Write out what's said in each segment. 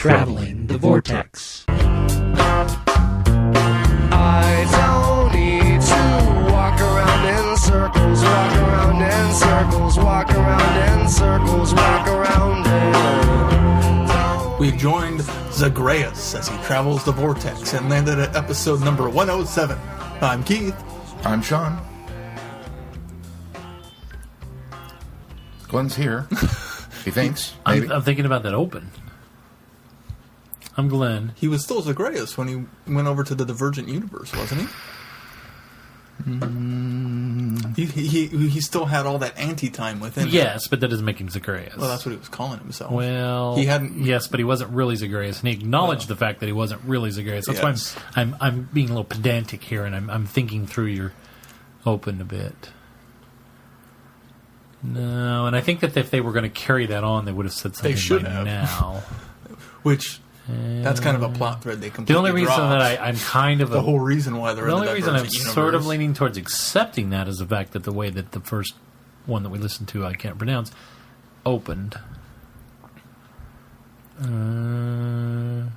Traveling the Vortex. I don't need to walk around in circles, walk around in circles, walk around in circles, walk around in. We've joined Zagreus as he travels the vortex and landed at episode number 107. I'm Keith. I'm Sean. Glenn's here. He thinks. Maybe. I'm thinking about that open. I'm Glenn. He was still Zagreus when he went over to the Divergent Universe, wasn't he? He still had all that anti-time within him. Yes, but that doesn't make him Zagreus. Well, that's what he was calling himself. Well, he hadn't. Yes, but he wasn't really Zagreus, and he acknowledged the fact that he wasn't really Zagreus. That's why I'm being a little pedantic here, and I'm thinking through your open a bit. No, and I think that if they were going to carry that on, they would have said something They should by have. now. Which, that's kind of a plot thread they completely The only reason dropped. that I'm kind of the whole reason why they're the in only the reason I'm Divergent Universe. sort of leaning towards accepting that is the fact that the way that the first one that we listened to, I can't pronounce, opened. No,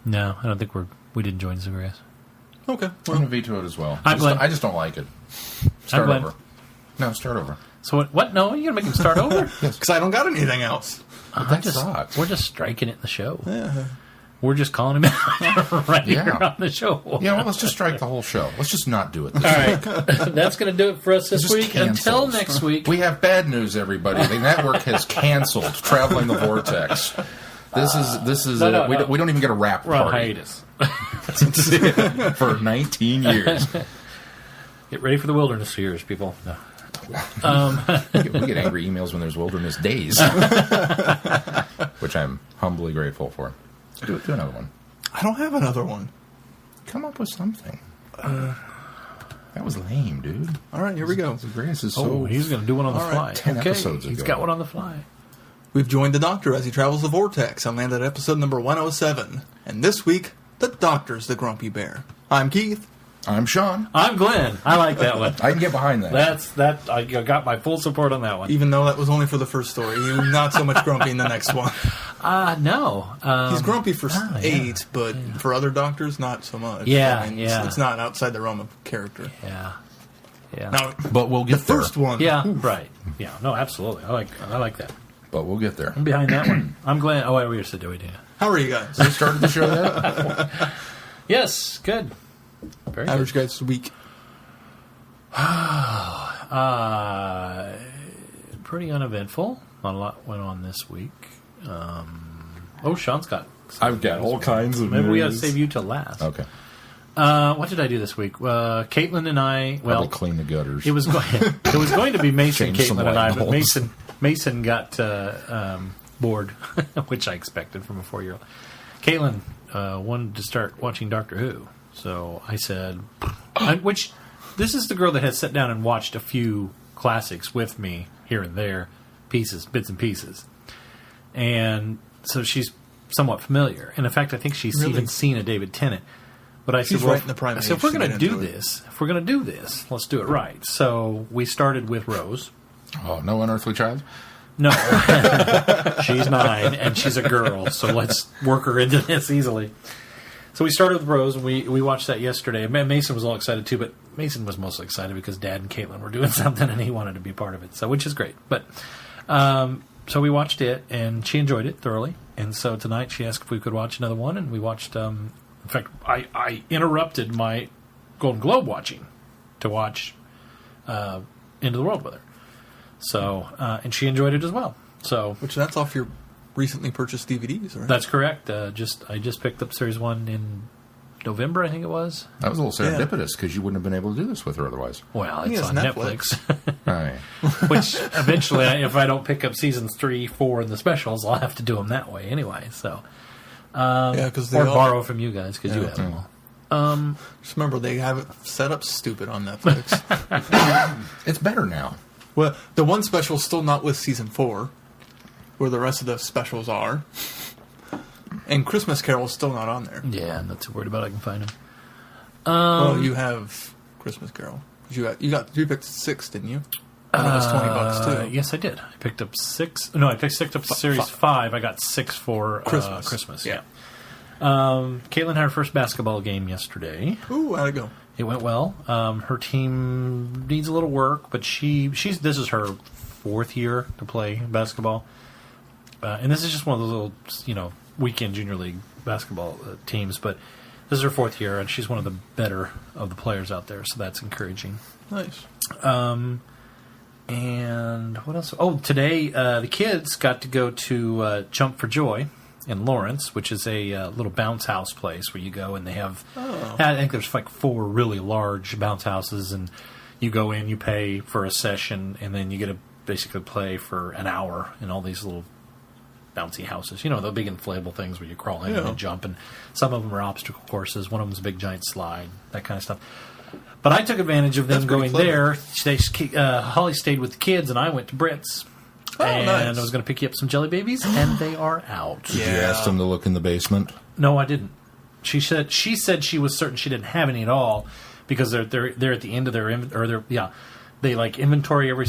I don't think we didn't join Zagreus. Okay, I'm well, going to veto it as well. I'm Glenn. I just don't like it. Start Glenn. over. No, start over. So what? No, you're gonna make him start over? because I don't got anything else. That sucks. We're just striking it in the show. Yeah. We're just calling him out right here on the show. Yeah, well, let's just strike the whole show. Let's just not do it this All week. right, that's going to do it for us this Just week. cancel. Until next week. We have bad news, everybody. The network has canceled Traveling the Vortex. This is No. we don't even get a wrap We're on party hiatus. for 19 years. Get ready for the wilderness years, people. No. We get angry emails when there's wilderness days, which I'm humbly grateful for. Do another one. I don't have another one. Come up with something. That was lame, dude. All right, here we go. Zagreus is Oh, he's going to do one on the All fly. right, 10 okay, episodes he's ago. got one on the fly. We've joined the Doctor as he travels the vortex and landed at episode number 107. And this week, the Doctor's the Grumpy Bear. I'm Keith. I'm Sean. I'm Glenn. I like that one. I can get behind that. I got my full support on that one. Even though that was only for the first story. He's not so much grumpy in the next one. No. He's grumpy for 8, but for other Doctors, not so much. Yeah, I mean, yeah. It's not outside the realm of character. Yeah. Now, But we'll the get there. first one. Yeah, right. Yeah, no, absolutely. I like that. But we'll get there. I'm behind that one. I'm Glenn. Oh, wait, we used to do it, yeah. How are you guys? We started the show yet? Yes, good. Very Average guys week. pretty uneventful. Not a lot went on this week. Sean's got... I've got all kinds of Maybe we got to news. save you till last. Okay. What did I do this week? Caitlin and I... Well, Probably clean the gutters. it was going to be Mason, Change some Caitlin, and I, light but bulbs. Mason got bored, which I expected from a 4-year-old. Caitlin wanted to start watching Doctor Who, so I said, which this is the girl that has sat down and watched a few classics with me here and there, bits and pieces, and so she's somewhat familiar. And in fact, I think she's Really? even seen a David Tennant. But I She's said, well, right in the prime I said, age if we're to going get to do into it. this, let's do it right. So we started with Rose. Oh, no unearthly child? No, she's 9 and she's a girl, so let's work her into this easily. So we started with Rose. And we watched that yesterday. Mason was all excited too, but Mason was mostly excited because Dad and Caitlin were doing something and he wanted to be part of it. So which is great. But so we watched it and she enjoyed it thoroughly. And so tonight she asked if we could watch another one, and we watched. In fact, I interrupted my Golden Globe watching to watch Into the World with her. So, and she enjoyed it as well. So, Which that's off your recently purchased DVDs, right? that's correct. I just picked up Series 1 in November, I think it was. That was a little serendipitous because you wouldn't have been able to do this with her otherwise. Well, He it's has on Netflix. Netflix. Right. Which eventually, if I don't pick up seasons 3, 4, and the specials, I'll have to do them that way anyway. So, yeah, because or borrow from you guys because you have them all. Just remember, they have it set up stupid on Netflix. It's better now. Well, the one special's still not with season 4, where the rest of the specials are. And Christmas Carol's still not on there. Yeah, I'm not too worried about it. I can find them. Well, you have Christmas Carol. You picked 6, didn't you? And it was $20 too. Yes, I did. I picked up 6. No, I picked up Series 5. I got 6 for Christmas. Yeah. Caitlin had her first basketball game yesterday. Ooh, how'd it go? It went well. Her team needs a little work, but she's this is her 4th year to play basketball. And this is just one of those little, weekend junior league basketball teams, but this is her 4th year, and she's one of the better of the players out there, so that's encouraging. Nice. And what else? Oh, today the kids got to go to Jump for Joy in Lawrence, which is a little bounce house place where you go and they have, I think there's like 4 really large bounce houses, and you go in, you pay for a session, and then you get to basically play for an hour in all these little bouncy houses. The big inflatable things where you crawl in and jump, and some of them are obstacle courses. One of them is a big giant slide, that kind of stuff. But I took advantage of them going there. Holly stayed with the kids, and I went to Britt's. And nice. I was going to pick you up some Jelly Babies, and they are out. Did you ask them to look in the basement? No, I didn't. She said she was certain she didn't have any at all because they're at the end of their they like inventory every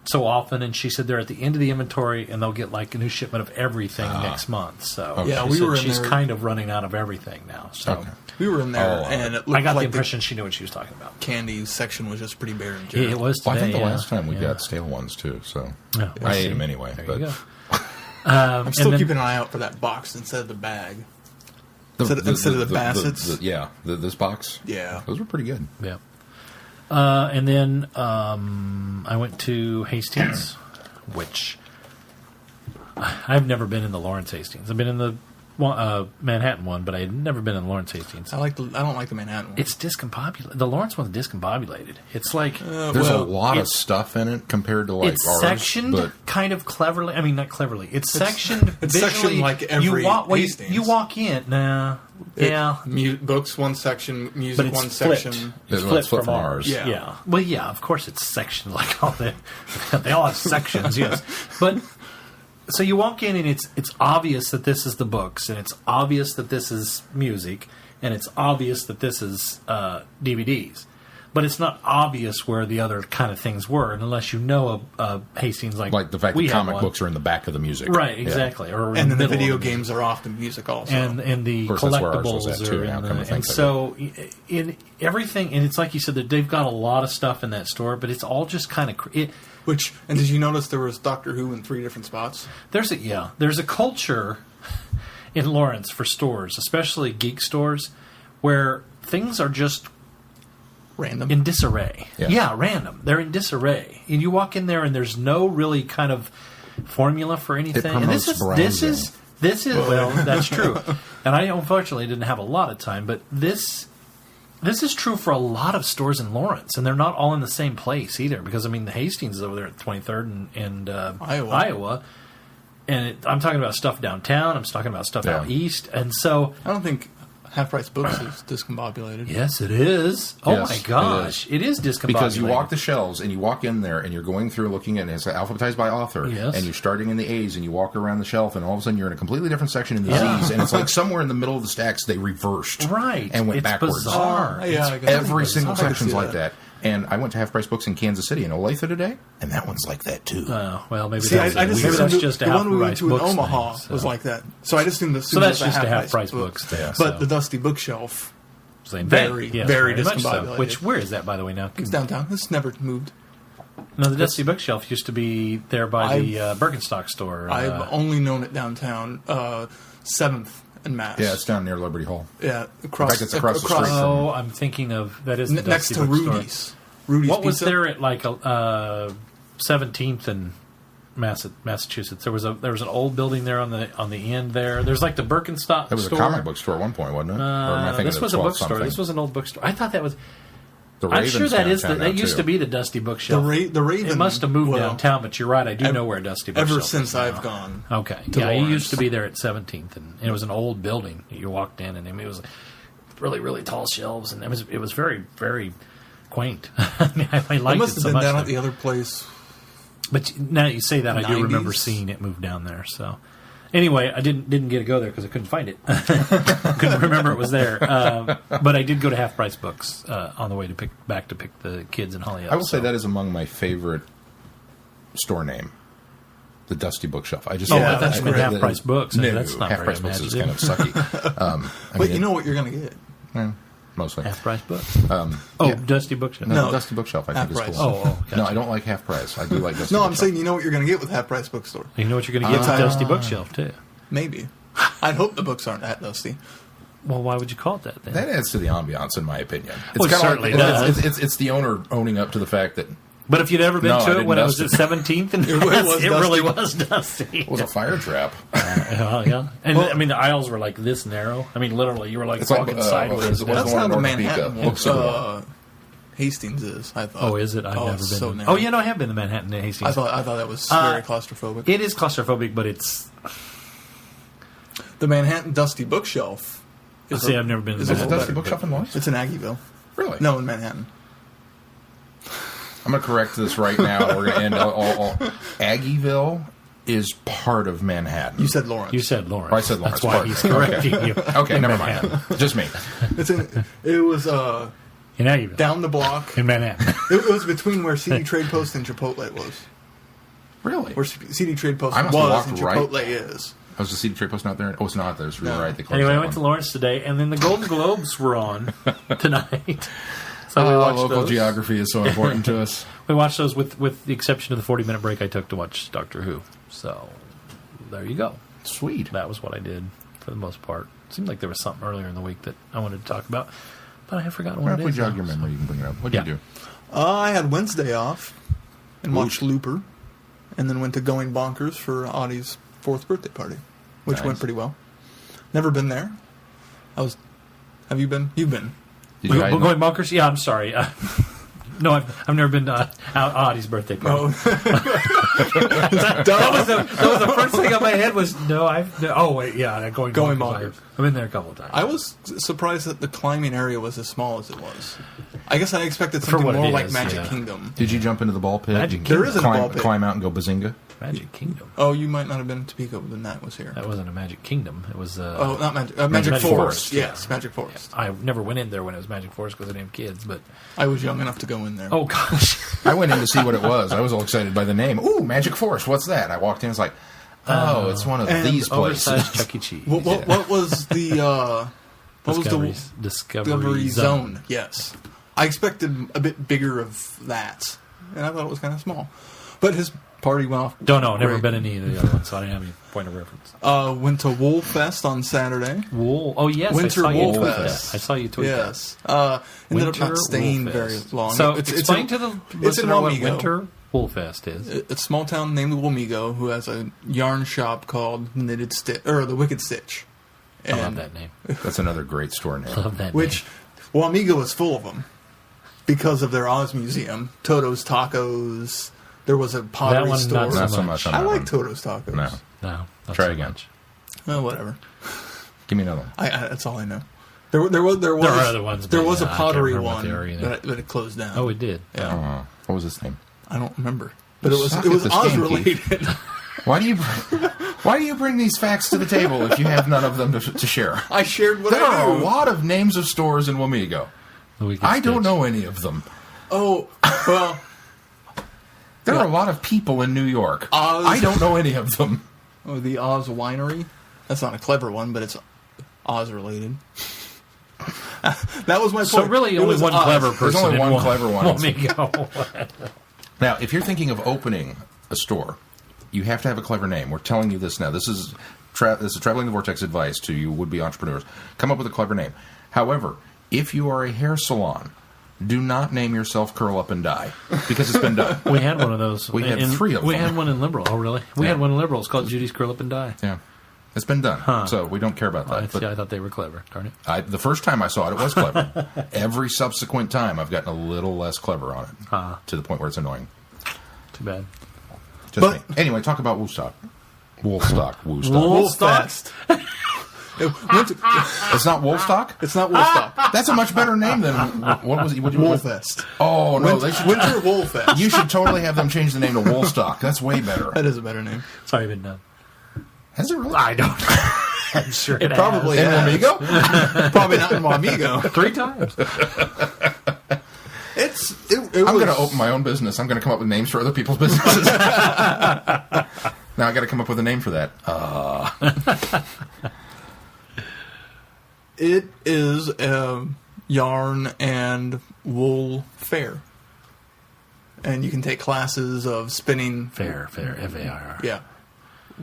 so often, and she said they're at the end of the inventory and they'll get like a new shipment of everything next month. So she's kind of running out of everything now. So we were in there, and it looked I got like the impression she knew what she was talking about. Candy section was just pretty bare and Yeah, it was today. Well, I think the last time we got stale ones too, so I ate them anyway. There you go. I'm still keeping an eye out for that box instead of the bag. Instead of the Bassets. This box. Yeah. Those were pretty good. Yeah. And then I went to Hastings, which I've never been in the Lawrence Hastings. I've been in the Manhattan one, but I had never been in Lawrence Hastings. I don't like the Manhattan one. It's discombobulated. The Lawrence one's discombobulated. It's like there's a lot of stuff in it compared to like it's ours. Sectioned kind of cleverly. I mean, not cleverly. It's sectioned. It's sectioned like every Hastings. You walk in. Books one section, music one flipped. section. It's flipped from ours. Yeah. Well, yeah. Of course, it's sectioned like all the. They all have sections. Yes, but. So you walk in and it's obvious that this is the books, and it's obvious that this is music, and it's obvious that this is DVDs. But it's not obvious where the other kind of things were, and unless you know a Hastings like the fact that comic books are in the back of the music. Right, exactly. Yeah. And then the video games are off the music also. And the collectibles are in the... And so in everything, and it's like you said, that they've got a lot of stuff in that store, but it's all just kind of... And did you notice there was Doctor Who in 3 different spots? There's a culture in Lawrence for stores, especially geek stores, where things are just random, in disarray. Yeah, random. They're in disarray, and you walk in there, and there's no really kind of formula for anything. It promotes this is well, that's true. And I unfortunately didn't have a lot of time, but this is true for a lot of stores in Lawrence, and they're not all in the same place either. Because the Hastings is over there at 23rd and Iowa, and I'm talking about stuff downtown. I'm talking about stuff out east, and so I don't think Half Price Books is discombobulated. Yes, it is. Oh my gosh, it is discombobulated because you walk the shelves and you walk in there and you're going through looking at it. It's alphabetized by author, and you're starting in the A's and you walk around the shelf and all of a sudden you're in a completely different section in the Z's, and it's like somewhere in the middle of the stacks they reversed and went backwards. Bizarre. Every single section's like that. And I went to Half Price Books in Kansas City in Olathe today, and that one's like that too. Well, maybe that's just a Half one we went Price to in Books Omaha thing, was like that. So I just assumed that's just a Half Price Books thing. But the Dusty Bookshelf, very discombobulated. So. Where is that, by the way? Now it's downtown. It's never moved. No, the Dusty Bookshelf used to be there by the Birkenstock store. I've only known it downtown, 7th and Mass. Yeah, it's down near Liberty Hall. Yeah, across the street. Oh, I'm thinking of that is the next Dusty to Bookstore. Rudy's what was Pizza? there at like 17th and Massachusetts? There was an old building there on the end there. There's like the Birkenstock. It was a comic book store at one point, wasn't it? Or am I thinking this was a bookstore. This was an old bookstore. I thought that was. I'm sure that is that used to be the Dusty Bookshelf. The Raven. It must have moved downtown, but you're right. I do know where Dusty Bookshelf ever is since now. I've gone. Okay, it used to be there at 17th, and it was an old building. You walked in, and it was really, really tall shelves, and it was very, very quaint. I mean, I liked it must have so been much. Down at the other place. But now that you say that, 90s? I do remember seeing it move down there. So anyway, I didn't get to go there because I couldn't find it. Couldn't remember it was there. But I did go to Half Price Books on the way to pick the kids and Holly up. I will say that is among my favorite store name. The Dusty Bookshelf. I just that's been half-price books. No, That's not half-price very books is kind of sucky. But you know what you're going to get. Mostly. Half-price books? Dusty Bookshelf. No, Dusty Bookshelf I think is half-price. cool. Gotcha. No, I don't like half-price. I do like Dusty No, Bookshelf. I'm saying you know what you're going to get with half-price bookstore. You know what you're going to get with Dusty Bookshelf, too. Maybe. I'd hope the books aren't that dusty. Well, why would you call it that, then? That adds to the ambiance, in my opinion. It's Well, it kinda certainly does. It's the owner owning up to the fact that But if you'd ever been No, I to it didn't when it was dust at it. 17th, and It was it really dusty. was dusty. it was a fire trap. Yeah. And, I mean, the aisles were like this narrow. I mean, literally, you were like It's like, walking what sideways. was the That's one how in the North Manhattan Topeka? Bookstore. Hastings is, I thought. Oh, is it? I've never been. so to narrow. Oh, yeah, no, I have been to Manhattan and Hastings. I thought that was very claustrophobic. It is claustrophobic, but it's... The Manhattan Dusty Bookshelf. See, I've never been to is Is it a a Manhattan. Dusty better. Bookshelf in Lois? It's in Aggieville. Really? No, in Manhattan. I'm going to correct this right now. We're going to end all. Aggieville is part of Manhattan. You said Lawrence. You said Lawrence. I said Lawrence. That's why he's correcting you. Okay, In never Manhattan. mind. Just me. It was In Aggieville. down the block. In Manhattan. It was between where CD Trade Post and Chipotle was. Really? Where CD Trade Post I was must have and walked Chipotle right- is. Was the CD Trade Post not there? Oh, it's not there. You're No. right. They closed Anyway, I that went to one. Lawrence today, and then the Golden Globes were on tonight. So we watched Local those. geography is so important to us. We watched those with the exception of the 40-minute break I took to watch Doctor Who. So there you go. Sweet. That was what I did for the most part. Seemed like there was something earlier in the week that I wanted to talk about, but I have forgotten what Well, it if we is. jog now, your so. memory, you can bring it up. What did Yeah. you do? I had Wednesday off and watched Looper, and then went to Going Bonkers for Audie's 4th birthday party, which Nice. went pretty well. Never been there. Have you been? You've been. Did you We're going bonkers? Yeah, I'm sorry. No, I've never been to Audie's birthday party. That was the first thing on my head was going Going bonkers. bonkers. I've been there a couple of times. I was surprised that the climbing area was as small as it was. I guess I expected For something what it more like is, Magic yeah. Kingdom. Did you jump into the ball pit? Magic and There isn't a climb, ball pit. Climb out and go bazinga? Magic Kingdom. Oh, you might not have been in Topeka when that was here. That wasn't a Magic Kingdom. It was. Oh, not Magic. Magic Magic Forest. Forest, Yes, Magic Forest. I never went in there when it was Magic Forest because I didn't have kids. But I was young enough to go in there. oh gosh, I went in to see what it was. I was all excited by the name. Ooh, Magic Forest. What's that? I walked in. It's like, it's one of and these places. oversized Chuck E. Cheese. What was the what was the Discovery Zone? Yes, I expected a bit bigger of that, and I thought it was kind of small. But his party went off. Don't know. Never great. been in any of the other ones, so I didn't have any point of reference. Went to Wool Fest on Saturday. Wool. Oh yes, Winter I saw you Wool tweet Fest. that. I saw you tweet that. Yes. Ended up not staying Wool very Fest. long. So It's explain in- to the it's in listener what Wamego. Winter Wool Fest is. It's a small town named Wamego who has a yarn shop called Knitted Stitch or the Wicked Stitch. I love And- that name. That's another great store name. Love that Which Wamego is full of them because of their Oz Museum, Toto's Tacos. There was a pottery That one, store. not so Not so much on I that like one. Toto's Tacos. No. name. No, not Try so again. much. Oh, whatever. Give me another one. That's all I know. There was There are other ones, There but, was a I can't pottery remember what one they are either. that it closed down. Oh, it did. yeah. What was his name? I don't remember, but it was Suck at this Oz game, related. Why do you bring these facts to the table if you have none of them to share? I shared what There I are a knew. lot of names of stores in Wamego. The Wicked I don't Stitch. know any of them. Oh, well, There are a lot of people in New York. Oz. I don't know any of them. The Oz Winery. That's not a clever one, but it's Oz related. That was my point. So really, It only was one Oz. clever person. only in one clever one. Wamego. Now, if you're thinking of opening a store, you have to have a clever name. We're telling you this now. This is Traveling the Vortex advice to you would-be entrepreneurs. Come up with a clever name. However, if you are a hair salon, do not name yourself Curl Up and Die, because it's been done. We had one of those. We had 3 of We them. had one in Liberal. Oh, really? We Yeah. had one in Liberal. It's called Judy's Curl Up and Die. Yeah. It's been done, so we don't care about that. I thought they were clever. Darn it. The first time I saw it was clever. Every subsequent time, I've gotten a little less clever on it, to the point where it's annoying. Too bad. Just But- me. Anyway, talk about Woolstock. Woolstock. Woolfest. It's not Woolstock? It's not Woolstock. That's a much better name than what was it? Woolfest. Oh no, they should. Winter Woolfest. You should totally have them change the name to Woolstock. That's way better. That is a better name. It's already been done. Has it really? I don't. I'm sure it Probably In has. Wamego? Probably not in Wamego. 3 times. I'm going to open my own business. I'm going to come up with names for other people's businesses. Now I got to come up with a name for that. It is a yarn and wool fair. And you can take classes of spinning. Fair, F-A-I-R. Yeah.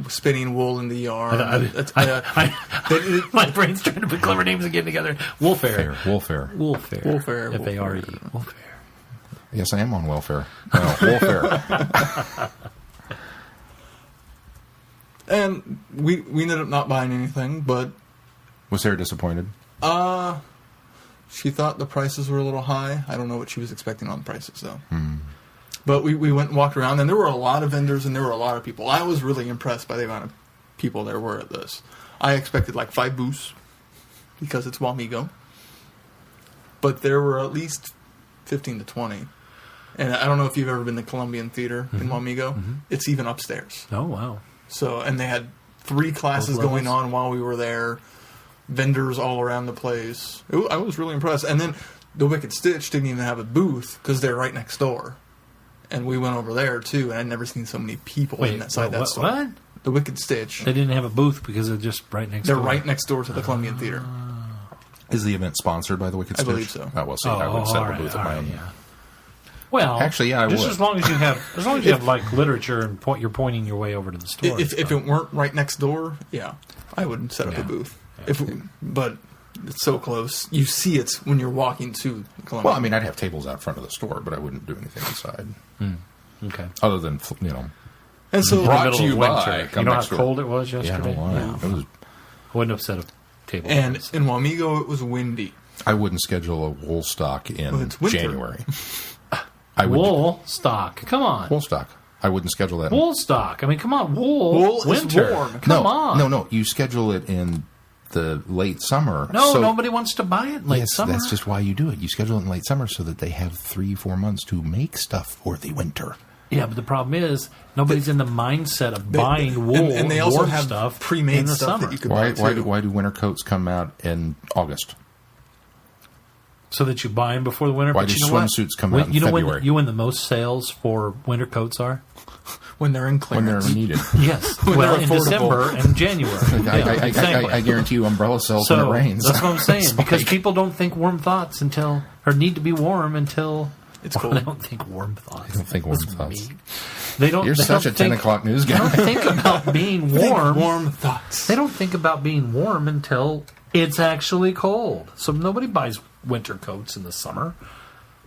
Spinning wool into yarn. My brain's trying to put clever names again together. Wool fair. Woolfare. F-A-R-E. Woolfare. Yes, I am on welfare. No, Woolfare. And we ended up not buying anything, but... Was Sarah disappointed? She thought the prices were a little high. I don't know what she was expecting on the prices, though. But we went and walked around, and there were a lot of vendors, and there were a lot of people. I was really impressed by the amount of people there were at this. I expected like 5 booths, because it's Wamigo. But there were at least 15 to 20. And I don't know if you've ever been to Columbian Theater in Wamigo. It's even upstairs. Oh, wow. So, and they had 3 classes going on while we were there. Vendors all around the place. I was really impressed. And then the Wicked Stitch didn't even have a booth because they're right next door. And we went over there too, and I'd never seen so many people inside that store. What? The Wicked Stitch. They didn't have a booth because they're just right next door. They're right next door to the Columbian Theater. Is the event sponsored by the Wicked Stitch? I believe so. Oh, well, see, I would set up a booth at my own. Yeah. Well, actually, yeah, I would. Just as long as you have, like literature and you're pointing your way over to the store. If it weren't right next door, yeah, I would set up a booth. Yeah. But it's so close. You see it when you're walking to Columbia. Well, I mean, I'd have tables out front of the store, but I wouldn't do anything inside. Okay. Other than, and so brought to you by. Winter. You know how cold it was yesterday? Yeah, I wouldn't have set a table. And in Wamigo, it was windy. I wouldn't schedule a wool stock in January. Wool stock. Come on. Wool stock. I wouldn't schedule that. Wool stock. I mean, come on. Wool winter. Is warm. Come on. No. You schedule it in the late summer. No, nobody wants to buy it in late summer. That's just why you do it. You schedule it in late summer so that they have 3-4 months to make stuff for the winter. Yeah, but the problem is nobody's in the mindset of buying wool and they also warm have stuff pre-made in the stuff summer. that you could buy too. Why do winter coats come out in August? So that you buy them before the winter. Why do swimsuits come out in February? You know when the most sales for winter coats are? When they're in clearance. When they're needed. Yes. Well, in December and January. I guarantee you umbrella sells when it rains. That's what I'm saying. Because people don't think warm thoughts or need to be warm until... It's cold. They don't think warm thoughts. They don't think warm thoughts. You're such a 10 o'clock news guy. They don't think about being warm. Warm thoughts. They don't think about being warm until it's actually cold. So nobody buys winter coats in the summer.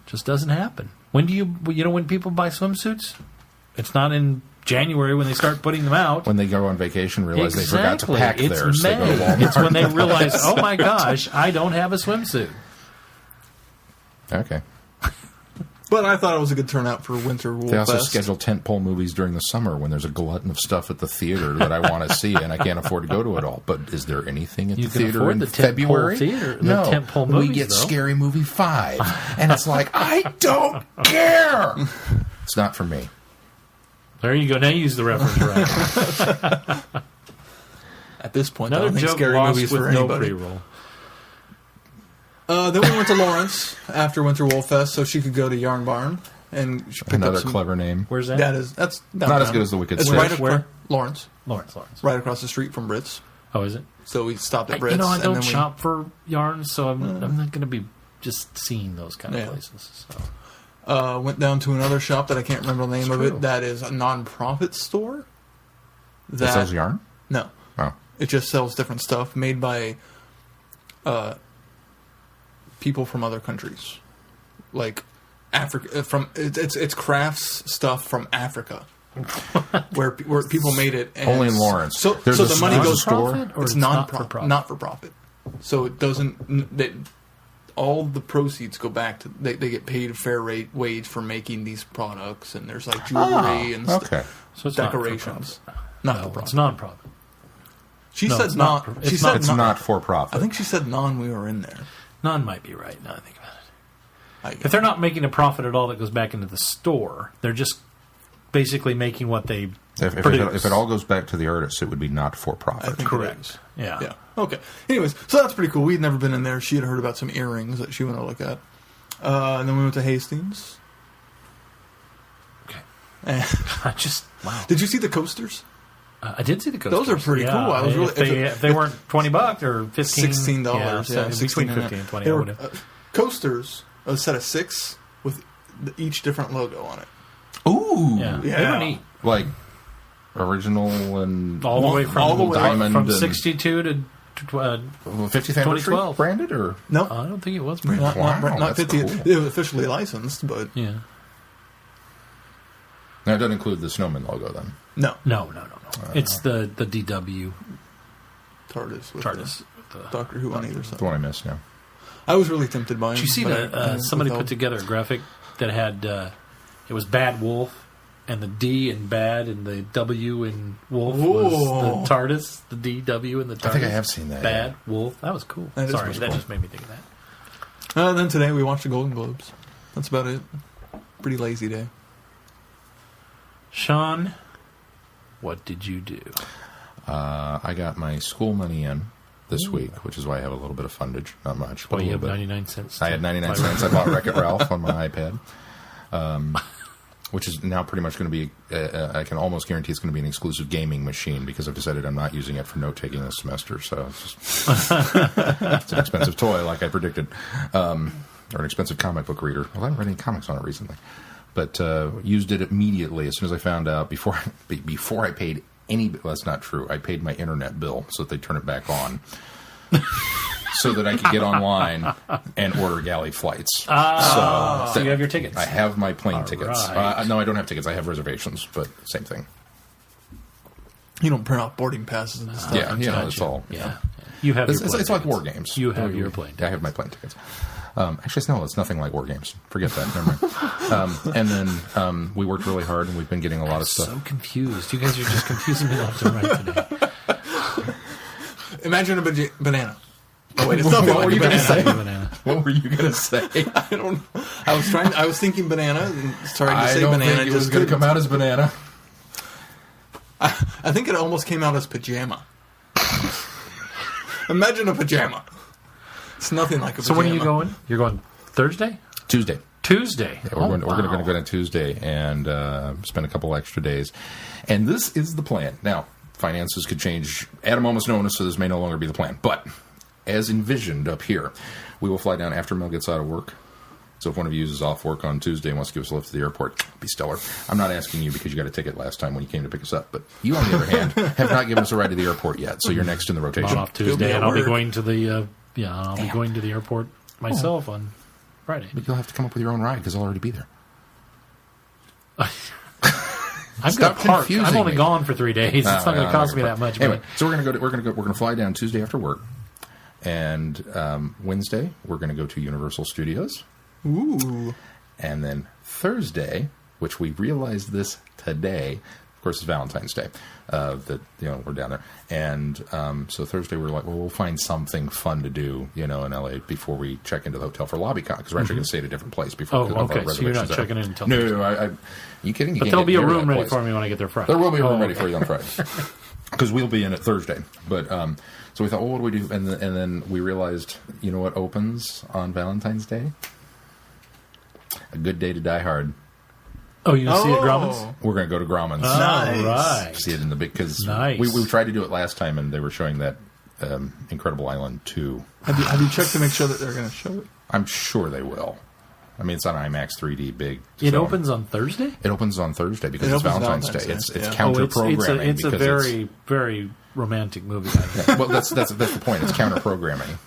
Just doesn't happen. When when people buy swimsuits? It's not in January when they start putting them out. When they go on vacation, realize they forgot to pack theirs. May. They go to Walmart. It's when they realize, oh my gosh, I don't have a swimsuit. Okay. But I thought it was a good turnout for Winter Wool They also Fest. schedule tentpole movies during the summer when there's a glutton of stuff at the theater that I want to see, and I can't afford to go to it all. But is there anything at the theater in February? No, tentpole movies, we get Scary Movie 5, and it's like, I don't care. It's not for me. There you go. Now you use the reference right. At this point, Another I don't think joke Scary lost Movies with for no anybody. pre-roll. Then we went to Lawrence after Winter Wool Fest so she could go to Yarn Barn. And she picked Another up some, clever name. Where's that? That's downtown. Not as good as the Wicked It's Stitch. right across Where? Lawrence. Lawrence. Right across the street from Brits. Oh, is it? So we stopped at Brits. I don't and then shop for yarns, so I'm not going to be just seeing those kind of places. So. Went down to another shop that I can't remember the name of it. That is a non-profit store. That sells yarn? No. Oh. It just sells different stuff made by people from other countries, like Africa. It's crafts stuff from Africa, where people made it. And only in Lawrence. So the money goes store. It's not for profit. So it doesn't. All the proceeds go back to they get paid a fair wage for making these products, and there's like jewelry and So it's decorations. Not for profit. It's non-profit. She said not. She said it's not for profit. I think she said non. We were in there. Non might be right. Now I think about it. If they're not making a profit at all that goes back into the store, they're just basically making what they produce. If it all goes back to the artists, it would be not for profit. Correct. Yeah. Okay. Anyways, so that's pretty cool. We'd never been in there. She had heard about some earrings that she wanted to look at. And then we went to Hastings. Okay. And wow. did you see the coasters? I did see the coasters. Those are pretty cool. I was really if they weren't $20 or $15, $16. Yeah, between 16 $15 and $20. They were, coasters, a set of 6 with each different logo on it. Ooh. Yeah. Yeah. They were neat. Like original and All the way from diamond from and 62 to 50th anniversary 2012. branded, or No, I don't think it was branded. Wow, not that's 50. cool. It was officially licensed, but Yeah. now it doesn't include the snowman logo then. no. No. It's the DW TARDIS. With TARDIS. the Doctor Who on either side. The one I missed now. I was really tempted by him. Did you see but that somebody withheld. put together a graphic that had it was Bad Wolf, and the D in Bad and the W in Wolf was the TARDIS, the DW and the TARDIS. I think I have seen that. Bad Wolf. That was cool. That is Sorry, pretty that cool. just made me think of that. And then today we watched the Golden Globes. That's about it. Pretty lazy day. Sean, what did you do? I got my school money in this week, which is why I have a little bit of fundage. Not much. But Well, a you have little bit. 99 cents. I had 99 cents. I bought Wreck-It Ralph on my iPad, which is now pretty much going to be, I can almost guarantee it's going to be an exclusive gaming machine because I've decided I'm not using it for note-taking this semester. So it's, just, it's an expensive toy, like I predicted, or an expensive comic book reader. Well, I haven't read any comics on it recently. But used it immediately as soon as I found out, before I paid any... Well, that's not true. I paid my internet bill so that they turn it back on. So that I could get online and order galley flights. So you have your tickets. I have my plane tickets. Right. No, I don't have tickets. I have reservations, but same thing. You don't print out boarding passes and stuff. Yeah, you know, Gotcha. it's all... Yeah. You have It's, your plane it's like tickets. War Games. You have your plane I have my plane tickets. Actually, no, it's nothing like War Games. Forget that. Never mind. And then we worked really hard, and we've been getting a lot of stuff. So confused. You guys are just confusing me left and right today. Imagine a banana. Oh wait, it's nothing What like were a you gonna banana. say? Banana. What were you going to say? I don't know. I was thinking banana and starting to I say don't banana. think it was just going to couldn't. come out as banana. I think it almost came out as pajama. Imagine a pajama. It's nothing like a So pajama. when are you going? You're going Thursday? Tuesday. Tuesday. Yeah, we're going to go down Tuesday and spend a couple extra days. And this is the plan. Now, finances could change at a moment's notice, so this may no longer be the plan. But as envisioned up here, we will fly down after Mel gets out of work. So if one of you is off work on Tuesday and wants to give us a lift to the airport, be stellar. I'm not asking you because you got a ticket last time when you came to pick us up. But you, on the other hand, have not given us a ride to the airport yet. So you're next in the I'm rotation. off You'll be Tuesday, at and I'll be work. going to the I'll be going to the airport myself on Friday. But you'll have to come up with your own ride because I'll already be there. I've Stop got parked. I'm confusing only me. gone for 3 days. It's not going to cost me that much. Anyway, But so we're going to fly down Tuesday after work, and Wednesday we're going to go to Universal Studios, Ooh. and then Thursday, which we realized this today. Of course, it's Valentine's Day. That we're down there, and so Thursday we're like, well, we'll find something fun to do, in LA before we check into the hotel for LobbyCon because we're actually going to stay at a different place before. Oh, because of our okay. So you're not reservations checking there. in until No, Thursday. are you kidding? You But can't there'll get be a near room that ready place. for me when I get there Friday. There will be a room ready okay. for you on Friday. Because we'll be in it Thursday. But so we thought, well, what do we do? And then we realized, you know what opens on Valentine's Day? A Good Day to Die Hard. Oh, you see it, Grauman's? We're going to go to Grauman's. Nice. Right. See it in the big, because Nice. we tried to do it last time, and they were showing that Incredible Island 2. Have you checked to make sure that they're going to show it? I'm sure they will. I mean, it's on IMAX 3D big. It so- opens on Thursday? It opens on Thursday because It it's opens Valentine's Day. Valentine's Day, It's yeah. counter it's programming. a very, very romantic movie. I think. well, that's the point. It's counter programming.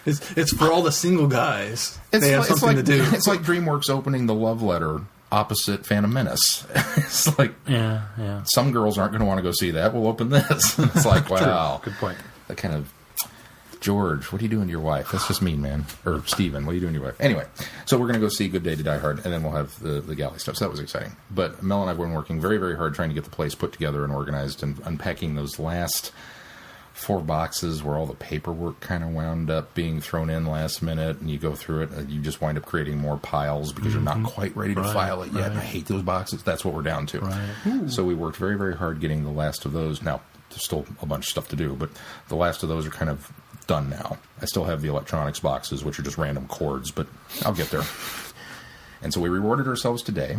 It's for all the single guys. They have something to do. It's like DreamWorks opening the love letter opposite Phantom Menace. It's like Yeah. some girls aren't going to want to go see that. We'll open this. It's like, wow. Good point. That kind of, George, what are you doing to your wife? That's just mean, man. Or Steven, what are you doing to your wife? Anyway, so we're going to go see Good Day to Die Hard, and then we'll have the galley stuff. So that was exciting. But Mel and I have been working very, very hard trying to get the place put together and organized and unpacking those last 4 boxes where all the paperwork kind of wound up being thrown in last minute, and you go through it, and you just wind up creating more piles because you're not quite ready to file it yet. And I hate those boxes. That's what we're down to. Right. So we worked very, very hard getting the last of those. Now, there's still a bunch of stuff to do, but the last of those are kind of done now. I still have the electronics boxes, which are just random cords, but I'll get there. And so we rewarded ourselves today,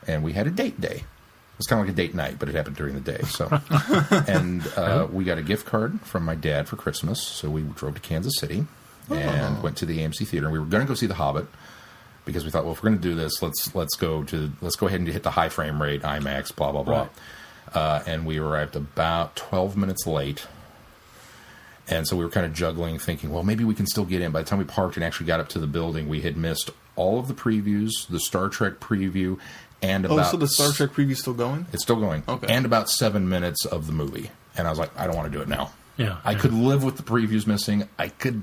and we had a date day. It was kind of like a date night, but it happened during the day. So, and we got a gift card from my dad for Christmas. So we drove to Kansas City and went to the AMC theater. And we were going to go see The Hobbit because we thought, well, if we're going to do this, let's go ahead and hit the high frame rate, IMAX, blah blah blah. Right. And we arrived about 12 minutes late. And so we were kind of juggling, thinking, well, maybe we can still get in. By the time we parked and actually got up to the building, we had missed all of the previews, the Star Trek preview. And about so the Star Trek preview's still going? It's still going. Okay. And about 7 minutes of the movie. And I was like, I don't want to do it now. Yeah. I could live with the previews missing. I could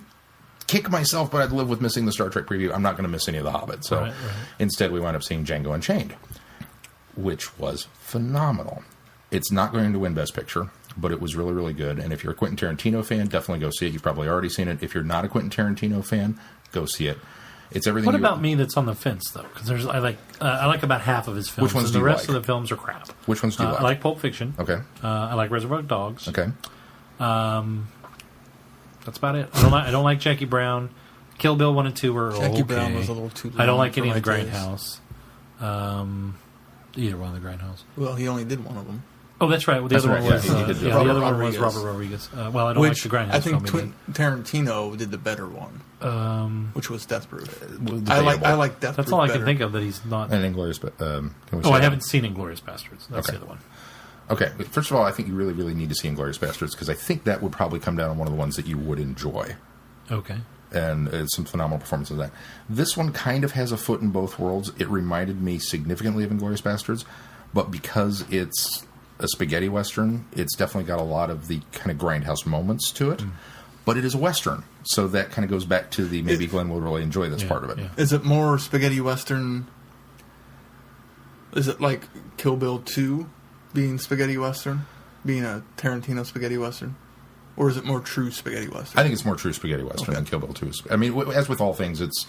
kick myself, but I'd live with missing the Star Trek preview. I'm not going to miss any of The Hobbit. So instead we wound up seeing Django Unchained, which was phenomenal. It's not going to win Best Picture, but it was really, really good. And if you're a Quentin Tarantino fan, definitely go see it. You've probably already seen it. If you're not a Quentin Tarantino fan, go see it. It's everything. What about me that's on the fence though? Because I like about half of his films. Which ones and do the you rest like? of the films are crap. Which ones do you like? I like Pulp Fiction. Okay. I like Reservoir Dogs. Okay. That's about it. I don't like Jackie Brown. Kill Bill 1 and 2 were Jackie okay. Brown was a little too long. I don't like any of the for my taste. Grindhouse. Either one of the Grindhouse. Well, he only did one of them. Oh, that's right. Well, the That's other right, one yeah, was he did the Robert other one was Rodriguez. Robert Rodriguez. Well, I don't like the Grindhouse I think film. Tarantino did the better one, which was Death Proof. I Debatable. like Death Proof. That's all I can better. think of that he's not. And Inglourious, can we say I that? haven't seen Inglourious Bastards. That's Okay. the other one. Okay, first of all, I think you really, really need to see Inglourious Bastards because I think that would probably come down on one of the ones that you would enjoy. Okay. And it's some phenomenal performance of that. This one kind of has a foot in both worlds. It reminded me significantly of Inglourious Bastards, but because it's a spaghetti western, it's definitely got a lot of the kind of grindhouse moments to it. But it is a western, so that kind of goes back to the maybe Glenn will really enjoy this part of it. Yeah. Is it more spaghetti western? Is it like Kill Bill 2 being spaghetti western, being a Tarantino spaghetti western? Or is it more true spaghetti western? I think it's more true spaghetti western than Kill Bill 2. I mean, as with all things, it's...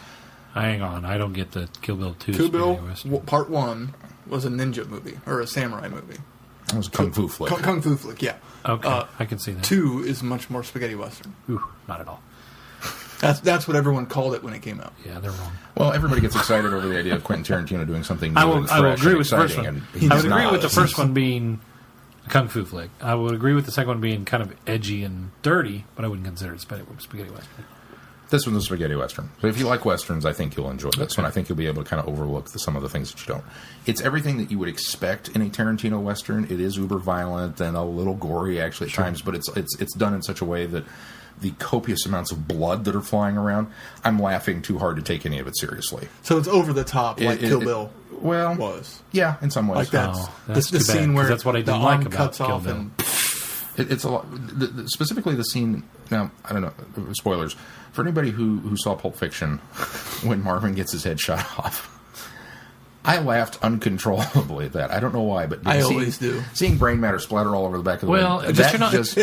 Hang on, I don't get the Kill Bill 2. Kill Bill Western. Part 1 was a ninja movie, or a samurai movie. It was a kung fu flick. Kung fu flick, yeah. Okay, I can see that. 2 is much more spaghetti western. Ooh, not at all. That's what everyone called it when it came out. Yeah, they're wrong. Well, everybody gets excited over the idea of Quentin Tarantino doing something new I will and fresh agree and with the first exciting, one. and he's I would agree not. with the first one being a kung fu flick. I would agree with the second one being kind of edgy and dirty, but I wouldn't consider it spaghetti western. This one's a spaghetti western. So if you like westerns, I think you'll enjoy this one. I think you'll be able to kind of overlook some of the things that you don't. It's everything that you would expect in a Tarantino western. It is uber violent and a little gory actually at times, but it's done in such a way that the copious amounts of blood that are flying around, I'm laughing too hard to take any of it seriously. So it's over the top, like Kill Bill was. Yeah, in some ways. Like that's that's the too bad, scene 'cause where that's what I the didn't like arm about cuts Kill off Bill. and It's a lot. Specifically, the scene. Now, I don't know. Spoilers for anybody who saw Pulp Fiction when Marvin gets his head shot off. I laughed uncontrollably at that. I don't know why, but I always do. Seeing brain matter splatter all over the back of the Well, room,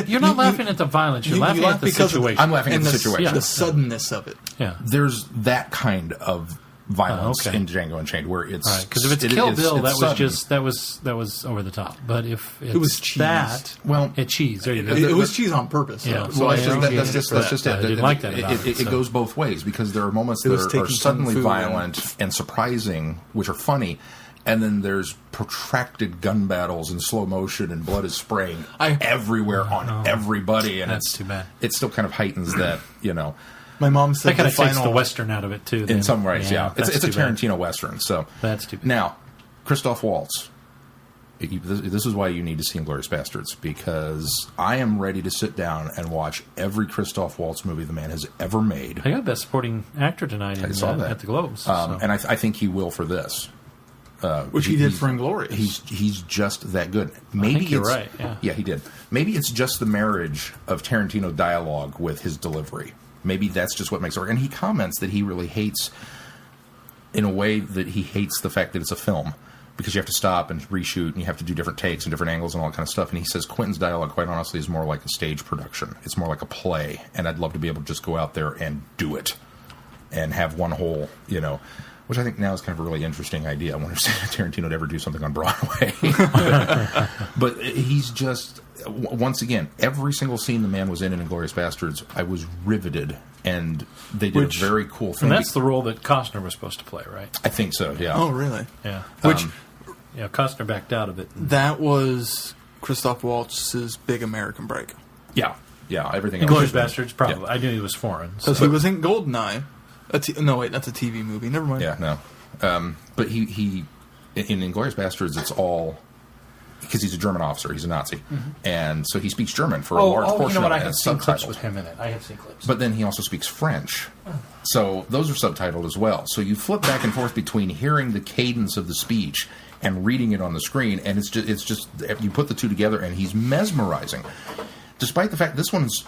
you're not laughing at the violence. You're laughing laugh at the because situation. I'm laughing at and the situation. the suddenness of it. Yeah. There's that kind of violence okay. in Django Unchained where it's Because if it's Kill Bill, that was over the top. But if it's was cheese. that, Well, it's cheese. There you go. It was cheese on purpose. Yeah. So Well, I that's appreciate it just for that's that. just it. I didn't like that about it, It so. goes both ways because there are moments It that was are taking suddenly kung fu violent and surprising, which are funny, and then there's protracted gun battles in slow motion and blood is spraying everywhere on everybody, and That's too bad. It still kind of heightens that, My mom said That kind the of takes final the Western out of it, too. in then. some ways, yeah. It's a that's too bad. Tarantino Western, so That's too bad. Now, Christoph Waltz. This is why you need to see Inglourious Bastards, because I am ready to sit down and watch every Christoph Waltz movie the man has ever made. I got Best Supporting Actor tonight saw that. at the Globes. So. And I think he will for this. which he did for Inglourious. He's just that good. Maybe think you're right, yeah. he did. Maybe it's just the marriage of Tarantino dialogue with his delivery. Maybe that's just what makes it work. And he comments that he really hates, in a way that he hates the fact that it's a film, because you have to stop and reshoot and you have to do different takes and different angles and all that kind of stuff. And he says Quentin's dialogue, quite honestly, is more like a stage production. It's more like a play. And I'd love to be able to just go out there and do it and have one whole, which I think now is kind of a really interesting idea. I wonder if Tarantino would ever do something on Broadway. But he's just, once again, every single scene the man was in Inglourious Basterds, I was riveted, and they did a very cool thing. And that's the role that Costner was supposed to play, right? I think so, yeah. Oh, really? Yeah. Which Yeah, Costner backed out of it. that was Christoph Waltz's big American break. Yeah, everything else. Inglourious Basterds, probably. Yeah. I knew he was foreign. Because he was in Goldeneye. No, wait, that's a TV movie. Never mind. Yeah, no. But he in Inglourious Basterds, it's all because he's a German officer. He's a Nazi, and so he speaks German for a large portion you know what? of I it. have It's seen clips subtitled. with him in it. I have seen clips. But then he also speaks French. So those are subtitled as well. So you flip back and forth between hearing the cadence of the speech and reading it on the screen, and it's just you put the two together, and he's mesmerizing. Despite the fact this one's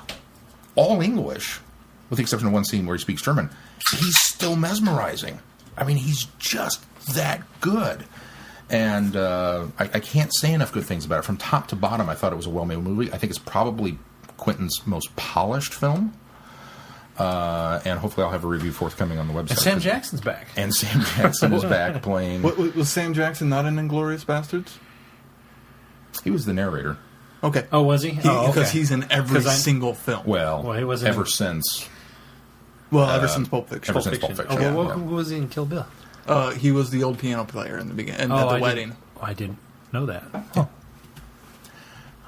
all English, with the exception of one scene where he speaks German, he's still mesmerizing. I mean, he's just that good. And I can't say enough good things about it. From top to bottom, I thought it was a well-made movie. I think it's probably Quentin's most polished film. And hopefully I'll have a review forthcoming on the website. And Sam Jackson's back. And Sam Jackson is back playing. What, was Sam Jackson not in Inglourious Basterds? He was the narrator. Okay. Oh, was he? Because he's in every 'Cause single film. Well, he wasn't ever in- since. Ever since Pulp Fiction. Ever since Pulp Fiction. Oh, well, yeah. who was he in Kill Bill? He was the old piano player in the beginning, at the wedding. I didn't know that.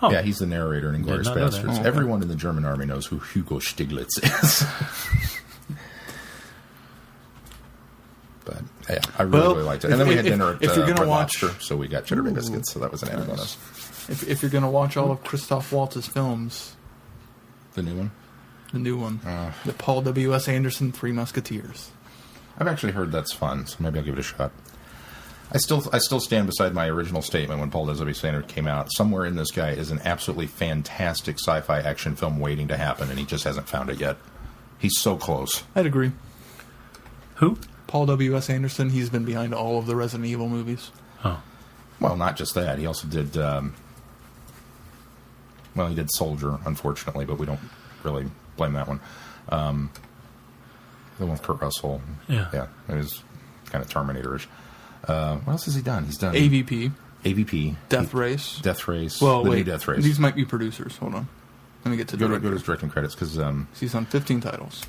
Yeah, he's the narrator in Inglourious not know that. Basterds. Oh, okay. Everyone in the German army knows who Hugo Stiglitz is. But yeah, I really liked it. And then we had dinner at if you're gonna Red watch- Lobster, so we got cheddar bay biscuits, so that was an added bonus. If you're going to watch all of Christoph Waltz's films, The new one? the new one, the Paul W.S. Anderson Three Musketeers. I've actually heard that's fun, so maybe I'll give it a shot. I still stand beside my original statement when Paul W.S. Anderson came out. Somewhere in this guy is an absolutely fantastic sci-fi action film waiting to happen, and he just hasn't found it yet. He's so close. I'd agree. Who? Paul W.S. Anderson, he's been behind all of the Resident Evil movies. Oh. Well, not just that. He also did... he did Soldier, unfortunately, but we don't really blame that one. The one with Kurt Russell. Yeah. Yeah, it was kind of Terminator-ish. What else has he done? He's done... AVP. Death Race. Death Race. Well, the wait. new Death Race. These might be producers. Hold on. Let me get to Go to director. his directing credits, because... He's on 15 titles.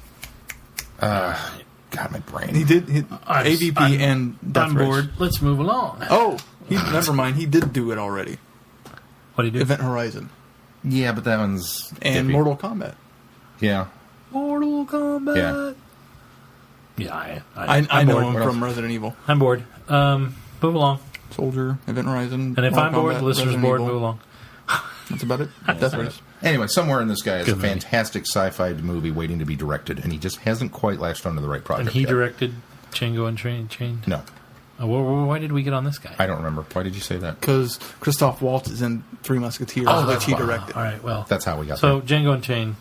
God, my brain. He did AVP and Death I'm Race. bored. Let's move along. Oh, never mind. He did do it already. What did he do? Event Horizon. Yeah, but that one's... And iffy. Mortal Kombat. Yeah. Mortal Kombat. Yeah. Yeah, I I'm know bored. him What from else? Resident Evil. I'm bored. Move along. Soldier, Event Horizon. And if Mortal I'm bored, Kombat, the listener's Resident bored. Evil. Move along. That's about it. Death Race. Anyway, somewhere in this guy is Good a movie. fantastic sci-fi movie waiting to be directed, and he just hasn't quite latched onto the right project And he yet. directed Django Unchained. No, Why did we get on this guy? I don't remember. Why did you say that? Because Christoph Waltz is in Three Musketeers, Oh, which that's he fine. directed. All right. Well, That's how we got so there. Django Unchained.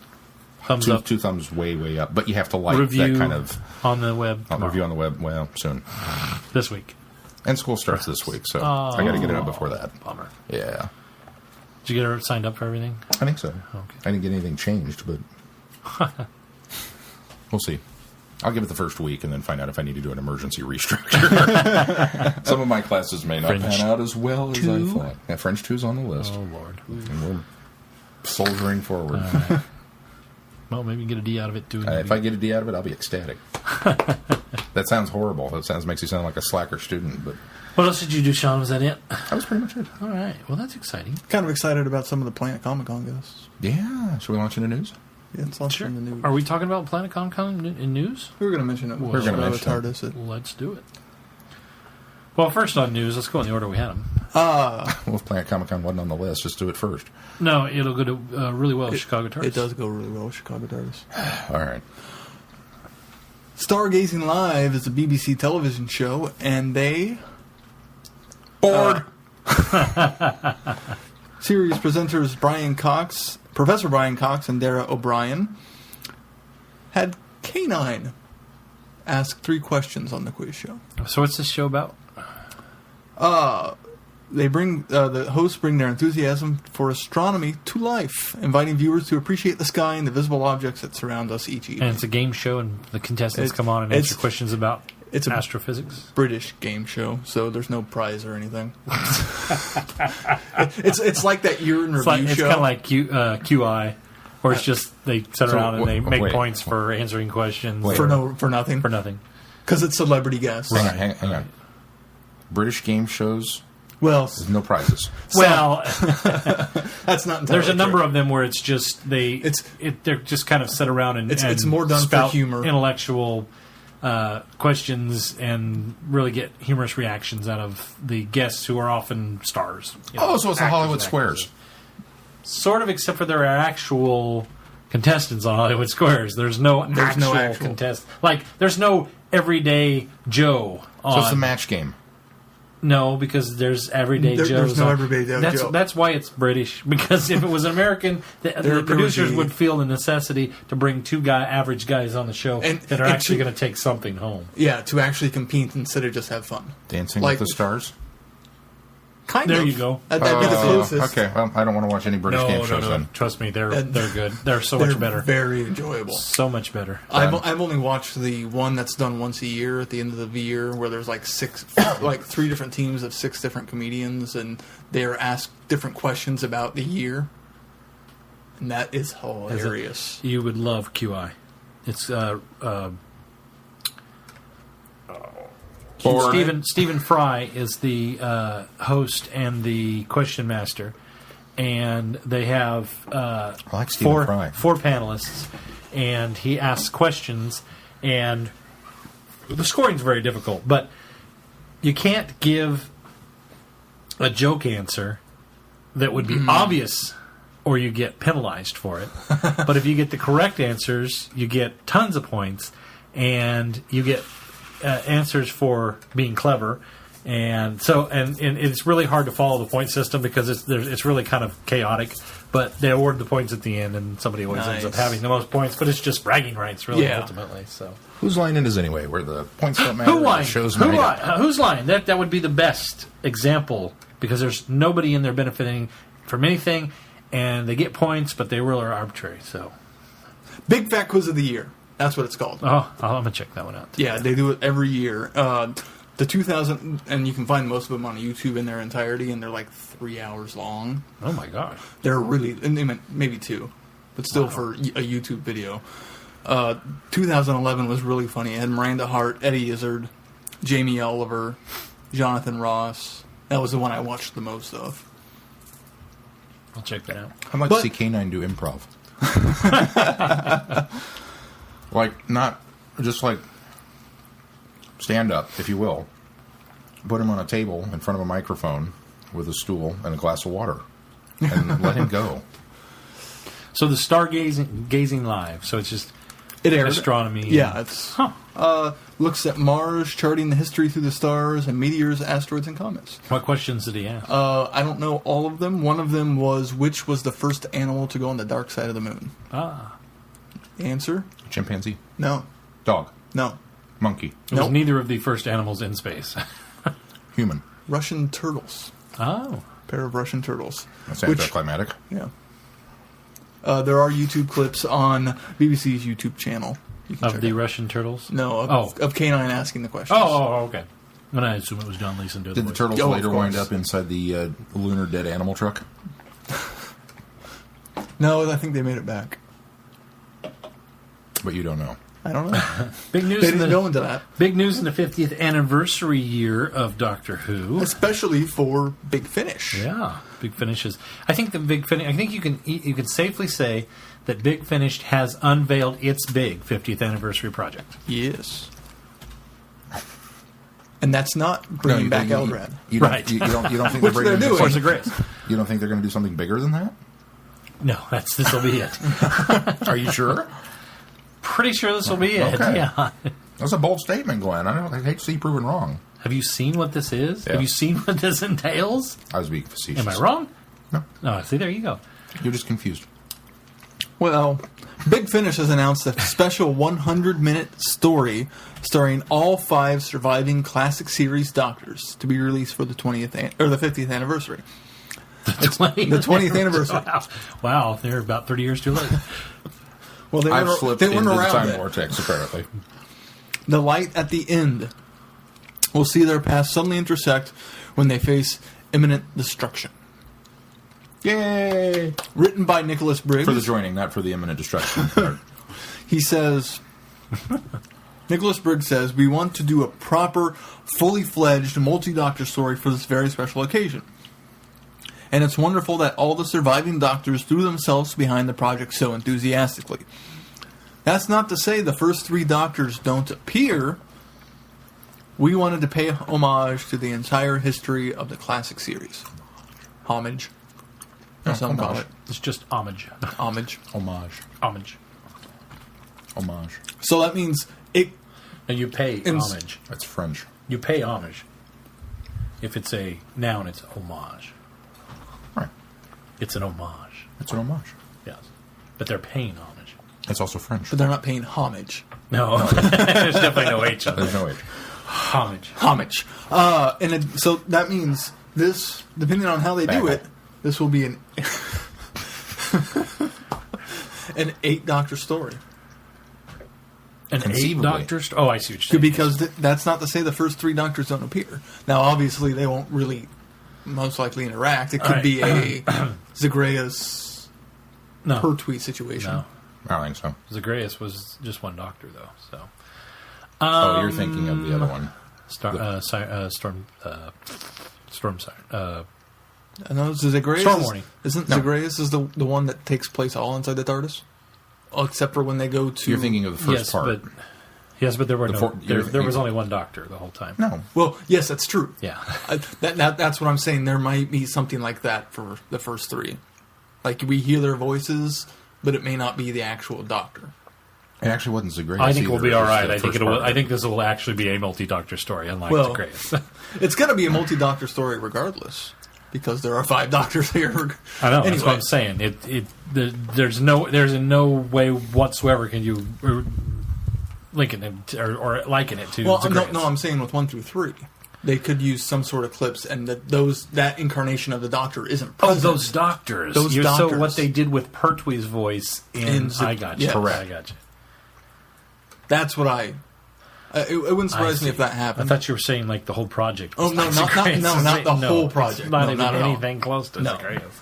Thumbs up. Two thumbs way up. But you have to like Review that kind of on the web. review on the web. Well, soon. This week. And school starts this week, so I got to get it up before that. Bummer. Yeah, Did you get her signed up for everything? I think so. Okay. I didn't get anything changed, but we'll see. I'll give it the first week and then find out if I need to do an emergency restructure. Some of my classes may not French pan out as well as I 2? thought. Yeah, French 2's on the list. Oh, Lord. And we're soldiering forward. Well, maybe you get a D out of it, too. If I get a D out of it, I'll be ecstatic. That sounds horrible. That makes you sound like a slacker student, but What else did you do, Sean? Was that it? that was pretty much it. All right. Well, that's exciting. Kind of excited about some of the Planet ComiCon guests. Yeah. Should we launch into news? Yeah, it's also in the news. Are we talking about Planet ComiCon in news? We were going to mention it. We're gonna mention it. TARDIS. Let's do it. Well, first on news, let's go in the order we had them. Well, if Planet ComiCon wasn't on the list, just do it first. No, it'll go to really well with Chicago TARDIS. It does go really well with Chicago TARDIS. All right. Stargazing Live is a BBC television show, and they... Bored. Series presenters Professor Brian Cox and Dara O'Brien had K9 ask 3 questions on the quiz show. So what's this show about? They bring the hosts bring their enthusiasm for astronomy to life, inviting viewers to appreciate the sky and the visible objects that surround us each evening. And it's a game show, and the contestants come on and answer questions about It's a astrophysics. British game show, so there's no prize or anything. it's like that year in review It's show. kind of like QI, where it's just they sit So, around and they make wait. points for answering questions for nothing. For nothing. Because it's celebrity guests. Hang on. British game shows, Well, there's no prizes. Well, that's not entirely there's a number true. of them where it's just they're just kind of sit around and It's more done for spout humor. intellectual questions and really get humorous reactions out of the guests who are often stars. Oh, so it's the actors Hollywood and Squares. actresses. Sort of, except for there are actual contestants on Hollywood Squares. There's no actual contest. Like, there's no everyday Joe on. So it's the match game. No, because there's everyday Joes. There's no on. everyday Joe. That's why it's British. Because if it was an American, the producers would feel the necessity to bring two average guys on the show that are actually going to take something home. Yeah, to actually compete instead of just have fun. Dancing Like- with the Stars? Kind There of. you go. That'd be the closest. Okay, well, I don't want to watch any British game shows No. then. Trust me, they're good. They're so They're much better. very enjoyable. So much better. I've only watched the one that's done once a year at the end of the year, where there's like three different teams of 6 different comedians, and they are asked different questions about the year, and that is hilarious. You would love QI. It's Stephen Fry is the host and the question master, and they have I like Stephen Fry. four panelists, and he asks questions, and the scoring's very difficult, but you can't give a joke answer that would be obvious, or you get penalized for it. But if you get the correct answers, you get tons of points, and you get answers for being clever, and it's really hard to follow the point system because it's really kind of chaotic. But they award the points at the end, and somebody always ends up having the most points. But it's just bragging rights, really, ultimately. So whose line it is anyway, where the points don't matter? who line? The show's Who made line? up? Whose line? That would be the best example because there's nobody in there benefiting from anything, and they get points, but they really are arbitrary. So Big Fat Quiz of the Year. That's what it's called. I'm gonna check that one out. Yeah, they do it every year. The 2000, and you can find most of them on YouTube in their entirety, and they're like 3 hours long. Oh my gosh! They're really, and maybe 2, but still for a YouTube video. 2011 was really funny. It had Miranda Hart, Eddie Izzard, Jamie Oliver, Jonathan Ross. That was the one I watched the most of. I'll check that out. I'd like to see K9 do improv. Like, not just like stand up, if you will. Put him on a table in front of a microphone with a stool and a glass of water and let him go. So the stargazing live. So it's just It aired. astronomy. Yeah, it's looks at Mars, charting the history through the stars, and meteors, asteroids, and comets. What questions did he ask? I don't know all of them. One of them was, which was the first animal to go on the dark side of the moon? Answer? Chimpanzee. No. Dog. No. Monkey. It was Nope. neither of the first animals in space. Human. Russian turtles. Oh. Pair of Russian turtles. That's anticlimactic. Yeah. There are YouTube clips on BBC's YouTube channel. You can Of check the out. Russian turtles? No, of K9 asking the questions. Okay. And I assume it was John Leeson doing Did the voice. turtles Oh, of later wind course. up inside the lunar dead animal truck? No, I think they made it back. But you don't know. I don't know. Big news They in didn't the go into that. big news in the 50th anniversary year of Doctor Who. Especially for Big Finish. Yeah, Big Finishes. I think the Big Finish. I think you can safely say that Big Finish has unveiled its big 50th anniversary project. Yes. And that's not bringing back Eldrad. You don't, Right. you don't think Which they're they're bringing doing. Force of Grace. You don't think they're going to do something bigger than that? No, this will be it. Are you sure? Pretty sure this will be it. Okay. Yeah. That's a bold statement, Glenn. I hate to see you proven wrong. Have you seen what this is? Yeah. Have you seen what this entails? I was being facetious. Am I wrong? No. No. See, there you go. You're just confused. Well, Big Finish has announced a special 100-minute story starring all 5 surviving classic series Doctors to be released for the 50th anniversary. The 20th anniversary. Wow, they're about 30 years too late. Well, I've slipped they into weren't the around time then. vortex, apparently. The light at the end will see their paths suddenly intersect when they face imminent destruction. Yay! Written by Nicholas Briggs. For the joining, not for the imminent destruction part. He says, Nicholas Briggs says, we want to do a proper, fully fledged, multi-doctor story for this very special occasion. And it's wonderful that all the surviving doctors threw themselves behind the project so enthusiastically. That's not to say the first 3 doctors don't appear. We wanted to pay homage to the entire history of the classic series. Homage. As some call it. It's just homage. Homage. Homage. Homage. Homage. So that means it... And you pay homage. That's French. You pay homage. If it's a noun, it's homage. Right. It's an homage. It's an homage. Yes. But they're paying homage. It's also French. But they're not paying homage. No. There's definitely no H on There's it. no H. Homage. Homage. So that means this, depending on how they do it, this will be an 8-doctor story. An Conceivably. 8-doctor story? Oh, I see what you're saying. Because that's not to say the first 3 doctors don't appear. Now, obviously, they won't really most likely interact. It could be a Zagreus No. Pertwee situation. No. I don't think so. Zagreus was just one doctor, though. So Oh, you're thinking of the other one. Storm Siren. No, Zagreus Storm Warning. Isn't No. Zagreus is the one that takes place all inside the TARDIS? Oh, except for when they go to... You're thinking of the first part. But there were there was thinking- only one doctor the whole time. No. Well, yes, that's true. Yeah. That's what I'm saying. There might be something like that for the first 3. Like, we hear their voices, but it may not be the actual doctor. It actually wasn't Zagreus. I think we'll either. be It all was right. the I think first it'll. part. I think this will actually be a multi-doctor story, unlike Well, Zagreus. It's going to be a multi-doctor story regardless, because there are 5 doctors here. I know. Anyway. That's what I'm saying. There's in no way whatsoever can you liken it or liken it to. Well, Zagreus. no, I'm saying with 1 through 3, they could use some sort of clips, and that incarnation of the Doctor isn't present. Oh, those doctors. Those So doctors. what they did with Pertwee's voice I got you. yeah. Correct. I got you. That's what it wouldn't surprise me if that I happened. thought you were saying like the whole project. Oh, was no, like not Zagreus. the whole it's project. Not No, even not at all. anything close to No. Zagreus.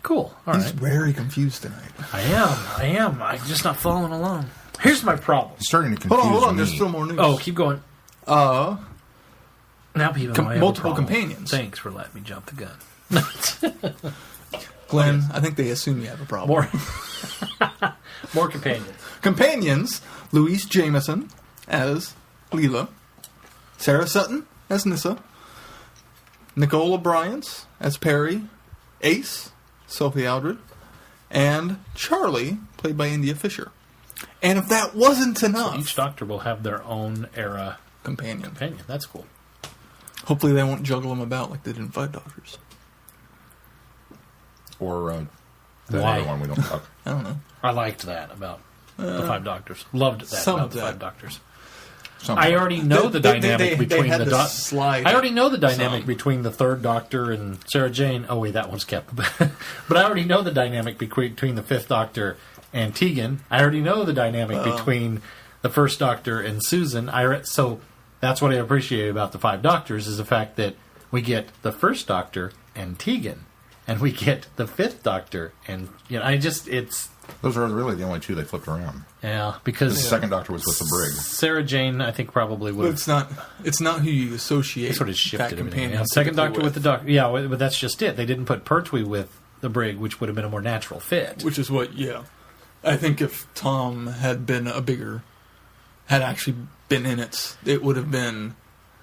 Cool. All He's right. very confused tonight. I am. I'm just not following along. Here's my problem. It's starting to confuse Hold on. me. There's still more news. Oh, keep going. Now people know I have a multiple problem. companions. Thanks for letting me jump the gun. Glenn, I think they assume you have a problem. More companions. Companions, Louise Jameson as Leela, Sarah Sutton as Nyssa, Nicola Bryant as Perry, Ace, Sophie Aldred, and Charley, played by India Fisher. And if that wasn't enough, Each doctor will have their own era companion. companion. That's cool. Hopefully they won't juggle them about like they did in 5 Doctors. Or the Why? other one we don't talk. I don't know. I liked that about the 5 doctors. Loved that some about of the that. 5 doctors. Something. I already know the dynamic they between had the to doctors. slide I already know the some. dynamic between the 3rd Doctor and Sarah Jane. Oh wait, that one's kept. But I already know the dynamic between the 5th Doctor and Tegan. I already know the dynamic between the 1st Doctor and Susan. So that's what I appreciate about the 5 Doctors is the fact that we get the 1st Doctor and Tegan, and we get the 5th Doctor, and it's. Those are really the only 2 they flipped around. Yeah, because The second Doctor was with the brig. Sarah Jane, I think, probably would But have. it's not who you associate. They sort of that shifted everything. companion Yeah, second typically Doctor with the Doctor. Yeah, but that's just it. They didn't put Pertwee with the brig, which would have been a more natural fit. Which is what, I think if Tom had actually been in it, it would have been...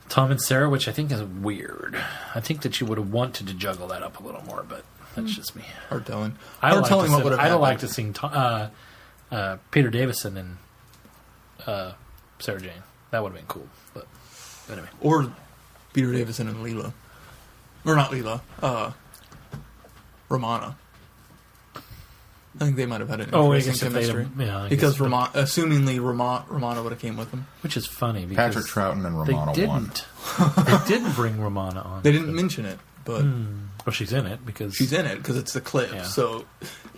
Tom and Sarah, which I think is weird. I think that you would have wanted to juggle that up a little more, but that's just me. Hard telling. I'd Hard telling what would have I'd happened. like to see Peter Davison and Sarah Jane. That would have been cool. But anyway. Or Peter Davison and Leela. Or not Leela. Romana. I think they might have had an Oh, I interesting guess if they'd chemistry. have- yeah, I because guess- assumingly Romana would have came with them. Which is funny because Patrick Troughton and they Romana won. didn't. They didn't bring Romana on. They didn't mention it, but Well, she's in it because she's in it because it's the clip. Yeah. So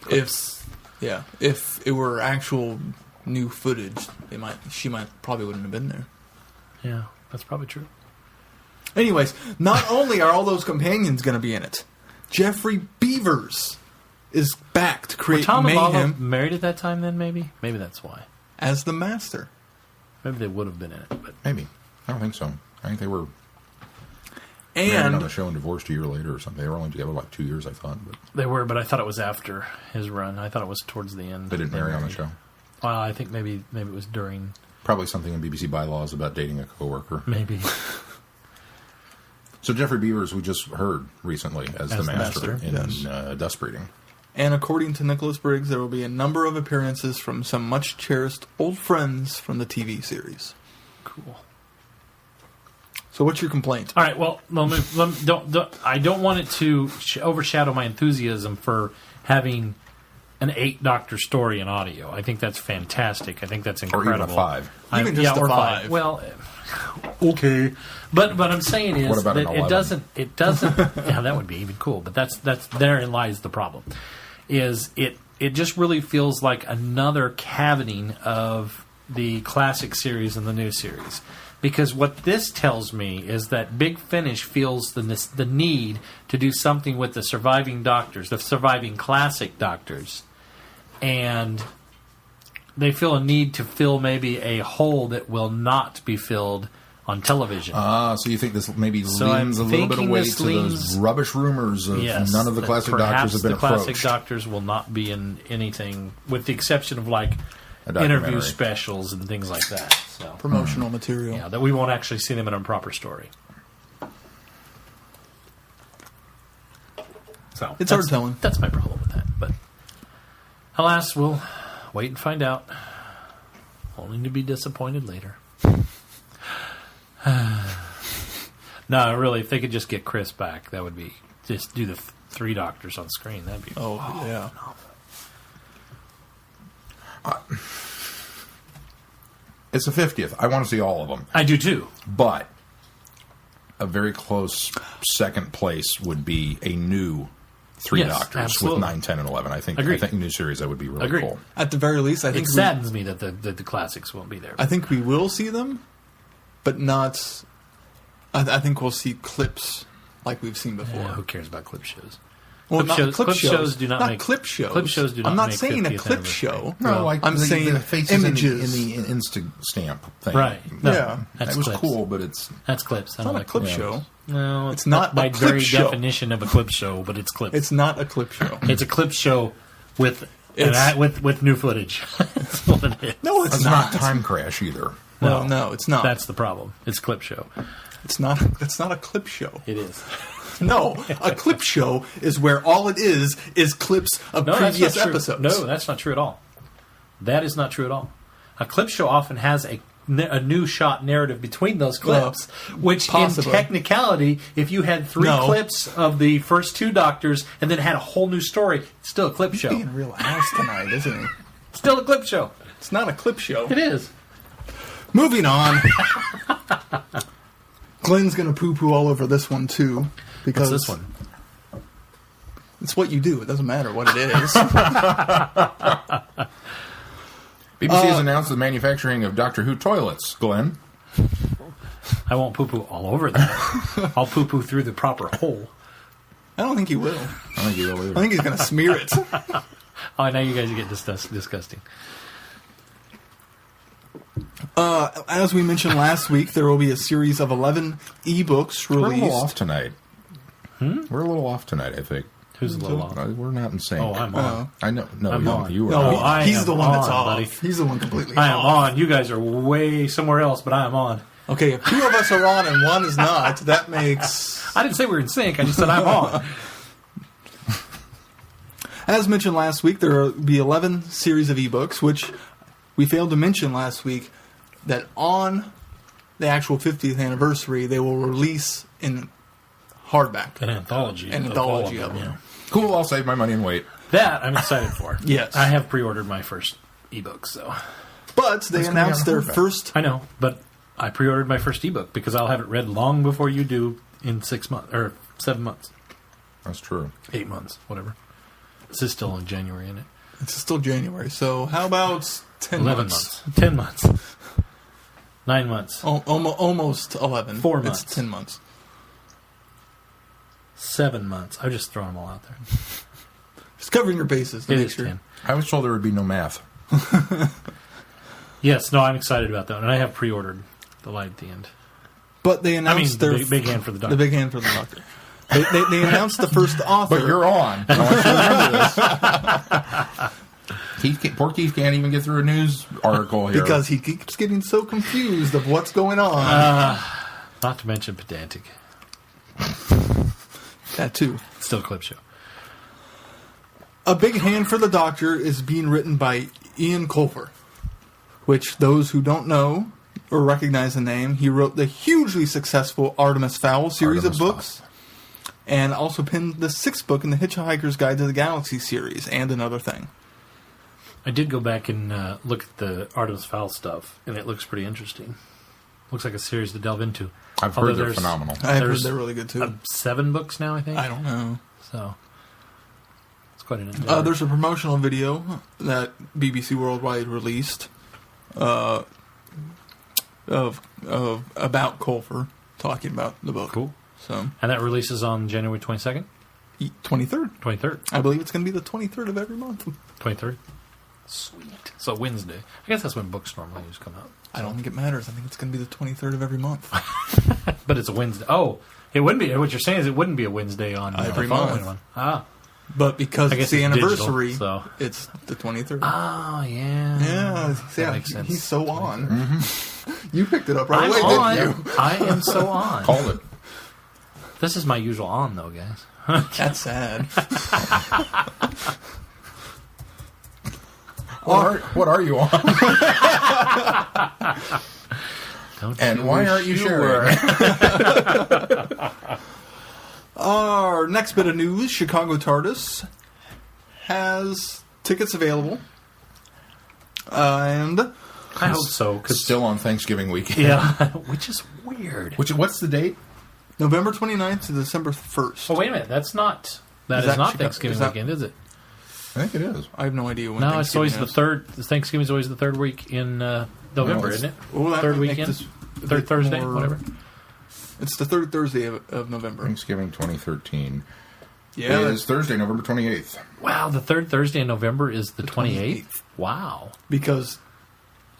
if it were actual new footage, probably wouldn't have been there. Yeah, that's probably true. Anyways, not only are all those companions going to be in it, Jeffrey Beavers is back to create Tom and Lalo mayhem married at that time then, maybe? Maybe that's why. as the Master. Maybe they would have been in it. But Maybe. I don't think so. I think they were married on the And show and divorced a year later or something. They were only together like 2 years, I thought. But they were, but I thought it was after his run. I thought it was towards the end. they didn't marry on the show. Well, I think maybe it was during. Probably something in BBC bylaws about dating a coworker. Maybe. So Jeffrey Beavers, we just heard recently as the Master in Yes. Dust Breeding. And according to Nicholas Briggs, there will be a number of appearances from some much cherished old friends from the TV series. Cool. So what's your complaint? All right. Well, I don't want it to overshadow my enthusiasm for having an 8-Doctor story in audio. I think that's fantastic. I think that's incredible. Or even a 5. Even just a or 5. Well, okay. But what I'm saying is What about that an it 11? doesn't. Yeah, that would be even cool. But that's therein lies the problem. Is it just really feels like another caviting of the classic series and the new series. Because what this tells me is that Big Finish feels the need to do something with the surviving Doctors, the surviving classic Doctors. And they feel a need to fill maybe a hole that will not be filled on television. So you think this maybe So leans a I'm little bit thinking away this to leans- those rubbish rumors of none of the that classic perhaps Doctors have been the classic approached. Doctors will not be in anything, with the exception of like A documentary. interview specials and things like that. So Promotional material. yeah, that we won't actually see them in a proper story. So It's that's- hard telling. That's my problem with that. But alas, we'll wait and find out. Only to be disappointed later. No, really, if they could just get Chris back, that would be just do the 3 Doctors on screen. That'd be Yeah. It's the 50th. I want to see all of them. I do too. But a very close second place would be a new 3 Yes, Doctors absolutely. with 9, 10, and 11. I think Agreed. a new series that would be really Agreed. cool. At the very least, I It think saddens me that the classics won't be there. I think we will see them, but not. I think we'll see clips like we've seen before. Yeah, who cares about clip shows? Well, Clip not shows- clip clip shows. shows do not make- clip shows. clip shows do not I'm not make saying a 50th clip anniversary. show. No, Well, like I'm saying the faces images. in the Insta stamp thing. Right. No, Yeah. that's That was clips. cool, but it's That's clips. I It's don't not a like clip clips. show. No, It's not by a clip very show. definition of a clip show, but it's clips. It's not a clip show. It's a clip show with It's- with new footage. That's what it is. No, it's it's not. not Time Crash either. No, it's not. That's the problem. It's clip show. It's not. That's not a clip show. It is. No, a clip show is where all it is clips of No, that's previous not true. episodes. No, that's not true at all. That is not true at all. A clip show often has a new shot narrative between those clips, which possibly. in technicality, if you had 3 No. clips of the first 2 Doctors and then had a whole new story, it's still a clip show. Being a real ass tonight, isn't he? Still a clip show. It's not a clip show. It is. Moving on. Glenn's gonna poo-poo all over this one too, because What's this one? it's what you do. It doesn't matter what it is. BBC has announced the manufacturing of Doctor Who toilets, Glenn. I won't poo-poo all over that. I'll poo-poo through the proper hole. I don't think he will. I think you will I either. think he's gonna smear it. Oh, now you guys get disgusting. As we mentioned last week, there will be a series of 11 ebooks We're a little released. off tonight. We're a little off tonight, I think. Who's a little off? We're not in sync. Oh, I'm on. I know. No, I'm on. you are No, not. I he's am the one that's on, off. buddy. He's the one completely I am off. on. You guys are way somewhere else, but I am on. Okay, if 2 of us are on and 1 is not, that makes... I didn't say we were in sync. I just said I'm on. As mentioned last week, there will be 11 series of ebooks, which we failed to mention last week, that on the actual 50th anniversary, they will release in hardback. An anthology. An of anthology all of them. yeah. Cool, I'll save my money and wait. That I'm excited for. Yes. I have pre-ordered my first ebook, so But they It's gonna be announced on their hardback. first... I know. But I pre-ordered my first ebook because I'll have it read long before you do in 6 months or 7 months, That's true. 8 months, whatever. This is still in January, isn't it? It's still January, so how about 10 11 months? 10 months, 9 months. Almost 11. 4 It's months. 10 months. 7 months. I've just thrown them all out there. Just covering your bases to It make is sure. 10. I was told there would be no math. Yes, no, I'm excited about that one. And I have pre-ordered the light at the end. But they announced the their big hand for the doctor. The big hand for the doctor. They announced the first author. But you're on. I want you to remember this. Poor Keith can't even get through a news article here. because he keeps getting so confused of what's going on. Not to mention pedantic. That too. Still a clip show. A Big Hand for the Doctor is being written by Ian Colfer, which those who don't know or recognize the name, he wrote the hugely successful Artemis Fowl series Artemis of books, and also penned the 6th book in the Hitchhiker's Guide to the Galaxy series, and another thing. I did go back and look at the Artemis Fowl stuff, and it looks pretty interesting. Looks like a series to delve into. I've Although heard they're there's phenomenal. I've heard There's they're really good too. 7 books now, I think. I don't know. So it's quite an endeavor. There's a promotional video that BBC Worldwide released of about Colfer talking about the book. Cool. So And that releases on January 22nd? 23rd. 23rd. I believe it's going to be the 23rd of every month. 23rd. Sweet. So Wednesday. I guess that's when books normally just come out. I don't think it matters. I think it's going to be the 23rd of every month. But it's a Wednesday. Oh, it wouldn't be. What you're saying is it wouldn't be a Wednesday on Every the following month. one. Ah. But because I it's guess the it's anniversary, digital, so. it's the 23rd. Oh, yeah. Yeah, That makes sense. He's so on. You picked it up right I'm away, on. didn't you? I am so on. Called it. This is my usual on, though, guys. That's sad. What are you on? Don't And you why wish aren't you were? sharing? Our next bit of news, Chicago TARDIS has tickets available. And I hope so. Cause, Still on Thanksgiving weekend. yeah, which is weird. What's the date? November 29th to December 1st. Oh, wait a minute. That's not... That Is is that not Chicago- Thanksgiving is that- weekend, is it? I think it is. I have no idea when No, it's always the Thanksgiving third. Thanksgiving is always the third week in November, it's- isn't it? Well, that Third would make weekend? this a Third bit Thursday? more- Whatever. It's the third Thursday of November. Thanksgiving 2013 Yeah, is Thursday, November 28th. Wow, the third Thursday in November is the 28th? 28th. Wow. because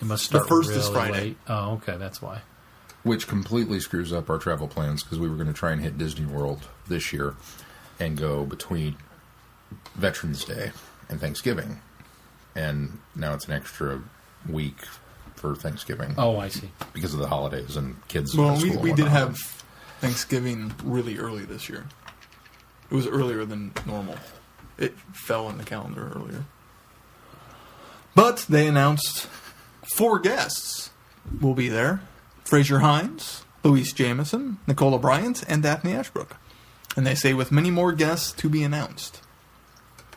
It must The start first is really Friday. late. Oh, okay, that's why. Which completely screws up our travel plans because we were going to try and hit Disney World this year and go between Veterans Day and Thanksgiving. And now it's an extra week for Thanksgiving Oh, I see. because of the holidays and kids. well, at school we and did whatnot. have Thanksgiving really early this year. It was earlier than normal. It fell in the calendar earlier. But they announced 4 guests will be there. Fraser Hines, Louise Jameson, Nicola Bryant, and Daphne Ashbrook. And they say with many more guests to be announced.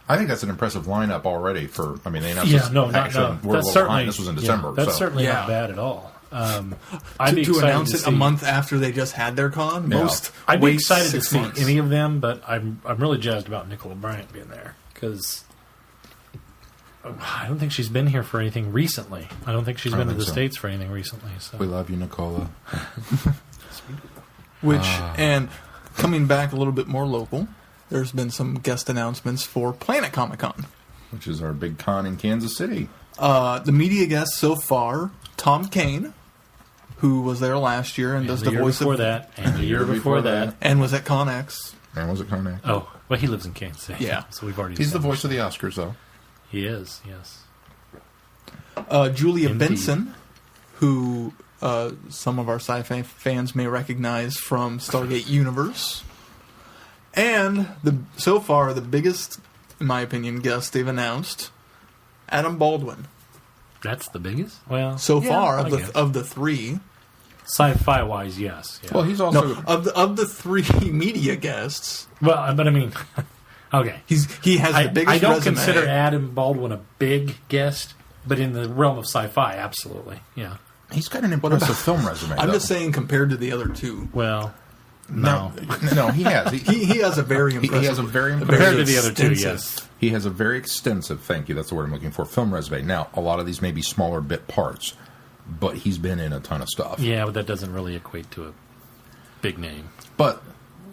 I think that's an impressive lineup already for. I mean, they announced Yeah, this, no, actually, no. we're a That's little certainly behind. This was in December. That's so. certainly Yeah. not bad at all. I'd be To excited announce to it see, a month after they just had their con, Yeah. most I'd be wait excited to 6 see months. any of them, but I'm really jazzed about Nicola Bryant being there because I don't think she's been here for anything recently. I don't think she's I don't been to think the so. States for anything recently. So We love you, Nicola. Which, and coming back a little bit more local, there's been some guest announcements for Planet ComiCon. Which is our big con in Kansas City. The media guests so far, Tom Kane, who was there last year and and does the the year voice before of that, and the year before that. and was at ConX. And was it Connect? Oh, well, he lives in Kansas City. Yeah. So we've already. He's the established voice of the Oscars, though. He is, yes. Julia Indeed. Benson, who some of our sci-fi fans may recognize from Stargate Universe. And so far, the biggest, in my opinion, guest they've announced, Adam Baldwin. That's the biggest? Well, So yeah, far, I guess. of the 3. Sci-fi wise, yes. Yeah. Well, he's also. No, of the 3 media guests, Well, but I mean, okay. he has the biggest I don't resume. consider Adam Baldwin a big guest, but in the realm of sci-fi, absolutely. Yeah. He's got an impressive film resume. I'm though. just saying compared to the other 2. Well, no. No, he has. He has a very impressive... he has a very Compared to the other two, extensive- yes. He has a very extensive, thank you, that's the word I'm looking for, film resume. Now, a lot of these may be smaller bit parts, but he's been in a ton of stuff. Yeah, but that doesn't really equate to a big name. But,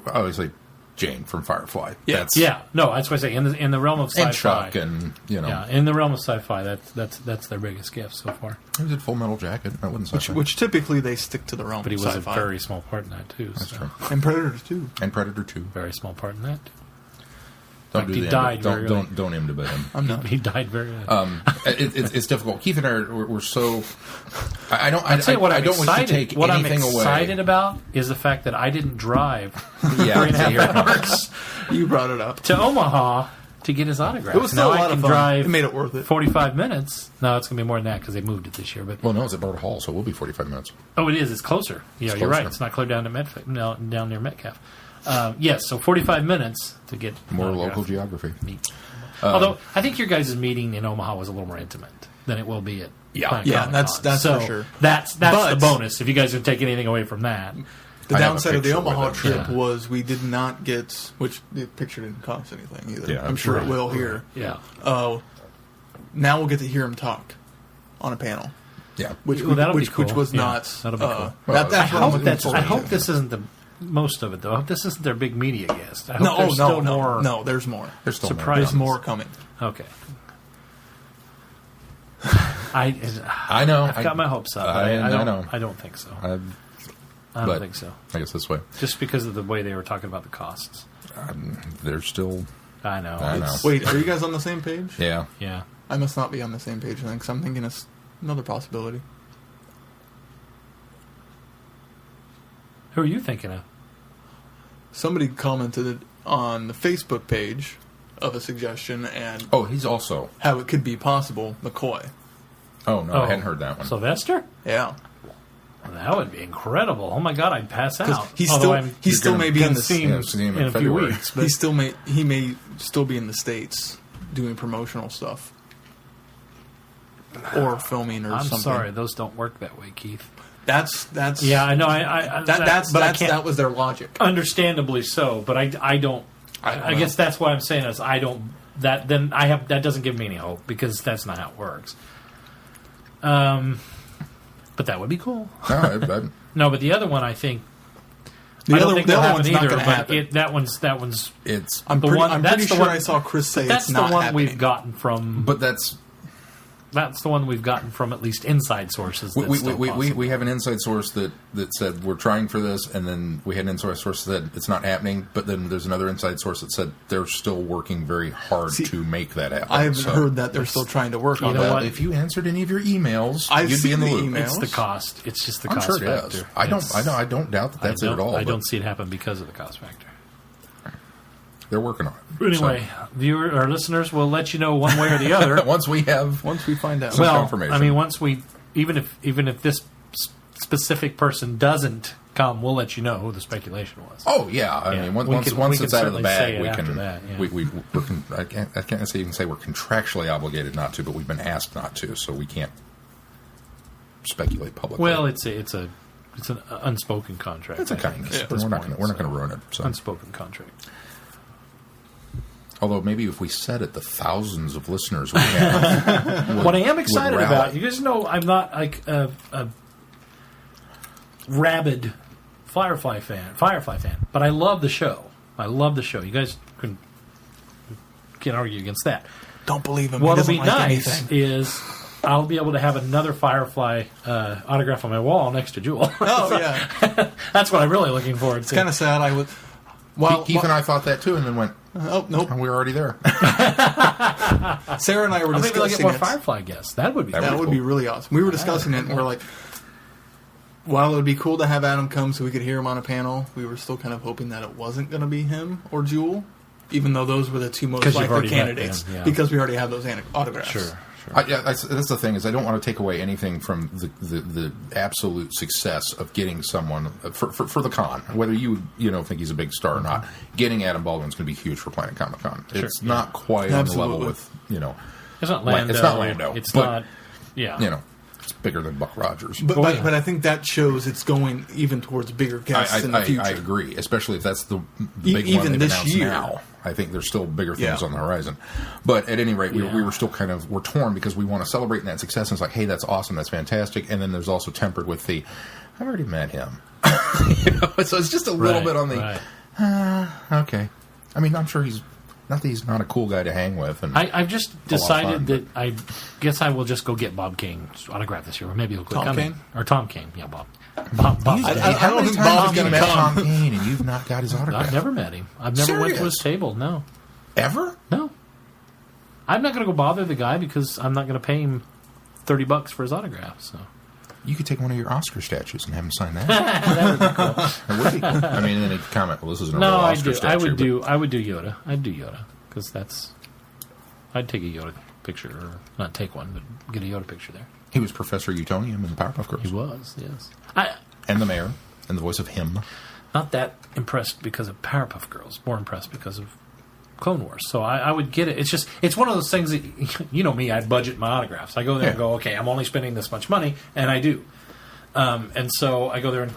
obviously, Jane from Firefly. Yeah. That's, No, that's what I say. In the realm of sci-fi, and Chuck, and in the realm of sci-fi, that's their biggest gift so far. he was in Full Metal Jacket. That wasn't sci-fi. Which typically they stick to the realm But he of was sci-fi. a very small part in that too. That's so. true. And Predator too. And Predator 2. Very small part in that. Don't fact, do he the died end. very Don't aim to bet him. I'm not. He died very early. It's difficult. Keith and I we're so. I don't. I'll tell you what I I'm don't want excited. to take What I'm anything excited away. about is the fact that I didn't drive Yeah, 3.5 hours You brought it up. to Omaha to get his autograph. It was still now a lot I of can fun. drive It made it worth it. 45 minutes. No, it's going to be more than that because they moved it this year. But Well, no, it's at Bard Hall, so it will be 45 minutes. oh, it is. It's closer. Yeah, It's you're right. closer. It's not clear down to down near Metcalf. Yes, so 45 minutes to get More an autograph. local geography. Neat. Although I think your guys' meeting in Omaha was a little more intimate than it will be at Planet Yeah, ComiCon. that's so for sure. That's But- the bonus. If you guys would take anything away from that, The I have a downside of the picture with Omaha it. trip Yeah. was we did not get, which the picture didn't cost anything either. Yeah, I'm sure right, it will here. yeah. Now we'll get to hear him talk on a panel, Yeah. which Well, that'll be which cool. was Yeah, not. that'll be cool. That's what I'm looking I forward hope to. this isn't the most of it though. I hope this isn't their big media guest. I hope No, there's no, still no, more. no. There's more. There's still Surprise. more. There's more coming. Okay. I know. I've got my hopes up. But I know. don't. I don't think so. I don't but think so. I guess this way. Just because of the way they were talking about the costs. They're still. I know. I know. It's- Wait, are you guys on the same page? Yeah. Yeah. I must not be on the same page then, because I'm thinking it's another possibility. Who are you thinking of? Somebody commented on the Facebook page of a suggestion and Oh, he's also. how it could be possible. McCoy. Oh no, I hadn't heard that one. Sylvester? Yeah. Well, that would be incredible. Oh my God, I'd pass out. He's Although still may be in gonna the see him yeah, see him in in a few February. weeks. But he may still be in the States doing promotional stuff or filming or I'm something. sorry, those don't work that way, Keith. That's Yeah, I know. that was their logic. Understandably so, but I don't. I guess that's why I'm saying is I don't. That doesn't give me any hope because that's not how it works. But that would be cool. No, No, but the other one I think. The I don't other- think the that'll other one's happen not either. gonna But happen. that one's. it's. I'm the pretty, one- I'm that's pretty the sure one- I saw Chris say That's it's the not one happening. we've gotten from. But that's. That's the one we've gotten from at least inside sources. That's still possible. We have an inside source that said we're trying for this, and then we had an inside source that said it's not happening, but then there's another inside source that said they're still working very hard to make that happen. I haven't So, heard that they're still trying to work on know that. what? if you answered any of your emails, I've you'd be seen in the the loop. emails. It's the cost. It's just the I'm cost sure it factor. is. I don't doubt that that's it at all. I but don't see it happen because of the cost factor. They're working on it. Anyway, viewer or listeners, we'll let you know one way or the other. So, once we have Once we find out. Some Well, confirmation. I mean, once we even if this specific person doesn't come, we'll let you know who the speculation was. Oh yeah, I Yeah, mean we once can- once we it's can out of the certainly say bag, it we after can. that, yeah. I can't even say we're contractually obligated not to, but we've been asked not to, so we can't speculate publicly. Well, it's an unspoken contract. it's a I think, kindness. at We're this not point, going so. to ruin it. So. Unspoken contract. Although maybe if we said it, the thousands of listeners we have. What I am excited rally. about, you guys know, I'm not like a rabid Firefly fan, but I love the show. You guys can't argue against that. Don't believe him. He What'll doesn't be like nice anything. is I'll be able to have another Firefly autograph on my wall next to Jewel. Oh yeah, That's what I'm really looking forward to. kind of sad. I would. Well, Keith and I thought that too, and then went, oh nope. we were already there. Sarah and I were I'll maybe I'll get discussing more it. Firefly guests. That would be That would be really awesome. We were discussing it, and we're like, while it would be cool to have Adam come so we could hear him on a panel, we were still kind of hoping that it wasn't going to be him or Jewel, even though those were the two most 'Cause you've likely already met candidates, them, yeah. because we already have those autographs. Sure. That's the thing is I don't want to take away anything from the absolute success of getting someone for the con, whether you think he's a big star or not. Getting Adam Baldwin's going to be huge for Planet ComiCon. It's not quite on the level with It's not Lando. It's not Lando. It's but, not. Yeah. It's bigger than Buck Rogers. But, Oh, yeah. but I think that shows it's going even towards bigger guests in the future. I agree, especially if that's the big Even one they've this announced year. now. I think there's still bigger things Yeah. on the horizon. But at any rate, we were still we're torn because we want to celebrate that success. And it's like, hey, that's awesome, that's fantastic. And then there's also tempered with I've already met him. So it's just a little bit on the, Okay. I mean, I'm sure he's not that he's not a cool guy to hang with. And I've just decided that I guess I will just go get Bob Kane's autograph this year, or maybe he'll quit Tom coming. Kane? Or Tom Kane, yeah, Bob. Bob. I don't think Bob's you gonna met come. Tom Kane and you've not got his autograph. I've never met him. I've never went to his table. No, Ever? no. I'm not going to go bother the guy because I'm not going to pay him $30 for his autograph. So You could take one of your Oscar statues and have him sign that. that would be cool. It would be cool. I mean, and then he'd comment, well, this isn't a No, real I Oscar do. statue. I would but do. I would do Yoda. I'd do Yoda because that's. I'd take a Yoda picture, or not take one, but get a Yoda picture there. He was Professor Utonium in the Powerpuff Girls. He was, yes. And the mayor, and the voice of him. Not that impressed because of Powerpuff Girls. More impressed because of Clone Wars. So I would get it. It's just, it's one of those things that, you know me, I budget my autographs. I go there and go, okay, I'm only spending this much money, and I do. And so I go there and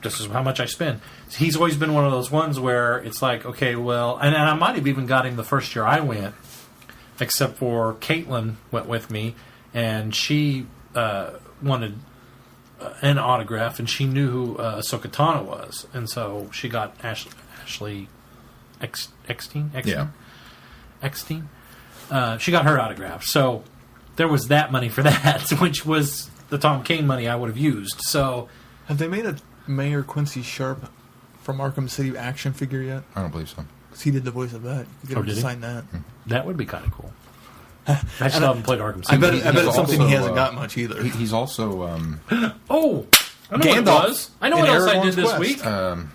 this is how much I spend. He's always been one of those ones where it's like, okay, well, and I might have even got him the first year I went, except for Caitlin went with me, and she wanted an autograph, and she knew who Ahsoka Tano was, and so she got Ashley Eckstein. Yeah. Eckstein. She got her autograph, so there was that money for that, which was the Tom Kane money I would have used. So, Have they made a Mayor Quincy Sharp from Arkham City action figure yet? I don't believe so. Because he did the voice of that. You could get him did to he? sign that. that would be kind of cool. I still haven't played Arkham I City. bet, he's I bet it's something he also, hasn't got much either. He's also... Oh! I know what it Gandalf was. I know in what else I Aragorn's did this Quest. week.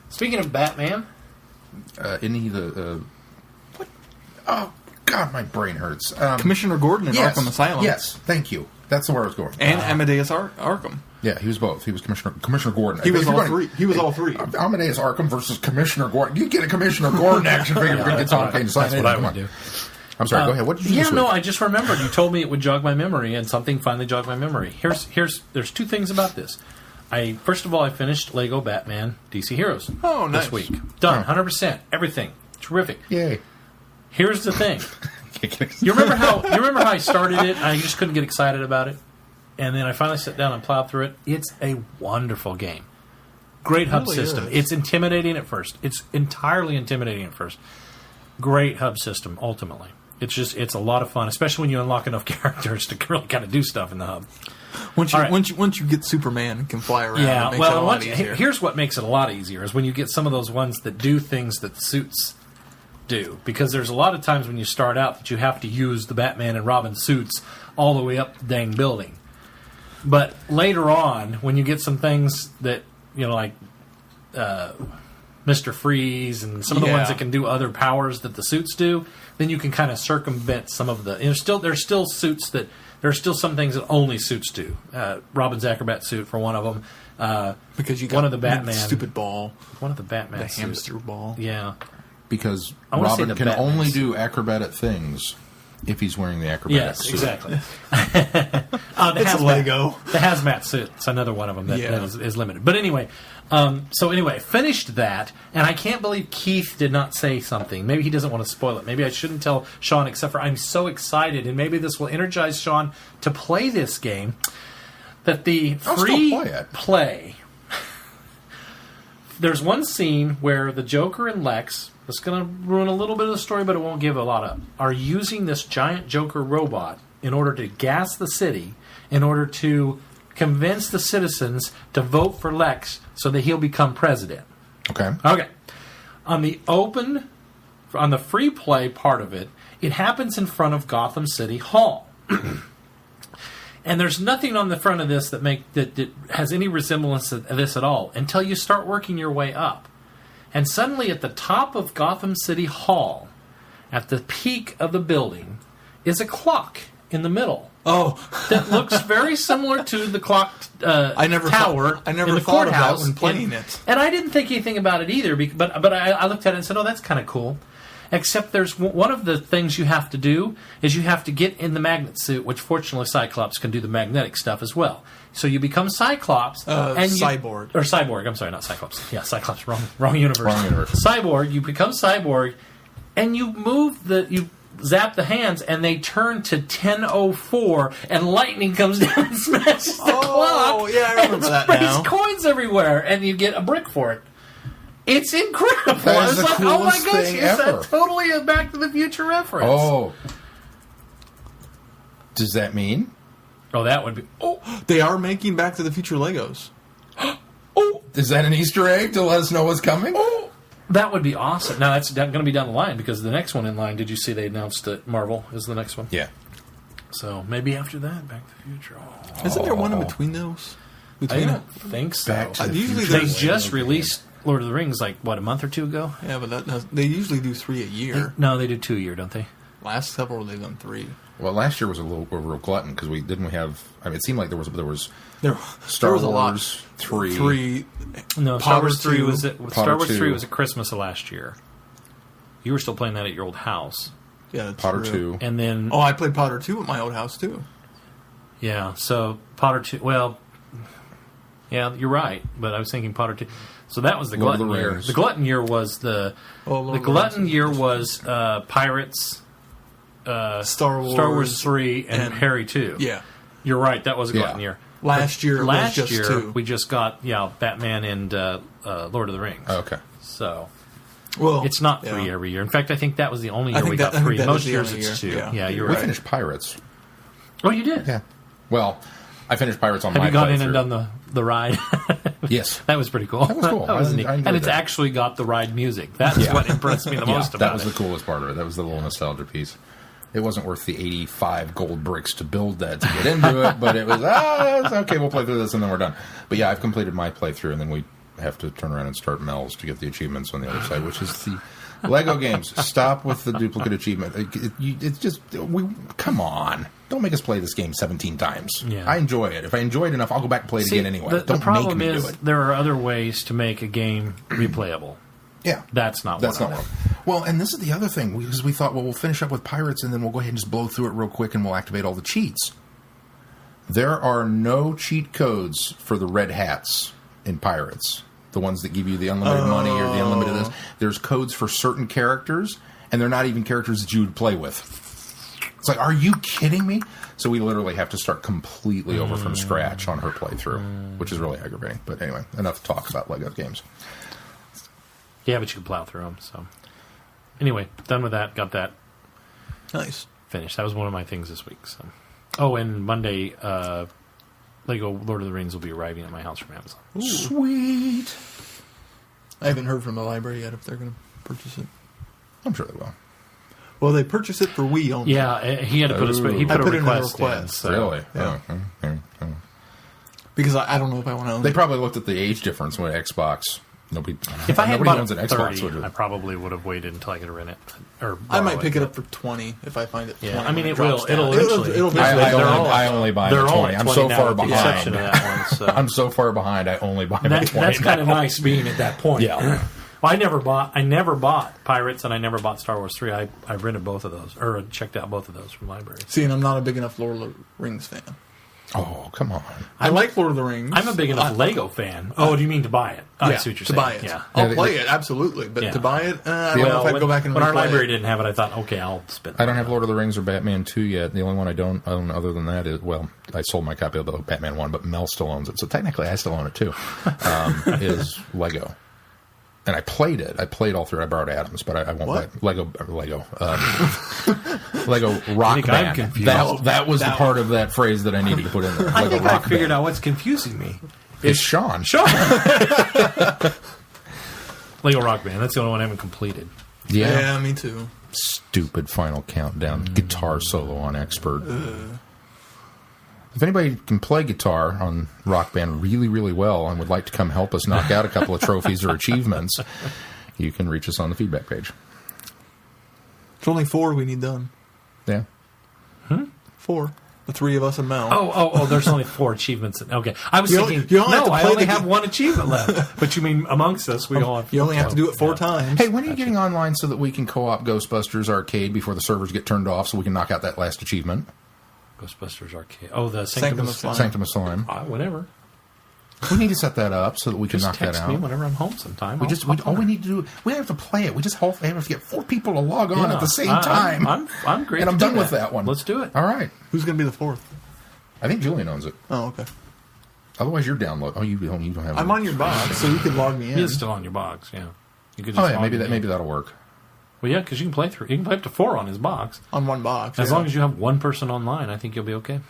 Speaking of Batman, isn't he the... what? Oh, God, my brain hurts. Commissioner Gordon in yes, Arkham Asylum. Yes, thank you. That's where I was going. And Amadeus Arkham. Yeah, he was both. He was Commissioner Gordon. He was If you're all gonna- three. He was all three. Amadeus Arkham versus Commissioner Gordon. You get a Commissioner Gordon action figure. We're going to get Tom Kane to sign that's it. what I Come would on. do. I'm sorry, go ahead. What did you do Yeah, this no, week? I just remembered. You told me it would jog my memory, and something finally jogged my memory. There's two things about this. First of all, I finished Lego Batman DC Heroes. Oh, nice. This week. Done, 100%. Everything. Terrific. Yay. Here's the thing. You remember how I started it? I just couldn't get excited about it, and then I finally sat down and plowed through it. It's a wonderful game. Great hub really system. is. It's intimidating at first. It's entirely intimidating at first. Great hub system. Ultimately, it's a lot of fun, especially when you unlock enough characters to really kind of do stuff in the hub. Once All right. you get Superman and can fly around, Yeah, it makes it well, a lot easier. here's what makes it a lot easier is when you get some of those ones that do things that the suits do. Because there's a lot of times when you start out that you have to use the Batman and Robin suits all the way up the dang building. But later on, when you get some things that, you know, like Mr. Freeze and some of the ones that can do other powers that the suits do, then you can kind of circumvent some of the... There's still suits that... There are still some things that only suits do. Robin's acrobat suit for one of them. because you got one of the Batman stupid ball, One of the Batman the suits. hamster ball. Yeah. Because I wanna say Robin the can Batman only suit. do acrobatic things if he's wearing the acrobatic Yes, suit. exactly. It's a Lego. The hazmat suit's another one of them that is limited. But anyway, finished that, and I can't believe Keith did not say something. Maybe he doesn't want to spoil it. Maybe I shouldn't tell Sean, except for I'm so excited, and maybe this will energize Sean to play this game, that the I'll free still play it. play... There's one scene where the Joker and Lex... It's going to ruin a little bit of the story, but it won't give a lot up. Are using this giant Joker robot in order to gas the city, in order to convince the citizens to vote for Lex so that he'll become president. Okay. Okay. On the free play part of it, it happens in front of Gotham City Hall. And there's nothing on the front of this that has any resemblance to this at all until you start working your way up. And suddenly at the top of Gotham City Hall, at the peak of the building, is a clock in the middle. Oh, That looks very similar to the clock tower I never thought in the of that courthouse. when playing it. And I didn't think anything about it either, but I looked at it and said, oh, that's kind of cool. Except there's one of the things you have to do is you have to get in the magnet suit, which fortunately Cyclops can do the magnetic stuff as well. So you become Cyclops. Cyborg. Or Cyborg, I'm sorry, not Cyclops. Yeah, Cyclops, wrong universe. Wrong universe. Cyborg, you become Cyborg, and you you zap the hands, and they turn to 10:04, and lightning comes down and smashes the clock. yeah, I remember and that sprays now. coins everywhere, and you get a brick for it. It's incredible. That I is was the like, oh my coolest gosh, thing it's ever. totally a Back to the Future reference. Oh. Does that mean? Oh, that would be... Oh, They are making Back to the Future Legos. oh, Is that an Easter egg to let us know what's coming? oh. That would be awesome. Now, that's going to be down the line, because the next one in line, did you see they announced that Marvel is the next one? Yeah. So maybe after that, Back to the Future. Oh. Isn't there one in between those? I Between don't think so. Back to the usually Future. They there's- just released Lord of the Rings, like, what, a month or two ago? Yeah, but they usually do 3 a year. No, they do 2 a year, don't they? Last several they've done 3. Well, last year was a real glutton because we have. I mean, it seemed like there was There Star was a lot. Wars 3. 3. No, Star Potter Wars 3 2. was it. Potter Star Wars 2. 3 was at Christmas of last year. You were still playing that at your old house, Yeah, that's Potter true. 2. and then Oh, I played Potter 2 at my old house too. yeah. So Potter 2. Well, yeah, you're right. But I was thinking Potter 2. So that was the Lord of glutton the year. Rings. The glutton year was the Lord of the glutton Rings. year was Pirates, Star Wars 3, and Harry 2. Yeah. You're right. That was a glutton Yeah. year. Last year it Last was just year 2. we just got Batman and Lord of the Rings. Okay. So Well, it's not yeah. 3 every year. In fact, I think that was the only I year think we that- got I think 3. that Most is the years only it's year. 2. Yeah. Yeah, you're We right. finished Pirates. Oh, you did? Yeah. Well, I finished Pirates on Have my you gone in and playthrough. done the ride? Yes. That was pretty cool. That was cool. That was I neat. enjoyed And it's that. actually got the ride music. That's Yeah. what impressed me the most That about was it. the coolest part of it. That was the little nostalgia piece. It wasn't worth the 85 gold bricks to build that to get into it, but it was, it's okay, we'll play through this and then we're done. But yeah, I've completed my playthrough, and then we have to turn around and start Mel's to get the achievements on the other side, which is the Lego games. Stop with the duplicate achievement. It's just, come on. Don't make us play this game 17 times. Yeah. I enjoy it. If I enjoy it enough, I'll go back and play it again anyway. The Don't problem make me is do it. there are other ways to make a game replayable. Yeah. That's not That's one not of wrong. them. Well, and this is the other thing, because we thought, well, we'll finish up with Pirates, and then we'll go ahead and just blow through it real quick, and we'll activate all the cheats. There are no cheat codes for the red hats in Pirates, the ones that give you the unlimited money or the unlimited this. There's codes for certain characters, and they're not even characters that you would play with. It's like, are you kidding me? So we literally have to start completely over from scratch on her playthrough, which is really aggravating. But anyway, enough talk about Lego games. Yeah, but you can plow through them. So anyway, done with that. Got that Nice. finished. That was one of my things this week. So, oh, and Monday, Lego Lord of the Rings will be arriving at my house from Amazon. Sweet. I haven't heard from the library yet if they're going to purchase it. I'm sure they will. Well, they purchased it for Wii only. Yeah, he had to put Ooh. he I put a put in a request. request. In, so. Really? Yeah. Oh. Because I don't know if I want to own They it. probably looked at the age difference with Xbox. Nobody. If I had nobody bought owns it an at Xbox. 30, would I it? probably would have waited until I could rent it. Or I might borrow pick it but- up for 20 if I find it. Yeah, 20 I mean, when it will. drops down. It'll eventually. It'll I- eventually. I only buy They're them at all 20. at I'm 20 so now far with the behind. exception of that one. So. I'm so far behind. I only buy them at 20. That's kind of nice being at that point. Yeah. Well, I never bought Pirates, and I never bought Star Wars 3. I rented both of those, or checked out both of those from libraries. See, and I'm not a big enough Lord of the Rings fan. Oh, come on. I like Lord of the Rings. I'm a big enough Lego fan. Oh, do you mean to buy it? Oh, I Yeah, see what you're to saying. buy it. Yeah. I'll Yeah, play it, absolutely. But Yeah. to buy it, I don't know if I'd go back and when our replay library it. didn't have it, I thought, okay, I'll spend. I don't have Lord of the Rings or Batman 2 yet. The only one I don't own other than that is, well, I sold my copy of the Batman 1, but Mel still owns it. So technically I still own it too, is Lego. And I played it. I played all through. I borrowed Adam's, but I won't What? play Lego Rock think I'm Band. confused. That was the part of that phrase that I needed to put in there. I Lego think I Rock figured Band. out what's confusing me. It's Sean. Lego Rock Band. That's the only one I haven't completed. Yeah, me too. Stupid Final Countdown guitar solo on Expert. If anybody can play guitar on Rock Band really, really well and would like to come help us knock out a couple of trophies or achievements, you can reach us on the feedback page. It's only 4 we need done. Yeah. 4. The 3 of us and Mel. Oh, there's only 4 achievements. Okay. I was You only- thinking, you only have to I play only the have game. 1 achievement left. But you mean amongst us, we all have... You only have to do it 4 Yeah. times. Hey, when are you getting online so that we can co-op Ghostbusters Arcade before the servers get turned off so we can knock out that last achievement? Ghostbusters Arcade. Oh, the Sanctum Sanctum of Slime. Sanctum of Slime. Whenever. We need to set that up so that we can Just knock that text me out. whenever I'm home sometime. All we need to do, we don't have to play it. We just have to get 4 people to log on at the same time. I'm great. And I'm to do done with that one. Let's do it. All right. Who's going to be the 4th? I think Julian owns it. Oh, okay. Otherwise, you're download. Oh, you don't have. I'm on your box, so you can log me in. It's still on your box, yeah. You could just Oh yeah, log maybe in. that'll work. Well, yeah, because you can play through. You can play up to 4 on his box. On one box. As yeah. long as you have one person online, I think you'll be okay.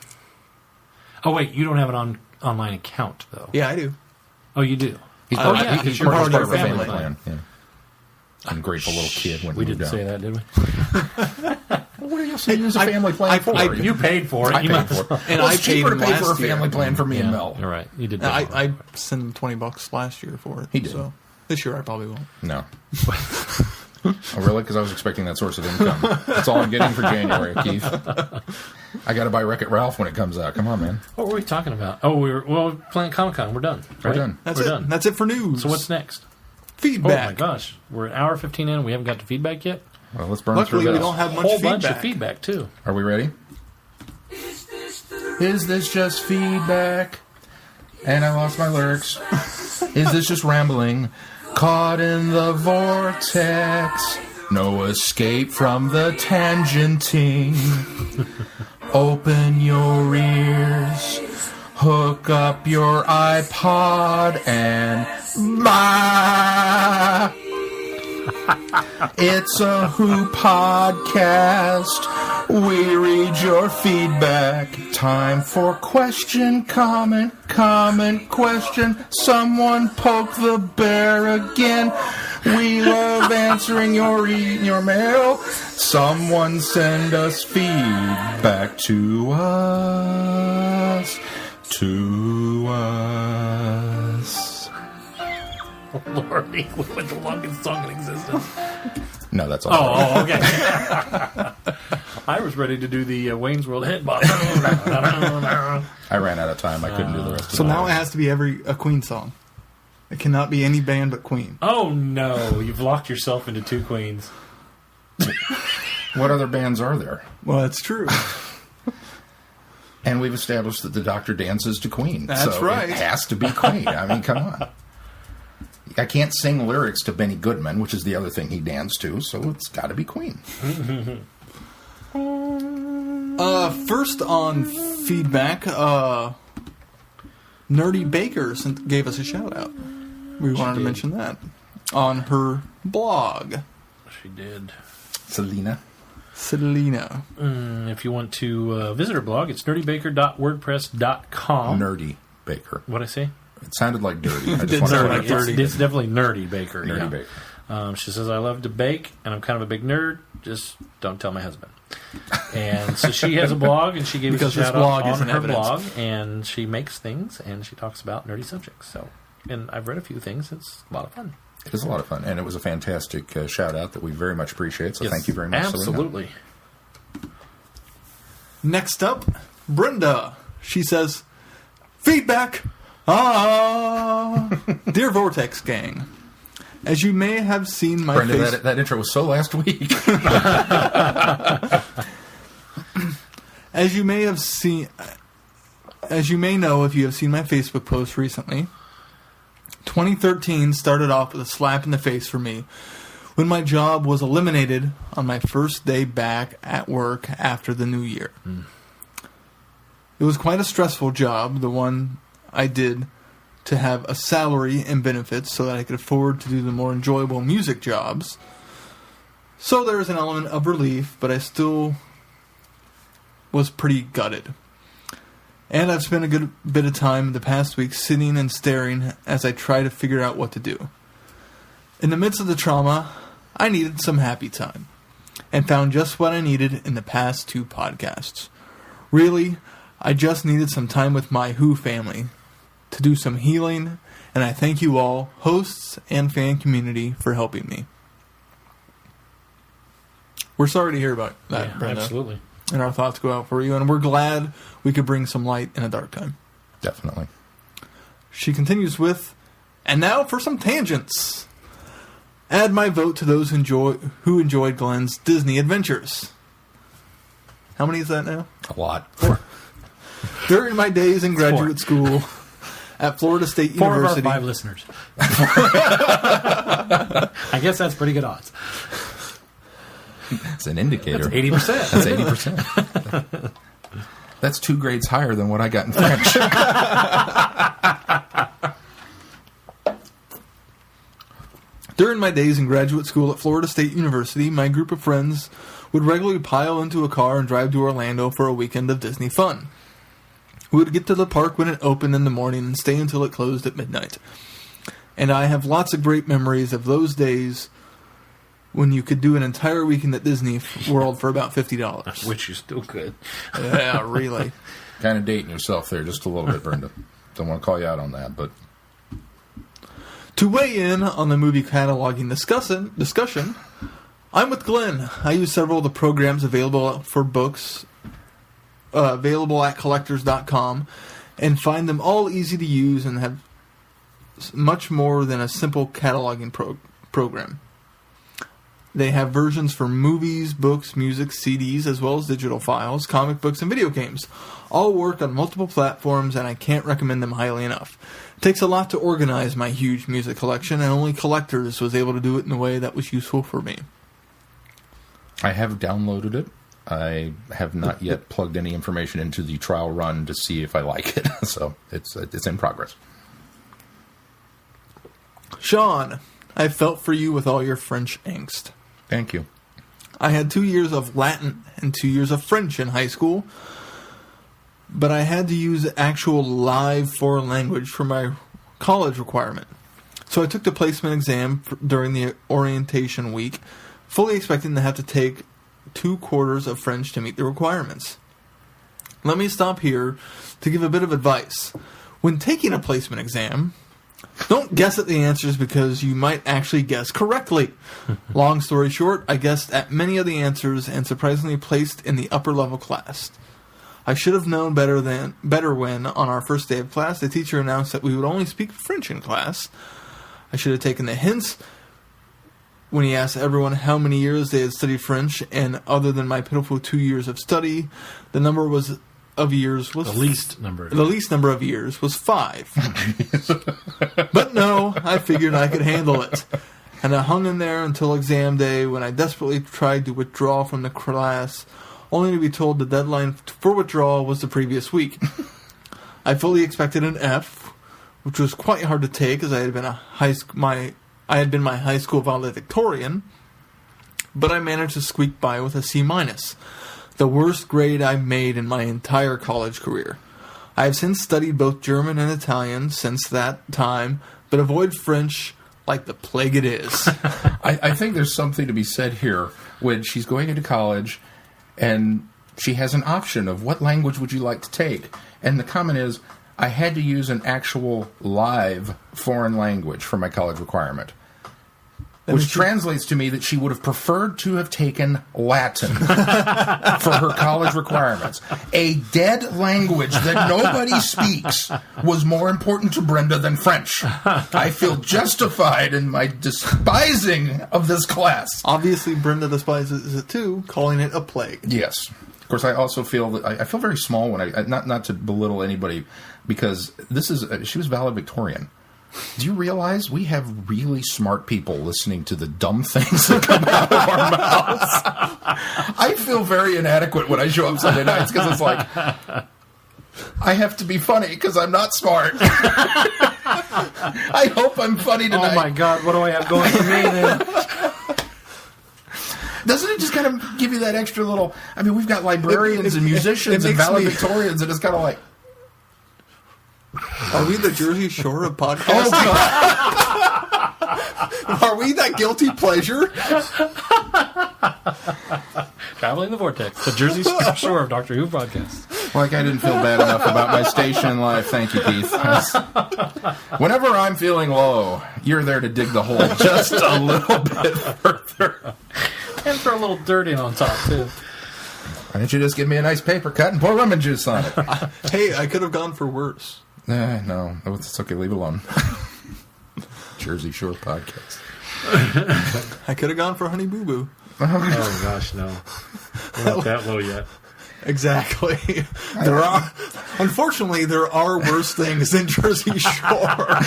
Oh wait, you don't have an online account though. Yeah, I do. Oh, you do. He's Oh, part, yeah, he's you're part part of of our your family family plan. Yeah. Ungrateful little kid when We he didn't moved say out. that, did we? What are you saying? Use a family plan for? You paid for it. I You paid might- for it. And Well, I it's paid cheaper to him pay for a last year. family plan for me and Mel. You're right. You did. I sent him $20 last year for it. He did. So this year I probably won't. No. Oh, really? Because I was expecting that source of income. That's all I'm getting for January, Keith. I got to buy Wreck-It Ralph when it comes out. Come on, man. What were we talking about? Oh, Planet ComiCon. We're done. We're Right? done. That's We're it. done. That's it for news. So what's next? feedback? Oh my gosh, we're an hour 15 in. And we haven't got to feedback yet. Well, let's burn Luckily, through we this. don't have much Whole feedback. bunch of feedback too. Are we ready? Is this just feedback? And I lost my lyrics. Is this just rambling? Caught in the vortex. No escape from the tangenting. Open your ears. Hook up your iPod and bah! It's a Who podcast. We read your feedback. Time for question, comment, question. Someone poke the bear again. We love answering your mail. Someone send us feedback to us. To us. Lordy, we went the longest song in existence. No, that's all. Oh, okay. I was ready to do the Wayne's World hit box. I ran out of time. I couldn't do the rest of So it. now it has to be a Queen song. It cannot be any band but Queen. Oh no, you've locked yourself into two queens. What other bands are there? Well, that's true. And we've established that the Doctor dances to Queen. That's so right. It has to be Queen. I mean, come on. I can't sing lyrics to Benny Goodman, which is the other thing he danced to, so it's got to be Queen. First on feedback, Nerdy Baker gave us a shout out. We wanted to mention that on her blog. She did. Selena. If you want to visit her blog, it's nerdybaker.wordpress.com. Nerdy Baker. What'd I say? It sounded like dirty. I It just did wanted sound to like clarify. dirty. It's definitely Nerdy Baker. Nerdy yeah. Baker. She says, I love to bake, and I'm kind of a big nerd. Just don't tell my husband. And so she has a blog, and she gave Because us a this shout out blog on isn't her evidence. blog, and she makes things, and she talks about nerdy subjects. So, and I've read a few things. It's a lot of fun. It is a lot of fun, and it was a fantastic shout out that we very much appreciate. So Yes, thank you very much, Selena. absolutely. Next up, Brenda. She says, feedback. Dear Vortex Gang, as you may have seen my Brenda, face... that intro was so last week. As you may know if you have seen my Facebook post recently, 2013 started off with a slap in the face for me when my job was eliminated on my first day back at work after the new year. It was quite a stressful job, the one I did to have a salary and benefits so that I could afford to do the more enjoyable music jobs. So there was an element of relief, but I still was pretty gutted. And I've spent a good bit of time the past week sitting and staring as I try to figure out what to do. In the midst of the trauma, I needed some happy time, and found just what I needed in the past 2 podcasts. Really, I just needed some time with my Who family to do some healing, and I thank you all, hosts and fan community, for helping me. We're sorry to hear about that, Yeah, Brenda. absolutely. And our thoughts go out for you, and we're glad we could bring some light in a dark time. Definitely. She continues with, and now for some tangents. Add my vote to those who enjoyed Glenn's Disney adventures. How many is that now? A lot. During my days in graduate school at Florida State 4 University. of our 5 listeners. I guess that's pretty good odds. It's an indicator. That's 80%. That's 80%. That's 2 grades higher than what I got in French. During my days in graduate school at Florida State University, my group of friends would regularly pile into a car and drive to Orlando for a weekend of Disney fun. We would get to the park when it opened in the morning and stay until it closed at midnight. And I have lots of great memories of those days when you could do an entire weekend at Disney World for about $50. Which you still could. Yeah, really. Kind of dating yourself there just a little bit, Brenda. Don't want to call you out on that, but... To weigh in on the movie cataloging discussion, I'm with Glenn. I use several of the programs available for books, available at collectors.com, and find them all easy to use and have much more than a simple cataloging program. They have versions for movies, books, music, CDs, as well as digital files, comic books, and video games. All work on multiple platforms, and I can't recommend them highly enough. It takes a lot to organize my huge music collection, and only Collectors was able to do it in a way that was useful for me. I have downloaded it. I have not yet plugged any information into the trial run to see if I like it, so it's in progress. Sean, I felt for you with all your French angst. Thank you. I had 2 years of Latin and 2 years of French in high school, but I had to use actual live foreign language for my college requirement. So I took the placement exam during the orientation week, fully expecting to have to take 2 quarters of French to meet the requirements. Let me stop here to give a bit of advice. When taking a placement exam, don't guess at the answers because you might actually guess correctly. Long story short, I guessed at many of the answers and surprisingly placed in the upper level class. I should have known better when, on our first day of class, the teacher announced that we would only speak French in class. I should have taken the hints when he asked everyone how many years they had studied French, and other than my pitiful 2 years of study, the number of years was... The least number of years was 5. But no, I figured I could handle it. And I hung in there until exam day when I desperately tried to withdraw from the class, only to be told the deadline for withdrawal was the previous week. I fully expected an F, which was quite hard to take as I had been my high school valedictorian, but I managed to squeak by with a C-, the worst grade I made in my entire college career. I have since studied both German and Italian since that time, but avoid French like the plague it is. I think there's something to be said here when she's going into college and she has an option of what language would you like to take. And the comment is, I had to use an actual live foreign language for my college requirement. Which translates to me that she would have preferred to have taken Latin for her college requirements. A dead language that nobody speaks was more important to Brenda than French. I feel justified in my despising of this class. Obviously, Brenda despises it too, calling it a plague. Yes. Of course, I also feel that I feel very small when I not to belittle anybody, because she was valedictorian. Do you realize we have really smart people listening to the dumb things that come out of our mouths? I feel very inadequate when I show up Sunday nights because it's like, I have to be funny because I'm not smart. I hope I'm funny tonight. Oh my God, what do I have going for me then? Doesn't it just kind of give you that extra little... I mean, we've got librarians and musicians and valedictorians, and it's kind of like... Are we the Jersey Shore of podcasts? Oh, God. Are we that guilty pleasure? Traveling the Vortex, the Jersey Shore of Doctor Who podcasts. Like I didn't feel bad enough about my station in life. Thank you, Keith. Whenever I'm feeling low, you're there to dig the hole just a little bit further. And throw a little dirt in on top, too. Why don't you just give me a nice paper cut and pour lemon juice on it? Hey, I could have gone for worse. No, it's okay. Leave it alone. Jersey Shore podcast. I could have gone for Honey Boo Boo. Oh gosh, no. We're not that low yet. Exactly. Unfortunately, there are worse things than Jersey Shore.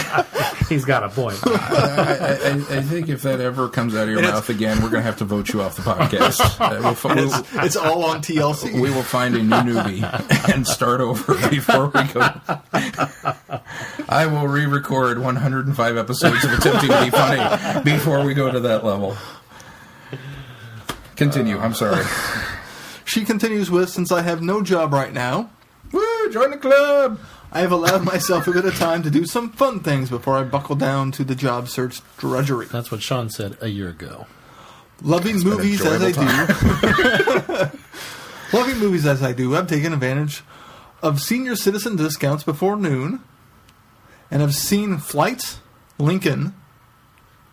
He's got a point. I think if that ever comes out of your mouth again, we're going to have to vote you off the podcast. It's all on TLC. We will find a new newbie and start over before we go. I will re-record 105 episodes of Attempting to Be Funny before we go to that level. Continue. I'm sorry. She continues with, since I have no job right now, Woo! Join the club! I have allowed myself a bit of time to do some fun things before I buckle down to the job search drudgery. That's what Sean said a year ago. Loving movies as I do. Loving movies as I do, I've taken advantage of senior citizen discounts before noon, and have seen Flight, Lincoln,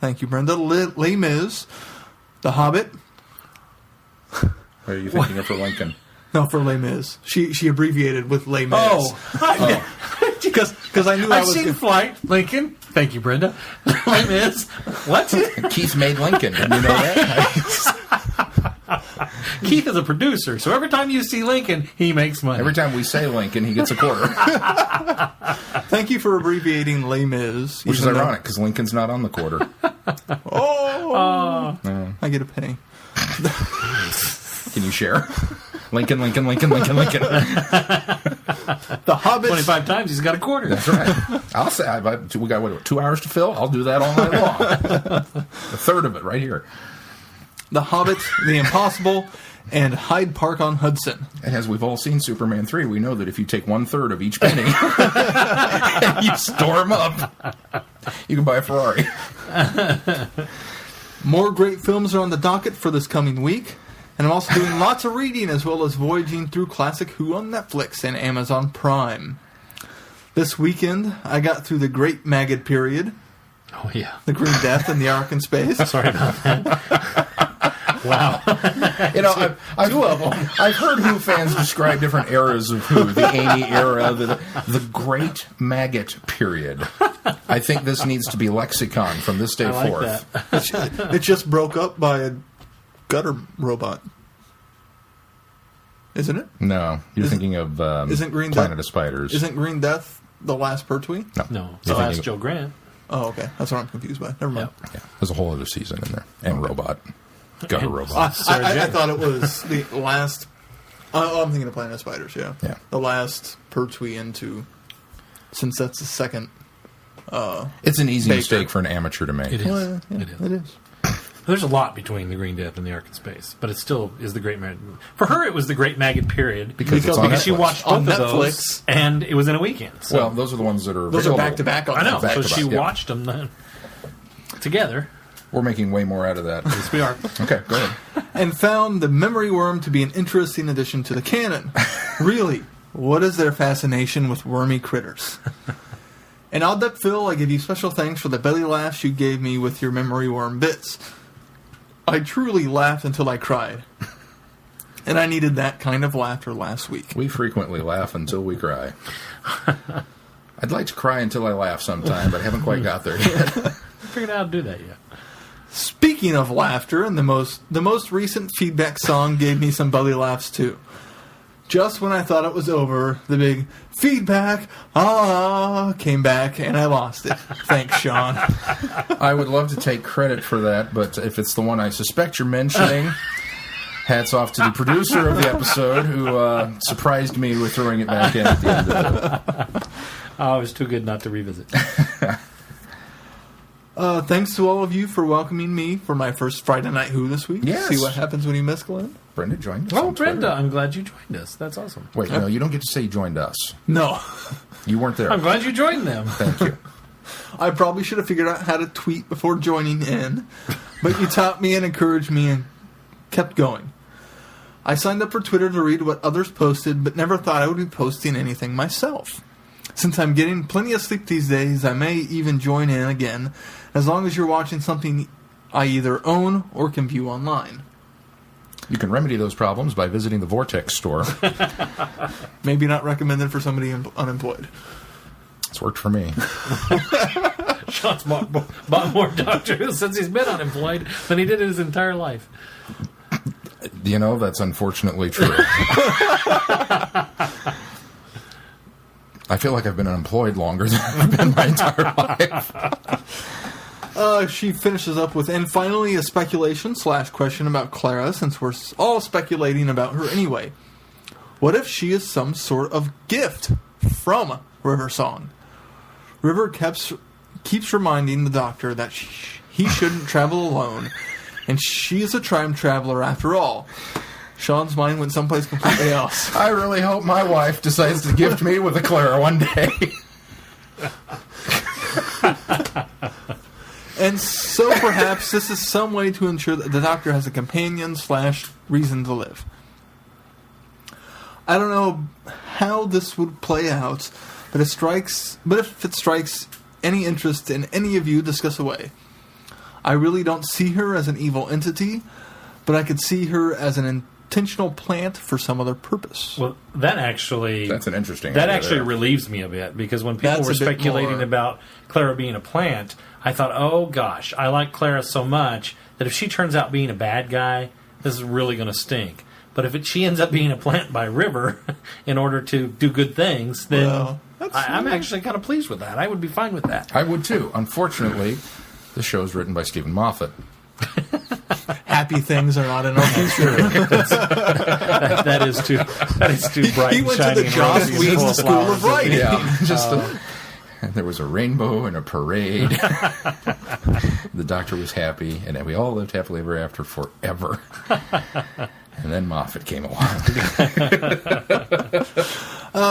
thank you, Brenda, Les Mis, The Hobbit. What are you thinking of for Lincoln? No, for Les Mis. She abbreviated with Les Mis. Because I knew I I've was seen Flight, Lincoln. Thank you, Brenda. Les Mis. What? Keith made Lincoln. Did you know that? Keith is a producer, so every time you see Lincoln, he makes money. Every time we say Lincoln, he gets a quarter. Thank you for abbreviating Les Mis. Which is ironic, because Lincoln's not on the quarter. I get a penny. Can you share? Lincoln. The Hobbit. 25 times, he's got a quarter. That's right. I'll say, we got, 2 hours to fill? I'll do that all night long. A third of it right here. The Hobbit, The Impossible, and Hyde Park on Hudson. And as we've all seen Superman 3, we know that if you take 1/3 of each penny and you store them up, you can buy a Ferrari. More great films are on the docket for this coming week. And I'm also doing lots of reading as well as voyaging through classic Who on Netflix and Amazon Prime. This weekend, I got through the Great Maggot Period. Oh, yeah. The Green Death and the Ark in Space. Sorry about that. Wow. I've heard Who fans describe different eras of Who. The Amy era, the Great Maggot Period. I think this needs to be lexicon from this day forth. That. It just broke up by a gutter robot. Isn't it? No. You're thinking of isn't Green Planet Death, of Spiders. Isn't Green Death the last Pertwee? No. So that's Joe Grant. Oh, okay. That's what I'm confused by. Never mind. Yeah. There's a whole other season in there. And robot. Gutter robot. I thought it was the last... I'm thinking of Planet of Spiders, yeah. The last Pertwee into... Since that's the second... it's an easy Baker. mistake for an amateur to make. It is. Well, yeah, it is. There's a lot between the Green Death and the Ark in Space, but it still is the Great Maggot. For her, it was the Great Maggot Period Because it's on she Netflix. watched both On of Netflix. those, and it was in a weekend. So. Well, those are the ones that are Those are available. back-to-back on I know. Netflix. So she yeah. watched them then together. We're making way more out of that. Yes, we are. Okay, go ahead. And found the memory worm to be an interesting addition to the canon. Really, what is their fascination with wormy critters? And Odd That Phil, I give you special thanks for the belly laughs you gave me with your memory worm bits. I truly laughed until I cried. And I needed that kind of laughter last week. We frequently laugh until we cry. I'd like to cry until I laugh sometime, but I haven't quite got there yet. Figured out how to do that yet. Speaking of laughter, and the most recent feedback song gave me some belly laughs too. Just when I thought it was over, the big feedback came back, and I lost it. Thanks, Sean. I would love to take credit for that, but if it's the one I suspect you're mentioning, hats off to the producer of the episode who surprised me with throwing it back in at the end of it. Oh, it was too good not to revisit. Thanks to all of you for welcoming me for my first Friday Night Who this week. Yes. See what happens when you miss Glenn? Brenda joined us. Oh, on Twitter. Brenda, I'm glad you joined us. That's awesome. Wait, no, you don't get to say you joined us. No. You weren't there. I'm glad you joined them. Thank you. I probably should have figured out how to tweet before joining in, but you taught me and encouraged me and kept going. I signed up for Twitter to read what others posted, but never thought I would be posting anything myself. Since I'm getting plenty of sleep these days, I may even join in again, as long as you're watching something I either own or can view online. You can remedy those problems by visiting the Vortex store. Maybe not recommended for somebody unemployed. It's worked for me. Sean's bought more Doctor Who since he's been unemployed than he did his entire life. You know, that's unfortunately true. I feel like I've been unemployed longer than I've been my entire life. She finishes up with, and finally a speculation/question about Clara, since we're all speculating about her anyway. What if she is some sort of gift from River Song? River keeps reminding the Doctor that he shouldn't travel alone, and she is a time traveler after all. Sean's mind went someplace completely else. I really hope my wife decides to gift me with a Clara one day. And so perhaps this is some way to ensure that the Doctor has a companion/reason to live. I don't know how this would play out, but if it strikes any interest in any of you, discuss away. I really don't see her as an evil entity, but I could see her as an intentional plant for some other purpose. Well, that's an interesting That idea actually there. relieves me a bit, because when people That's were a bit speculating more- about Clara being a plant, I thought, oh gosh, I like Clara so much that if she turns out being a bad guy, this is really going to stink. But if she ends up being a plant by River in order to do good things, then Well, I'm actually kind of pleased with that. I would be fine with that. I would too. Unfortunately, the show's written by Stephen Moffat. Happy things are not in our future. that is too bright. He and went to shiny the and Joss rosy and Whedon full of School of flowers. Writing. Yeah, and there was a rainbow and a parade. The Doctor was happy, and we all lived happily ever after forever. And then Moffat came along.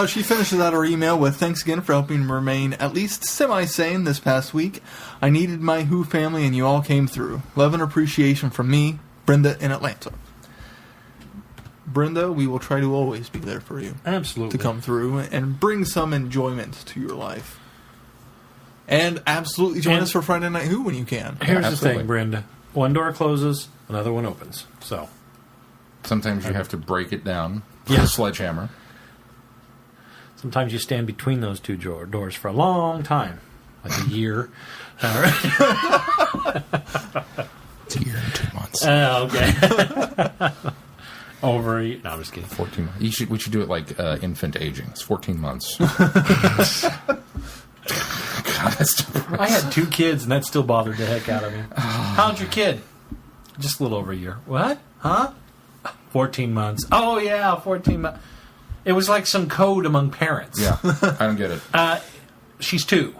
She finishes out her email with, thanks again for helping me remain at least semi-sane this past week. I needed my Who family and you all came through. Love and appreciation from me, Brenda in Atlanta. Brenda, we will try to always be there for you. Absolutely. To come through and bring some enjoyment to your life. And absolutely join us for Friday Night Who when you can. Here's the Absolutely. thing, Brenda. One door closes, another one opens. So Sometimes you have to break it down with Yeah. a sledgehammer. sometimes you stand between those two doors for a long time, like a year. It's a year and 2 months. Okay. Over a year. No, I'm just kidding. 14 months. We should do it like infant aging. It's 14 months. God, that's depressing. I had 2 kids, and that still bothered the heck out of me. How's your kid? Just a little over a year. What? Huh? 14 months. Oh, yeah, 14 months. It was like some code among parents. Yeah, I don't get it. She's 2.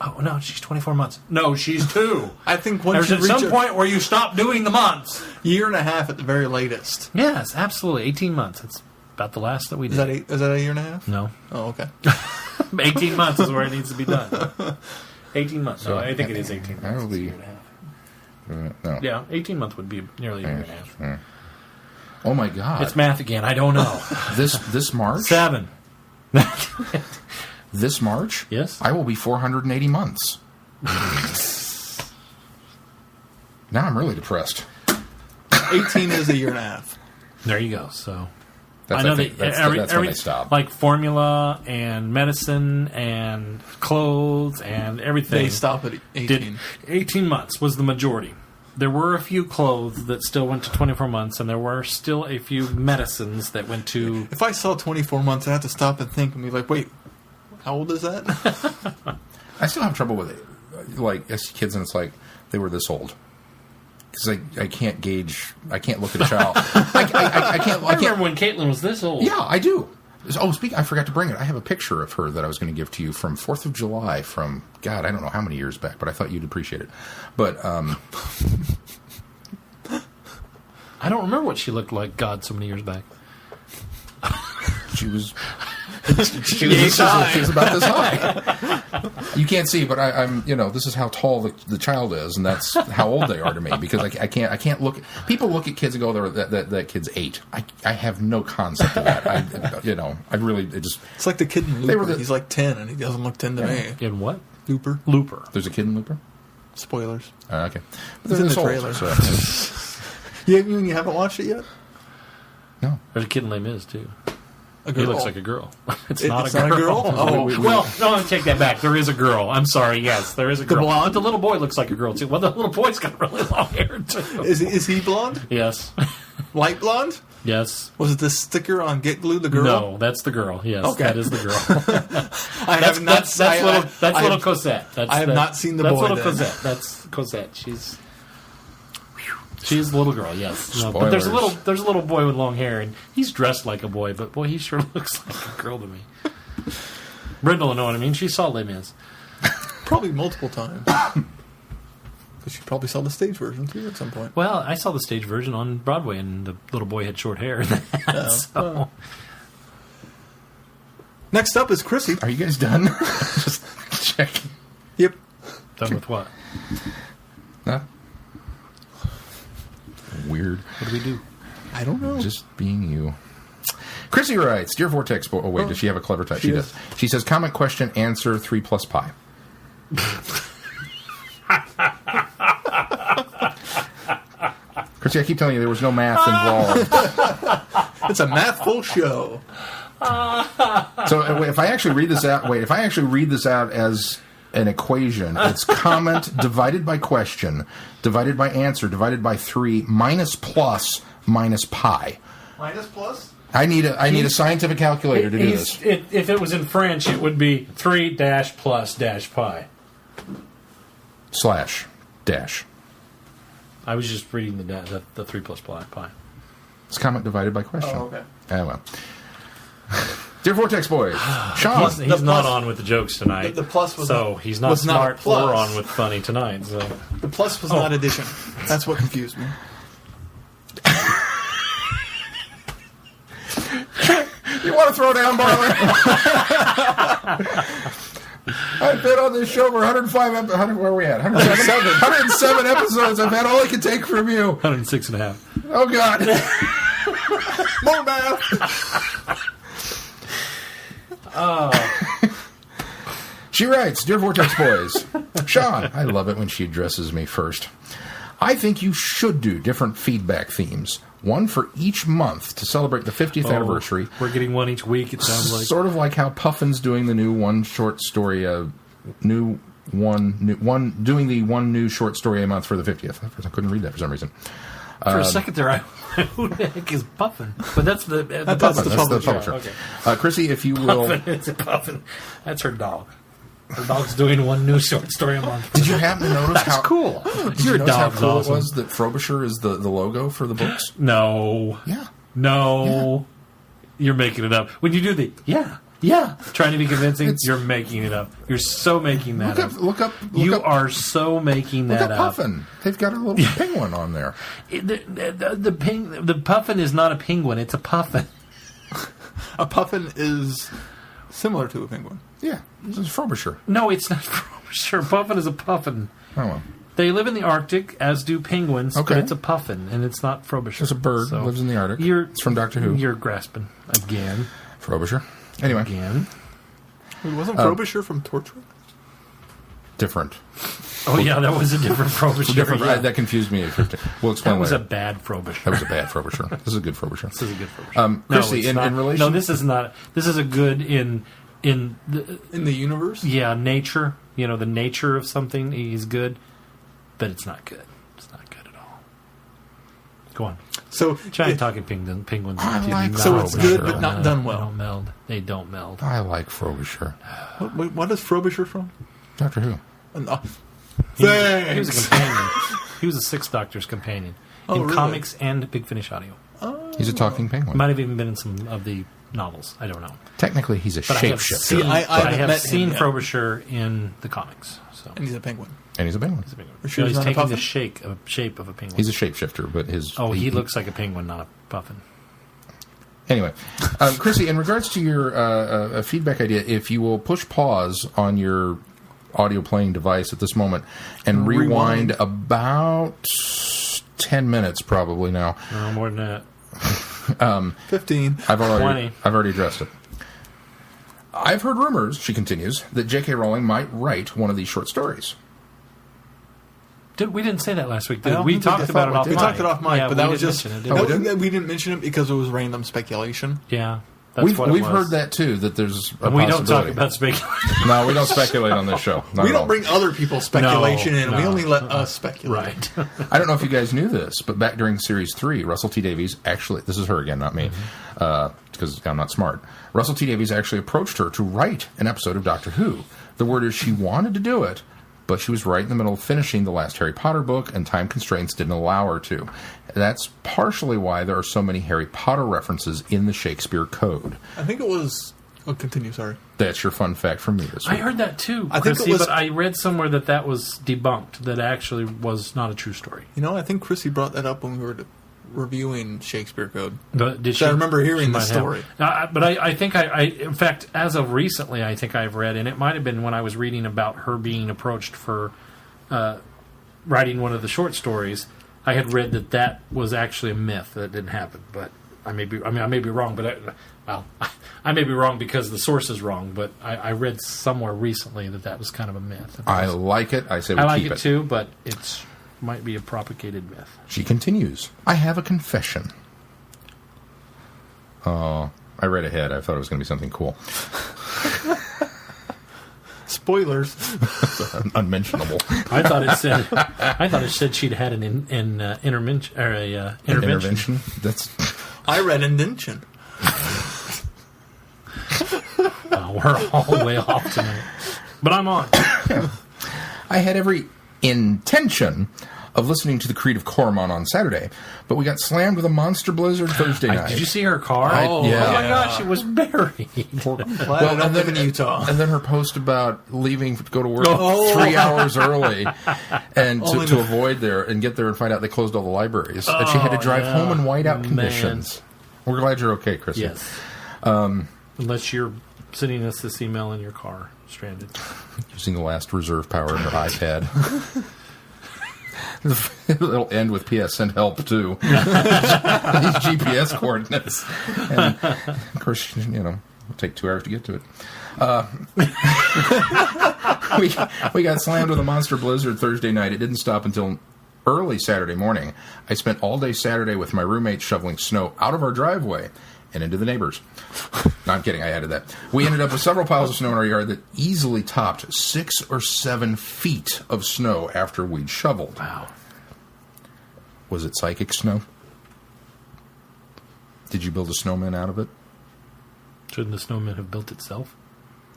Oh, no, she's 24 months. No, she's 2. I think once There's you at reach some point where you stop doing the months. year and a half at the very latest. Yes, absolutely. 18 months. It's about the last that we did. Is that a year and a half? No. Oh, okay. 18 months is where it needs to be done. 18 months. So, No, I think it is 18 months. I will It's a be- year and a half. No. Yeah, 18 months would be nearly a year and a half. Oh my God! It's math again. I don't know. This March. 7. This March. Yes. I will be 480 months. Now I'm really depressed. 18 is a year and a half. There you go. So That's, I know think that that's when they stop. like formula and medicine and clothes and everything. They stop at 18. 18 months was the majority. There were a few clothes that still went to 24 months, and there were still a few medicines that went to... If I saw 24 months, I'd have to stop and think and be like, wait, how old is that? I still have trouble with it. Like, as kids, and it's like, they were this old. Because I can't gauge, I can't look at a child. I can't. I remember when Caitlin was this old. Yeah, I do. Oh, I forgot to bring it. I have a picture of her that I was going to give to you from 4th of July from, God, I don't know how many years back, but I thought you'd appreciate it. But, I don't remember what she looked like, God, so many years back. she was about this high. You can't see, but I'm. This is how tall the child is, and that's how old they are to me. Because I can't look. People look at kids and go, "That kid's 8." I have no concept of that. I really just. It's like the kid in Looper. He's like 10, and he doesn't look 10 to me. In what? Looper. There's a kid in Looper. Spoilers. Okay, but It's in they're the this old, trailer. so- You haven't watched it yet? No. There's a kid in Les Mis, too. A girl. He looks like a girl. It's It's not a girl? Oh. Well, no, I'll take that back. There is a girl. I'm sorry. Yes, there is a girl. blonde? The little boy looks like a girl, too. Well, the little boy's got really long hair, too. Is he blonde? Yes. Light blonde? Yes. Was it the sticker on Get Glue, the girl? No, that's the girl. Yes, Okay. that is the girl. That's little Cosette. I have not seen the that's boy little then. Cosette. That's Cosette. She's the little girl. Yes. No, but Spoilers. there's a little boy with long hair, and he's dressed like a boy, but boy, he sure looks like a girl to me. Brenda will know what I mean. She saw Les Mis. Probably multiple times. Because she probably saw the stage version too at some point. Well, I saw the stage version on Broadway, and the little boy had short hair. So. Next up is Chrissy. Are you guys done? Just checking. Yep. Done with what? Huh? Weird. What do we do? I don't know. Just being you. Chrissy writes, Dear Vortex... Oh, wait, does she have a clever type? She does. She says, comment, question, answer, 3 plus pi. Chrissy, I keep telling you, there was no math involved. It's a mathful show. So if I actually read this out as an equation, it's comment divided by question, divided by answer, divided by 3, minus plus, minus pi. Minus plus? I need a scientific calculator to do this. If it was in French, it would be 3 dash plus dash pi. Slash dash. I was just reading the 3 plus pi. It's comment divided by question. Oh, okay. Well. Dear Vortex boys, Sean. He's not on with the jokes tonight. The plus was so not, he's not was smart not plus. or on with funny tonight. So the plus was not addition. That's what confused me. You want to throw down, Barley? I've been on this show for 105 where are we at? 107 episodes. I've had all I can take from you. 106 and a half. Oh, God. More math. She writes, Dear Vortex boys, Sean, I love it when she addresses me first. I think you should do different feedback themes. One for each month to celebrate the 50th anniversary. We're getting one each week, it sounds like. Sort of like how Puffin's doing the new one short story, doing the one new short story a month for the 50th. I couldn't read that for some reason. For a second there, who the heck is Puffin? But that's the publisher. Okay. Chrissy, if you will... Puffin, it's a Puffin. That's her dog. Her dog's doing one new short story a month. Did you happen to notice That's cool. Did you notice how cool it was that Frobisher is the logo for the books? No. Yeah. No. Yeah. You're making it up. When you do the, trying to be convincing, you're making it up. You're so making that up. Look up. You are so making that up. Puffin. They've got a little penguin on there. The Puffin is not a penguin. It's a puffin. A puffin is similar to a penguin. Yeah, this is Frobisher. No, it's not Frobisher. Puffin is a puffin. Oh, well. They live in the Arctic, as do penguins, okay. but it's a puffin, and it's not Frobisher. It's a bird that lives in the Arctic. It's from Doctor Who. You're grasping again. Frobisher. Anyway. Again. Wait, wasn't Frobisher from Torchwood? Different. Oh, yeah, that was a different Frobisher. Yeah. That confused me. We'll explain That was later. a bad Frobisher. That was a bad Frobisher. This is a good Frobisher. This is a good Frobisher. Chrissy, in relation... No, this is not. This is a good in the universe? Yeah, nature. You know, the nature of something is good, but it's not good. It's not good at all. Go on. So try talking penguins. I like so it's good, but not done well. They don't meld. They don't meld. I like Frobisher. What is Frobisher from? Doctor Who. He was a companion. He was a Sixth Doctor's companion in really? comics and Big Finish audio. He's a talking penguin. Might have even been in some of the novels. I don't know. Technically, he's a shapeshifter. I have seen Frobisher in the comics. So. And he's a penguin. And he's a penguin. Sure he's taking the shape of a penguin. He's a shapeshifter, but his... he looks like a penguin, not a puffin. Anyway, Chrissy, in regards to your feedback idea, if you will push pause on your audio playing device at this moment and rewind about 10 minutes probably now. No, more than that. 15. I've already addressed it. I've heard rumors, she continues, that J.K. Rowling might write one of these short stories. We didn't say that last week, did we? We talked about it off mic. We talked it off mic, but that was just... we didn't mention it because it was random speculation. Yeah. That's what it We've was. heard that too. That there's a And we don't talk possibility. about speculation. No, we don't speculate on this show. Not We at don't all. bring other people's speculation in. We no. only let us speculate. Right. I don't know if you guys knew this, but back during Series 3, Russell T. Davies actually, this is her again, not me, because I'm not smart. Russell T. Davies actually approached her to write an episode of Doctor Who. The word is she wanted to do it, but she was right in the middle of finishing the last Harry Potter book, and time constraints didn't allow her to. That's partially why there are so many Harry Potter references in the Shakespeare Code. I think it was... Oh, continue, sorry. That's your fun fact from me this week. I heard that too, I think it Chrissy, was- but I read somewhere that was debunked, that actually was not a true story. You know, I think Chrissy brought that up when we were reviewing Shakespeare Code. But did So I remember hearing she the might story. have. But I think in fact, as of recently, I think I've read, and it might have been when I was reading about her being approached for writing one of the short stories, I had read that was actually a myth, that didn't happen. But I may be wrong, but I may be wrong because the source is wrong, but I read somewhere recently that was kind of a myth. I like it. I say we I like keep it too, but it's might be a propagated myth. She continues, I have a confession. Oh, I read ahead. I thought it was going to be something cool. Spoilers. Unmentionable. I thought it said she'd had an intervention or a intervention. That's I read Indention. We're all way off tonight, but I'm on. I had every intention of listening to the Creed of Coromon on Saturday, but we got slammed with a monster blizzard Thursday night. Did you see her car? Yeah. Oh my gosh, it was buried. Glad I don't live in Utah. And then her post about leaving to go to work Oh. 3 hours early and Only to the- avoid there and get there and find out they closed all the libraries. And she had to drive yeah. home in whiteout Man. conditions. We're glad you're okay, Chrissy. Yes. Unless you're sending us this email in your car, stranded. Using the last reserve power of her iPad. It'll end with P.S. Send help, too. These GPS coordinates. And, of course, it'll take 2 hours to get to it. We got slammed with a monster blizzard Thursday night. It didn't stop until early Saturday morning. I spent all day Saturday with my roommate shoveling snow out of our driveway and into the neighbors. No, I'm kidding. I added that. We ended up with several piles of snow in our yard that easily topped 6 or 7 feet of snow after we'd shoveled. Wow. Was it psychic snow? Did you build a snowman out of it? Shouldn't the snowman have built itself?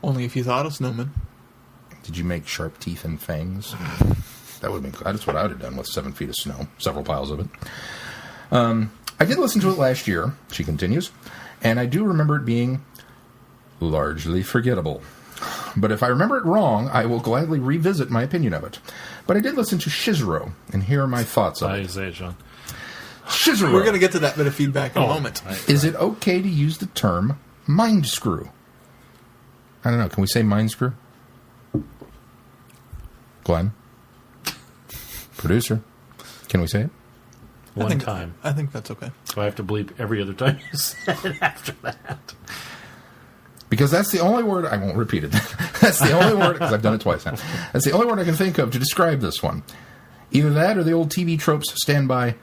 Only if you thought of snowman. Did you make sharp teeth and fangs? That would have been. That's what I would have done with 7 feet of snow, several piles of it. I did listen to it last year, she continues, and I do remember it being largely forgettable. But if I remember it wrong, I will gladly revisit my opinion of it. But I did listen to Shizro, and here are my thoughts on I it. say it, John. Shizro. We're going to get to that bit of feedback in a moment. Is it okay to use the term mind screw? I don't know. Can we say mind screw? Glenn? Producer? Can we say it? One time. I think that's okay. So I have to bleep every other time you said it after that. Because that's the only word, I won't repeat it. That's the only word, because I've done it twice now. That's the only word I can think of to describe this one. Either that or the old TV tropes stand by,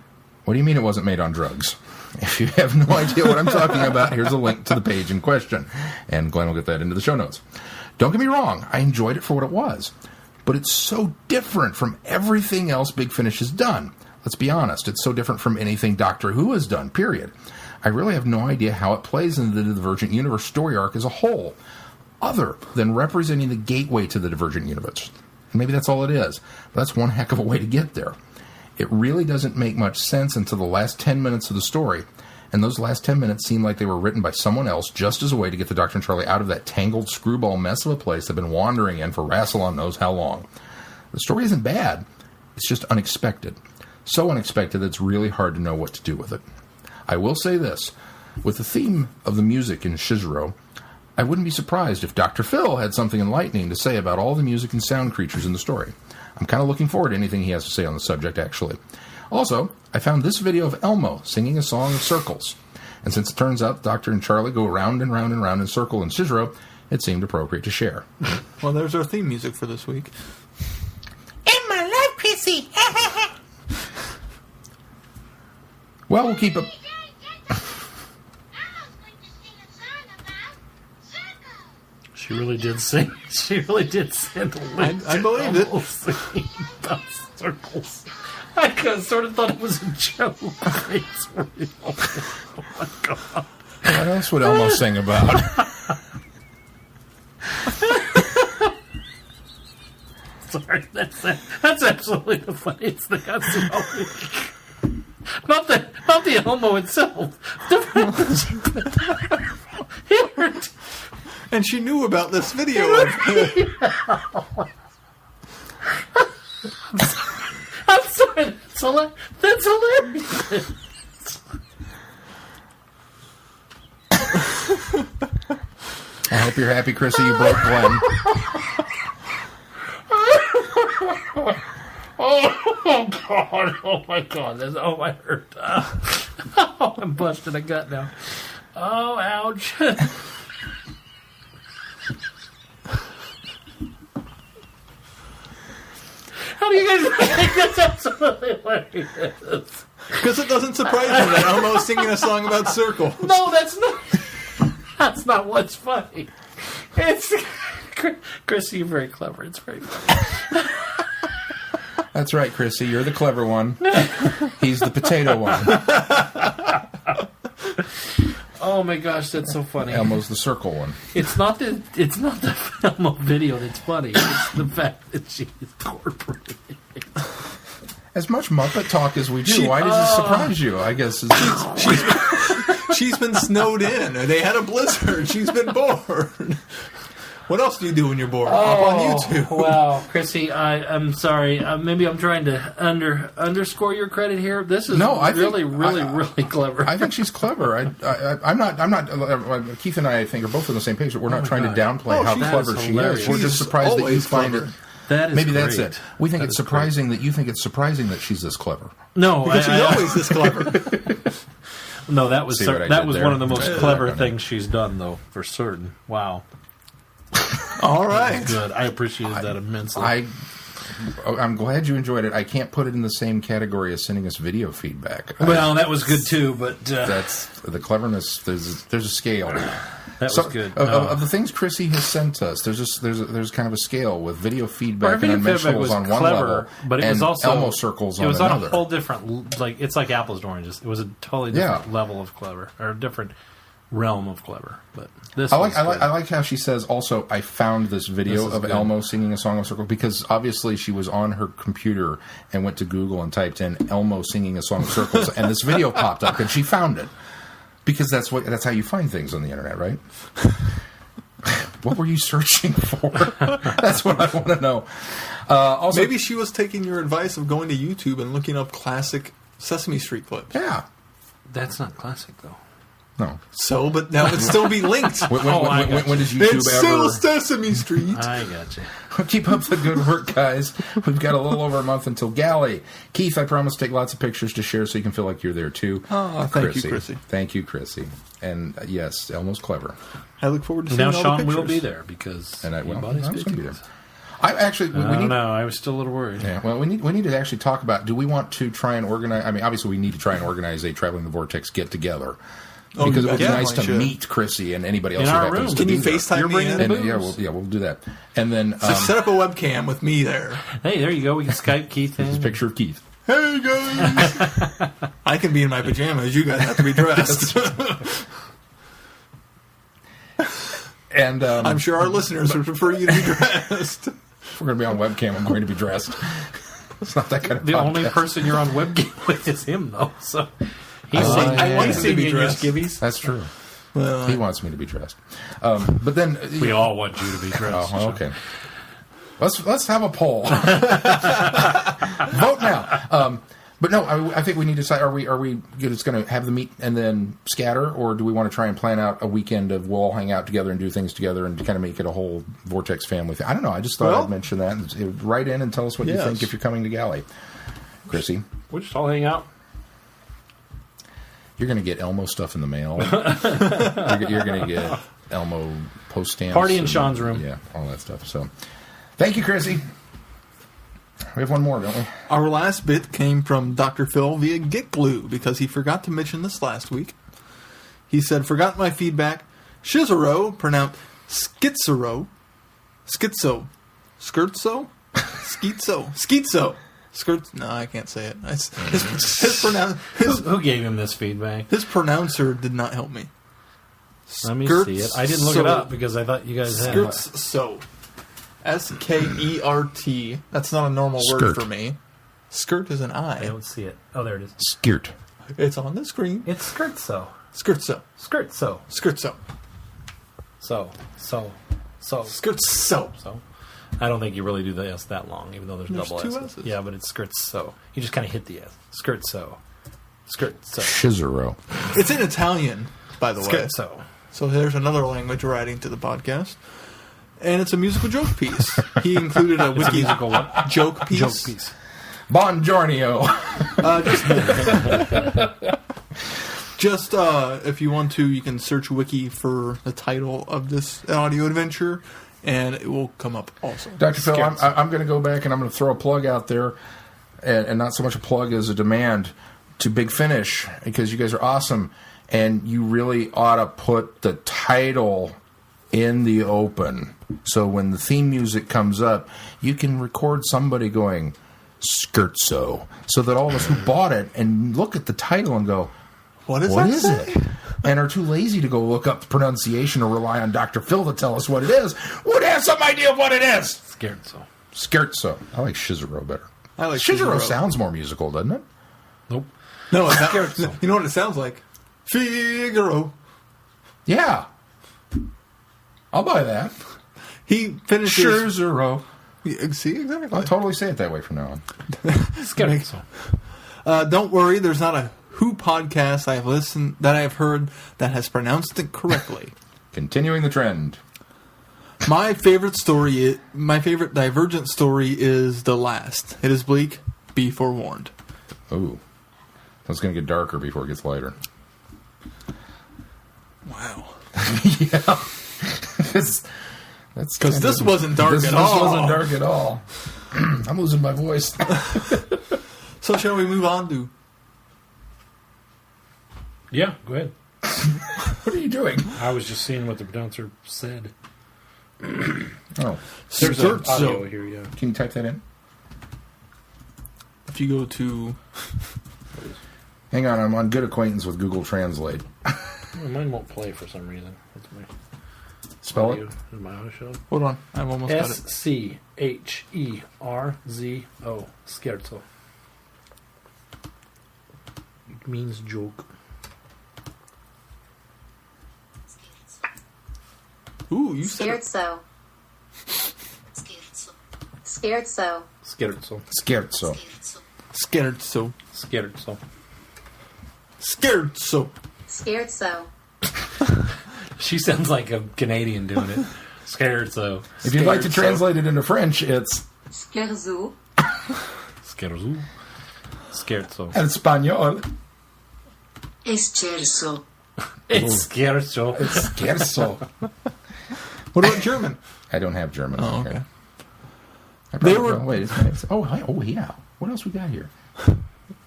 what do you mean it wasn't made on drugs? If you have no idea what I'm talking about, here's a link to the page in question. And Glenn will get that into the show notes. Don't get me wrong, I enjoyed it for what it was. But it's so different from everything else Big Finish has done. Let's be honest, it's so different from anything Doctor Who has done, period. I really have no idea how it plays into the Divergent Universe story arc as a whole, other than representing the gateway to the Divergent Universe. And maybe that's all it is, but that's one heck of a way to get there. It really doesn't make much sense until the last 10 minutes of the story, and those last 10 minutes seem like they were written by someone else just as a way to get the Doctor and Charley out of that tangled screwball mess of a place they've been wandering in for Rassilon knows how long. The story isn't bad, it's just unexpected. So unexpected that it's really hard to know what to do with it. I will say this, with the theme of the music in Shizro, I wouldn't be surprised if Dr. Phil had something enlightening to say about all the music and sound creatures in the story. I'm kind of looking forward to anything he has to say on the subject, actually. Also, I found this video of Elmo singing a song of circles. And since it turns out the Doctor and Charley go round and round and round in circle in Shizro, it seemed appropriate to share. Well, there's our theme music for this week. In my life, Chrissy. Well, we'll keep it... She really did sing. She really did send a link. I believe it. Circles. I sort of thought it was a joke. It's real. Oh my god. What else would Elmo sing about? Sorry, that's absolutely the funniest thing I've seen all week. Not the Elmo itself. The fact that she put that. And she knew about this video. I'm sorry. That's hilarious. I hope you're happy, Chrissy. You broke Glenn. Oh God! Oh my God! I hurt. Oh, I'm busting a gut now. Oh, ouch! How do you guys think that's absolutely hilarious? Because it doesn't surprise me that Elmo's singing a song about circles. No, that's not. That's not what's funny. It's Chrissy, you're very clever. It's very funny. That's right, Chrissy. You're the clever one. He's the potato one. Oh my gosh, that's so funny. Elmo's the circle one. It's not the Elmo video that's funny. It's the fact that she is incorporated. As much Muppet talk as we do, why does it surprise you? I guess she's been snowed in. They had a blizzard. She's been bored. What else do you do when you're bored? Hop on YouTube. Wow, Chrissy, I'm sorry. Maybe I'm trying to underscore your credit here. This is really clever. I think she's clever. I'm not. Keith and I think are both on the same page. But we're not trying to downplay how clever she is. We're just surprised that you find it. That is maybe great. that's it. We think it's surprising that you think it's surprising that she's this clever. No, because she's always this clever. No, that was one of the most clever things she's done, though, for certain. Wow. All right. Good. I appreciated that immensely. I'm glad you enjoyed it. I can't put it in the same category as sending us video feedback. Well, that was good too, but that's the cleverness. There's a scale. That was good. Of the things Chrissy has sent us, there's kind of a scale with video feedback and unmentionables on one level, but it was also Elmo circles on another. It was on a whole different, it's like apples and oranges. It was a totally different level of clever, or a different realm of clever. But this, I like how she says. Also, I found this video of Elmo singing a song of circles because obviously she was on her computer and went to Google and typed in Elmo singing a song of circles, and this video popped up, and she found it. Because that's how you find things on the internet, right? What were you searching for? That's what I want to know. Also, maybe she was taking your advice of going to YouTube and looking up classic Sesame Street clips. Yeah. That's not classic, though. No. So, but that would still be linked. When does YouTube it's still Sesame Street. I got you. Keep up the good work, guys. We've got a little over a month until Galley. Keith, I promise to take lots of pictures to share so you can feel like you're there, too. Oh, thank you, Chrissy. Thank you, Chrissy. And, yes, Elmo's clever. I look forward to seeing all the pictures. Now Sean will be there because I was going to be there. I was still a little worried. Yeah, well, we need to actually talk about, do we want to try and organize, I mean, obviously we need to try and organize a Traveling the Vortex get-together. Because it would be nice to meet Chrissy and anybody else who happens to Can be you there. FaceTime me in? Yeah, we'll do that. And then so set up a webcam with me there. Hey, there you go. We can Skype Keith in. This is a picture of Keith. Hey, guys. I can be in my pajamas. You guys have to be dressed. And I'm sure our listeners would prefer you to be dressed. If we're going to be on webcam, I'm going to be dressed. It's not that kind of The podcast. only person you're on webcam with is him, though. So I want him to be dressed. That's true. Well, he wants me to be dressed. But then we all want you to be dressed. Oh, okay. Let's have a poll. Vote now. But no, I think we need to decide: are we just going to have the meet and then scatter, or do we want to try and plan out a weekend of we'll all hang out together and do things together and kind of make it a whole Vortex family thing? I don't know. I just thought I'd mention that. Write in and tell us what you think if you're coming to Galley, Chrissy. We'll just all hang out. You're going to get Elmo stuff in the mail. You're going to get Elmo post stamps. Party in Sean's room. Yeah, all that stuff. So, thank you, Chrissy. We have one more, don't we? Our last bit came from Dr. Phil via Get Glue because he forgot to mention this last week. He said, forgot my feedback. Shizero, pronounced Schizo. Schizo. Scherzo? Schizo. Skirt. No, I can't say it. Who gave him this feedback? His pronouncer did not help me. Let me see it. I didn't look it up because I thought you guys had it. Scherzo. Skert. That's not a normal word for me. Skirt is an I. I don't see it. Oh, there it is. Skirt. It's on the screen. It's skirtso. Skirtso. Skirtso. Skirtso. So. Skirtso. So. I don't think you really do the S that long, even though there's double two S's. S's. Yeah, but it's skirtso. You just kind of hit the S. Skirtso. Skirtso. Shizero. It's in Italian, by the way. Skirtso. So there's another language we're adding to the podcast. And it's a musical joke piece. He included a wiki musical what? joke piece. Joke piece. Buongiorno. Just if you want to, you can search wiki for the title of this audio adventure, and it will come up also. Dr. Phil, I'm going to go back and I'm going to throw a plug out there, and not so much a plug as a demand to Big Finish, because you guys are awesome, and you really ought to put the title in the open. So when the theme music comes up, you can record somebody going, Skirtso, so that all of us who bought it and look at the title and go, what is it? And are too lazy to go look up the pronunciation or rely on Dr. Phil to tell us what it is, would have some idea of what it is. Skirtso. I like Shizero better. I like Shizero. Sounds more musical, doesn't it? Nope. No, it's not. You know what it sounds like? Figaro. Yeah. I'll buy that. He finishes... Shizero. See, exactly. I'll totally say it that way from now on. Skirtso. Don't worry, there's not a Who podcast I have heard that has pronounced it correctly. Continuing the trend. My favorite Divergent story is the last. It is bleak. Be forewarned. Ooh. It's going to get darker before it gets lighter. Wow. Yeah. Because this wasn't dark at all. This wasn't dark at all. I'm losing my voice. So shall we move on to... Yeah, go ahead. What are you doing? I was just seeing what the pronouncer said. Oh. There's an audio here, yeah. Can you type that in? If you go to... Hang on, I'm on good acquaintance with Google Translate. Well, mine won't play for some reason. That's my Spell audio. it. Is my audio show? Hold on, I've almost got it. Scherzo. Scherzo. It means joke. Ooh, you said it. Scherzo. Scherzo. Scherzo. Scherzo. Scared so. Scherzo. Scared so. Scherzo. She sounds like a Canadian doing it. Scherzo. If you'd like to translate it into French, it's Scherzo. Scherzo. Scherzo. en español. Scherzo. It's Scherzo. Scherzo. What about German? I don't have German. Oh, okay. They were... Wait, oh, yeah. What else we got here?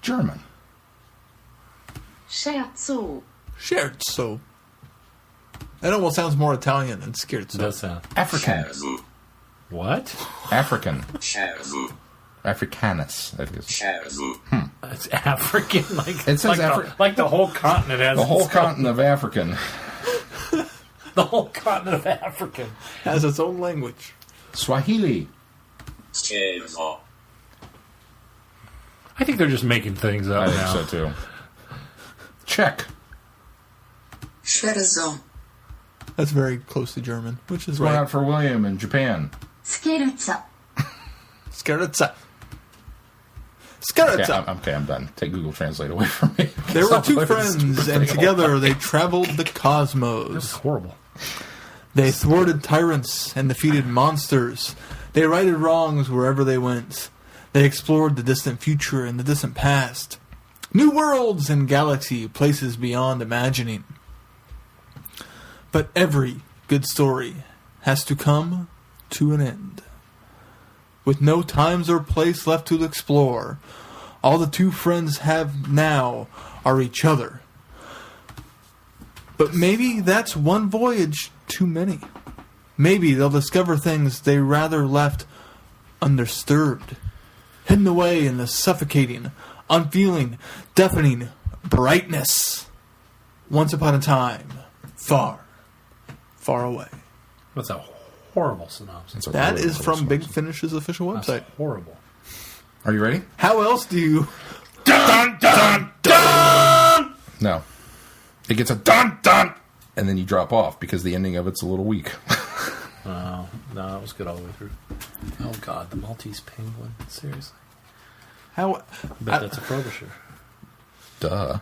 German. Scherzo. Scared so. That almost sounds more Italian than scared so. It does sound. African. What? African. Africanus, that is. It's African. Like, It says like the whole continent has the whole its continent of African. The whole continent of African has its own language. Swahili. I think they're just making things up I now. think so too. Czech. Scherzo. That's very close to German, which is Going right. out for William in Japan. Scherzo. Scarazza. Okay, Scarazza. I'm done. Take Google Translate away from me. There were two friends, and together they traveled the cosmos. That's horrible. They thwarted tyrants and defeated monsters. They righted wrongs wherever they went. They explored the distant future and the distant past. New worlds and galaxy, places beyond imagining. But every good story has to come to an end. With no times or place left to explore, all the two friends have now are each other. But maybe that's one voyage too many. maybe they'll discover things they rather left undisturbed, hidden away in the suffocating, unfeeling, deafening brightness. Once upon a time, far, far away. That's a horrible synopsis. That is from Big Finish's official website. That's horrible. Are you ready? How else do you... Dun, dun, dun! No. It gets a dun, dun! And then you drop off because the ending of it's a little weak. No, it was good all the way through. Oh, God, the Maltese penguin. Seriously. How? I bet that's a Frobisher. Duh.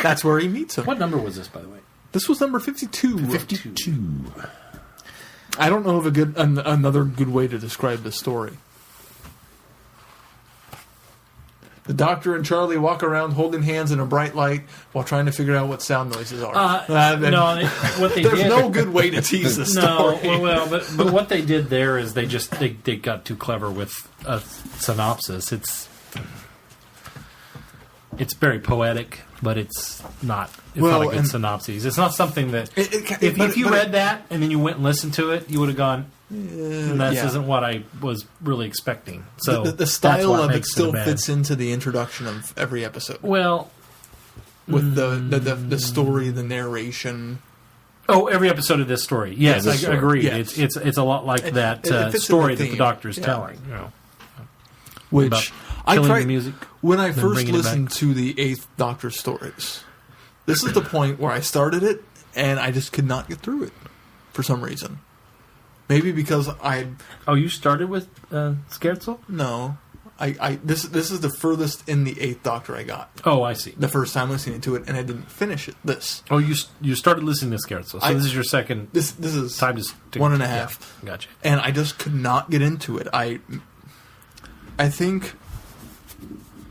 That's where he meets him. What number was this, by the way? This was number 52. 52. I don't know of another good way to describe this story. The Doctor and Charley walk around holding hands in a bright light while trying to figure out what sound noises are. What they There's did, no good way to tease this story. But what they did there is they got too clever with a synopsis. It's very poetic, but it's not. It's not a good synopsis. It's not something that if you read that and then you went and listened to it, you would have gone. This isn't what I was really expecting. So the style of it still fits into the introduction of every episode. Well, with the story, the narration. Oh, every episode of this story. Yes, I agree. Yes. It's a lot like that story that the Doctor is telling. You know, which I tried music when I first listened to the 8th Doctor stories. This is the point where I started it and I just could not get through it for some reason. Maybe because Oh, you started with Scherzo? No. This is the furthest in the 8th Doctor I got. Oh, I see. The first time listening to it, and I didn't finish it. Oh, you started listening to Scherzo. So this is your second. This is time to 1.5. Yeah, gotcha. And I just could not get into it. I think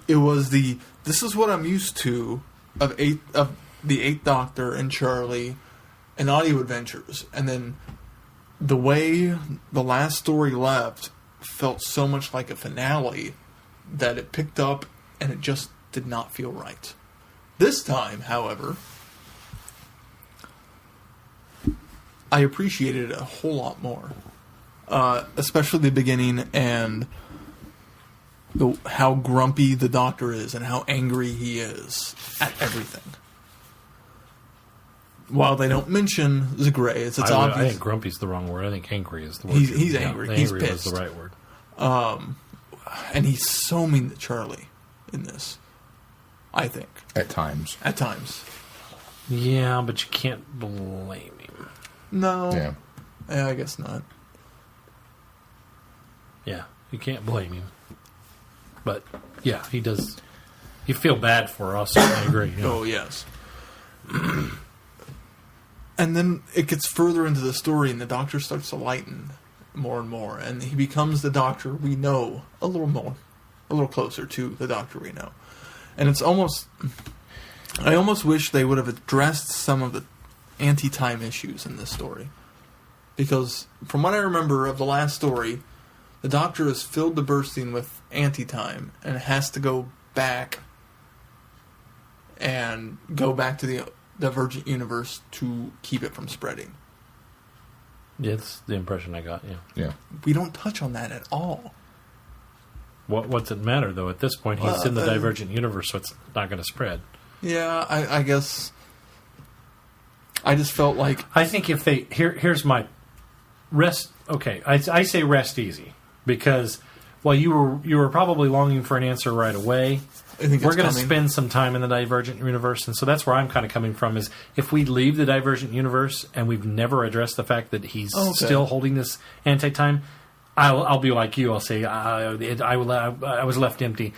it was this is what I'm used to of the 8th Doctor and Charley and Audio Adventures, and then the way the last story left felt so much like a finale that it picked up and it just did not feel right. This time, however, I appreciated it a whole lot more. Especially the beginning and how grumpy the Doctor is and how angry he is at everything. While they don't mention Zagray, it's obvious. I think grumpy's the wrong word. I think angry is the word. He's angry. He's angry pissed. is the right word. And he's so mean to Charley in this, I think. At times. Yeah, but you can't blame him. No. Yeah, I guess not. Yeah, you can't blame him. But, yeah, he does. You feel bad for us, I agree. You know. Oh, yes. And then it gets further into the story, and the Doctor starts to lighten more and more, and he becomes the Doctor we know a little closer to the Doctor we know. And it's almost... I almost wish they would have addressed some of the anti-time issues in this story. Because, from what I remember of the last story, the Doctor is filled to bursting with anti-time, and has to go back to the Divergent Universe to keep it from spreading. Yeah, that's the impression I got, Yeah. We don't touch on that at all. What's it matter, though? At this point, he's in the Divergent Universe, so it's not going to spread. Yeah, I guess... I just felt like... I think if they... Here's my... Rest... Okay, I say rest easy. Because while you were probably longing for an answer right away... We're going to spend some time in the Divergent Universe, and so that's where I'm kind of coming from, is if we leave the Divergent Universe and we've never addressed the fact that he's still holding this anti-time, I'll be like you. I'll say, I was left empty.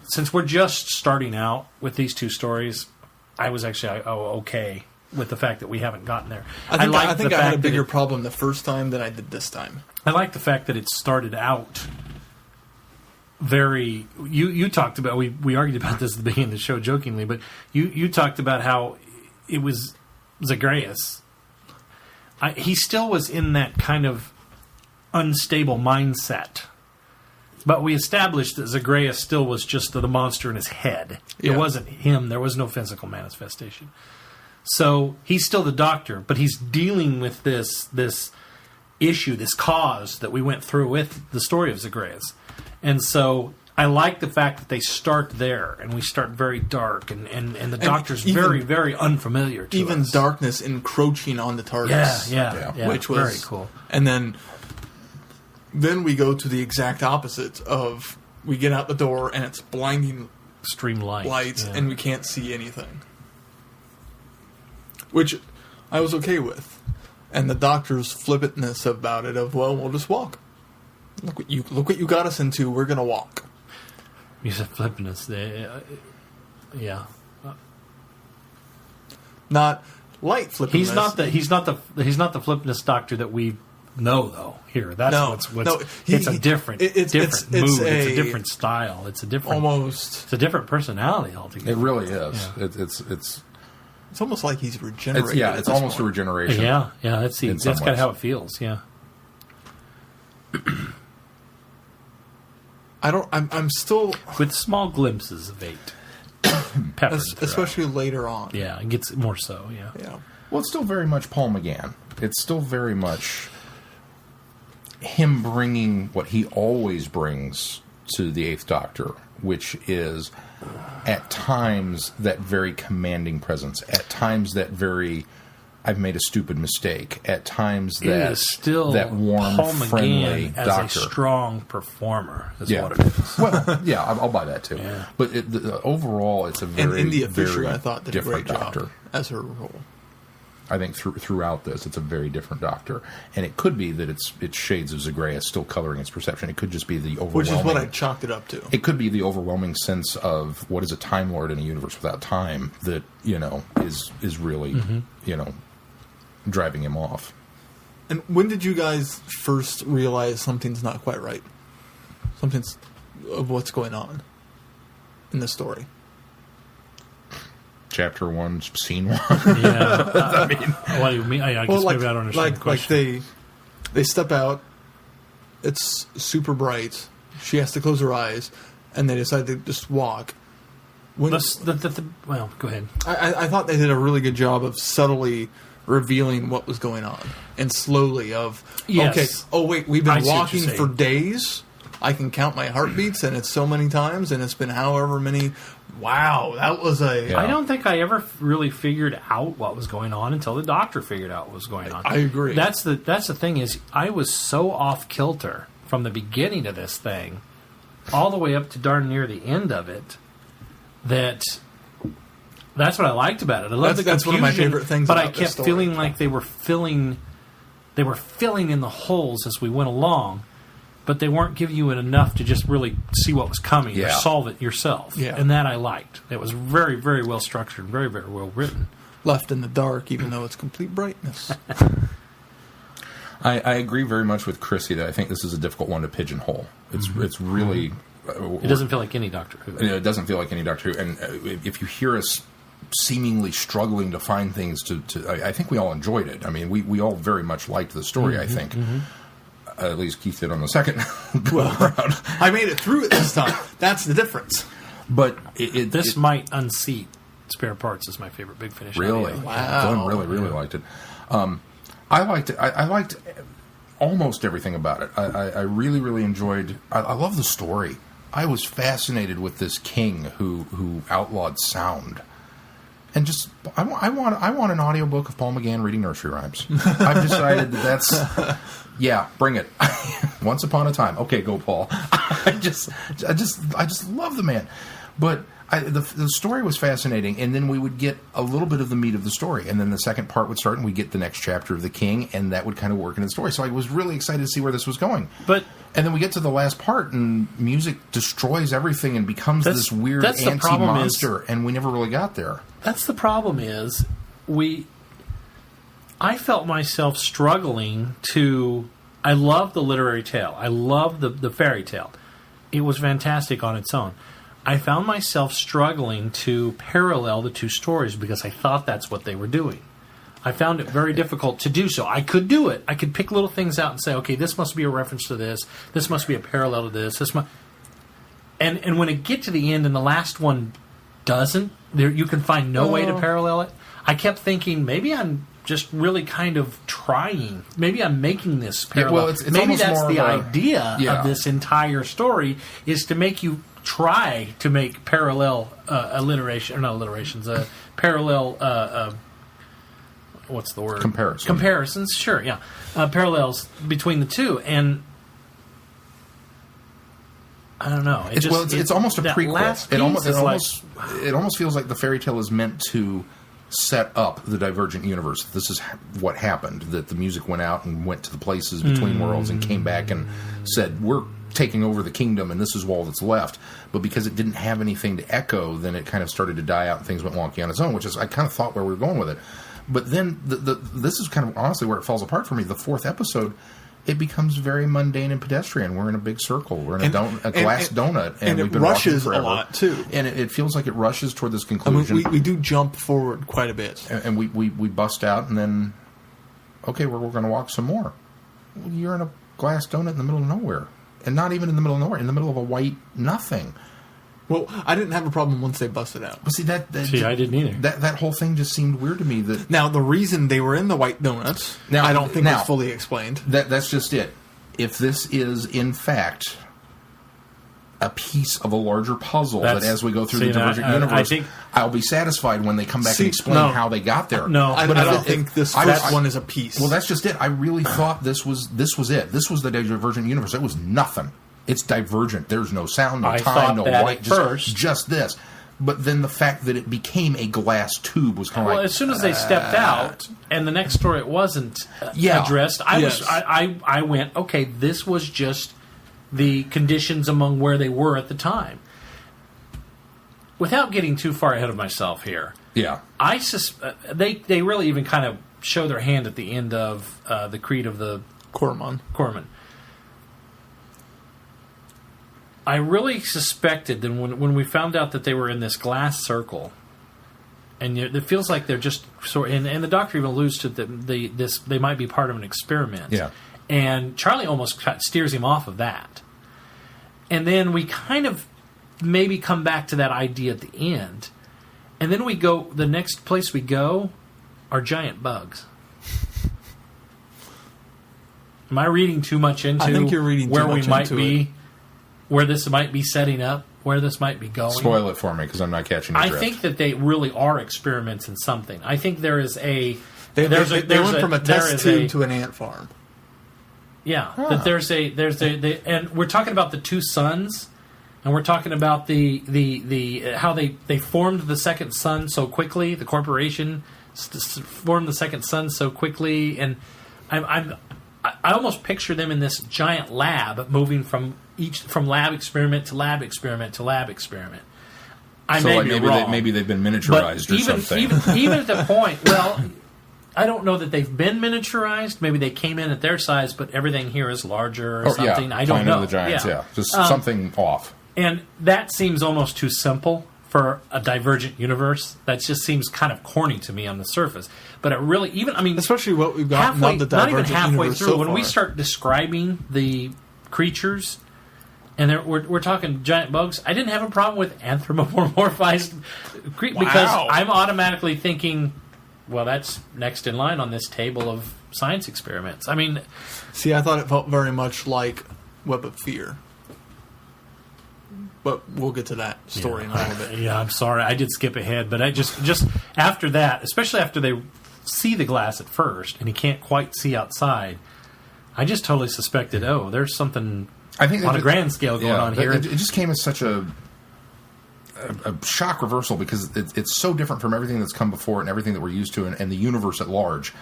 Since we're just starting out with these two stories, I was actually okay with the fact that we haven't gotten there. I think I had a bigger problem the first time than I did this time. I like the fact that it started out... You talked about, we argued about this at the beginning of the show jokingly, but you talked about how it was Zagreus. He still was in that kind of unstable mindset, but we established that Zagreus still was just the monster in his head. Yeah. It wasn't him. There was no physical manifestation. So he's still the Doctor, but he's dealing with this issue, this cause that we went through with the story of Zagreus. And so I like the fact that they start there, and we start very dark, and the Doctor's very, very unfamiliar to us. Even darkness encroaching on the TARDIS. Yeah. Which was very cool. And then we go to the exact opposite of we get out the door and it's blinding Stream lights yeah. and we can't see anything. Which I was okay with. And the Doctor's flippantness about it of, well, we'll just walk. Look what you got us into, we're gonna walk. You said flippantness. Yeah. Not light flippantness. He's not the flippantness Doctor that we know though. Here, that's it's a different mood. It's a different style. It's a different It's a different personality altogether. It really is. Yeah. It's almost like he's regenerated. It's almost a regeneration. Yeah. That's kind of how it feels. Yeah. I'm still with small glimpses of 8. Peppered especially later on. Yeah, it gets more so. Yeah. Well, it's still very much Paul McGann. It's still very much him bringing what he always brings to the 8th Doctor, which is at times that very commanding presence, at times that very I've made a stupid mistake, at times that it is still that warm, Paul friendly McGann as Doctor. a strong performer is Yeah. what it is. Well, yeah, I'll buy that too. Yeah. But overall, it's a very, And India Fisher, very I thought, did a different great Doctor. job as her role. I think throughout this, it's a very different Doctor, and it could be that it's shades of Zagreus still coloring its perception. It could just be the overwhelming. Which is what I chalked it up to. It could be the overwhelming sense of what is a Time Lord in a universe without time that is really driving him off. And when did you guys first realize something's not quite right? Something's of what's going on in the story. Chapter 1, Scene 1. Yeah. I mean, What do you mean? I guess maybe I don't understand the question. Like they step out. It's super bright. She has to close her eyes, and they decide to just walk. Well, go ahead. I thought they did a really good job of subtly revealing what was going on, and slowly Yes. okay, oh wait, we've been I see what walking you're for saying. days. I can count my heartbeats, and it's so many times, and it's been however many. Wow, that was a. I don't think I ever really figured out what was going on until the Doctor figured out what was going on. I agree. That's the thing is I was so off kilter from the beginning of this thing, all the way up to darn near the end of it. That's what I liked about it. I love the confusion. That's one of my favorite things. But about I kept this story. feeling like they were filling in the holes as we went along. But they weren't giving you enough to just really see what was coming or solve it yourself. Yeah. And that I liked. It was very, very well structured, very, very well written. Left in the dark, even though it's complete brightness. I agree very much with Chrissy that I think this is a difficult one to pigeonhole. It's really... It doesn't feel like any Doctor Who. It doesn't feel like any Doctor Who. And if you hear us seemingly struggling to find things I think we all enjoyed it. I mean, we all very much liked the story, I think. At least Keith did on the second go around. I made it through it this time. That's the difference. But This might unseat Spare Parts as my favorite Big Finish. Really? Wow. Glenn really liked it. I liked it. I liked almost everything about it. I really, really enjoyed... I love the story. I was fascinated with this king who outlawed sound. And just... I want an audiobook of Paul McGann reading nursery rhymes. I've decided that's... Yeah, bring it. Once upon a time. Okay, go, Paul. I just love the man. But the story was fascinating, and then we would get a little bit of the meat of the story, and then the second part would start, and we'd get the next chapter of the King, and that would kind of work in the story. So I was really excited to see where this was going. And then we get to the last part, and music destroys everything and becomes this weird antsy monster, and we never really got there. That's the problem is I felt myself struggling to... I love the literary tale. I love the fairy tale. It was fantastic on its own. I found myself struggling to parallel the two stories because I thought that's what they were doing. I found it very difficult to do so. I could do it. I could pick little things out and say, okay, this must be a reference to this. This must be a parallel to this. And when it get to the end and the last one doesn't, you can find no way to parallel it. I kept thinking, maybe I'm just really kind of trying. Maybe I'm making this parallel. well, it's maybe almost that's more the of a- idea Yeah. of this entire story, is to make you try to make parallel alliteration, or not alliterations, parallel... what's the word? Comparisons, sure, yeah. Parallels between the two, and I don't know. It's almost a that prequel. last It piece almost is it almost feels like the fairy tale is meant to set up the Divergent Universe. This is what happened. That the music went out and went to the places between worlds and came back and said, "We're taking over the kingdom, and this is all that's left." But because it didn't have anything to echo, then it kind of started to die out, and things went wonky on its own. Which is I kind of thought where we were going with it. But then this is kind of honestly where it falls apart for me. The fourth episode, it becomes very mundane and pedestrian. We're in a big circle. We're in a glass donut, and it we've been rushes walking a forever. lot too. And it feels like it rushes toward this I conclusion. mean, we do jump forward quite a bit. and we bust out, and then okay, we're going to walk some more. Well, you're in a glass donut in the middle of nowhere, and not even in the middle of nowhere, in the middle of a white nothing. Well, I didn't have a problem once they busted out. But see I didn't either. That whole thing just seemed weird to me. That Now, the reason they were in the white donuts, Now- I don't think now- was fully explained. that's just it. If this is in fact a piece of a larger puzzle, that as we go through the Divergent Universe, I think I'll be satisfied when they come back and explain no. how they got there. No, I but don't think this first one is a piece. Well, that's just it. I really thought this was it. This was the Divergent Universe. It was nothing. It's divergent. There's no sound, no I time, thought no that light. at first. Just this. But then the fact that it became a glass tube was kind of well, like... as soon as they stepped out, and the next story it wasn't Yeah. addressed, I went, okay, this was just the conditions among where they were at the time. Without getting too far ahead of myself here, Yeah. they really even kind of show their hand at the end of the Creed of the Cormon. I really suspected that when we found out that they were in this glass circle, and it feels like they're just sort. And the Doctor even alludes to they might be part of an experiment. Yeah. And Charley almost steers him off of that, and then we kind of maybe come back to that idea at the end, and then we go. The next place we go are giant bugs. Am I reading too much into? I think you're reading where too much we might into be. it. Where this might be setting up, where this might be going. Spoil it for me, because I'm not catching your I drift. think that they really are experiments in something. I think there is a... They went from a test tube to an ant farm. Yeah, that there's a... And we're talking about the two suns, and we're talking about the how they formed the second sun so quickly, the corporation formed the second sun so quickly, and I almost picture them in this giant lab moving from lab experiment to lab experiment to lab experiment. I may be wrong. Maybe they've been miniaturized or something. Even at the point, well, I don't know that they've been miniaturized. Maybe they came in at their size, but everything here is larger or something. I don't Planet know. of the Giants, just something off. And that seems almost too simple for a Divergent Universe. That just seems kind of corny to me on the surface. But it really, especially what we've got halfway, the not even Divergent halfway Universe through, so when we far. start describing the creatures, and we're talking giant bugs, I didn't have a problem with anthropomorphized because I'm automatically thinking, well, that's next in line on this table of science experiments. I mean, see, I thought it felt very much like Web of Fear. But we'll get to that story in a little bit. Yeah, I'm sorry. I did skip ahead, but I just after that, especially after they see the glass at first and he can't quite see outside, I just totally suspected, there's something on a grand scale going on here. It just came as such a shock reversal because it's so different from everything that's come before and everything that we're used to and the universe at large.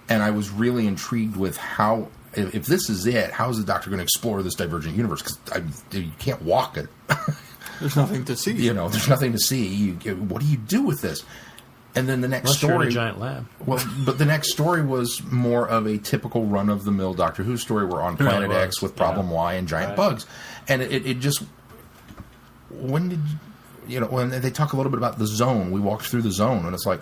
And I was really intrigued with how... If this is it, how is the Doctor going to explore this Divergent Universe? Because you can't walk it. There's nothing to see. There's nothing to see. What do you do with this? And then the next story... You're in a giant lab. Well, but the next story was more of a typical run-of-the-mill Doctor Who story. We're on Planet X with Problem Y and giant bugs. And it just... When did... when they talk a little bit about the zone, we walked through the zone, and it's like...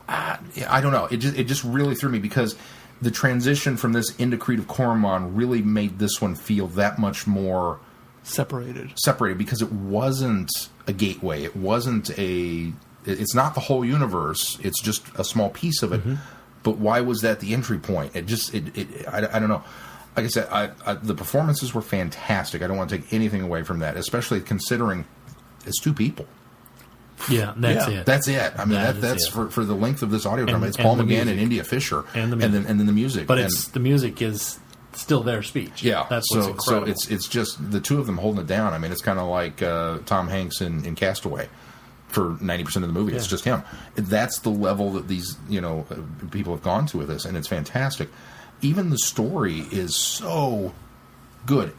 I don't know. It just really threw me because... The transition from this into Creed of Cormon really made this one feel that much more separated because it wasn't a gateway. It wasn't a it's not the whole universe. It's just a small piece of it. But why was that the entry point? I don't know. Like I said, the performances were fantastic. I don't want to take anything away from that, especially considering it's 2 people. Yeah, that's it. That's it. I mean, that's for the length of this audio drama. It's Paul McGann and India Fisher, and then the music. But the music is still their speech. Yeah, that's what's incredible. So it's just the 2 of them holding it down. I mean, it's kind of like Tom Hanks in Castaway for 90% of the movie. It's just him. That's the level that these people have gone to with this, and it's fantastic. Even the story is so good.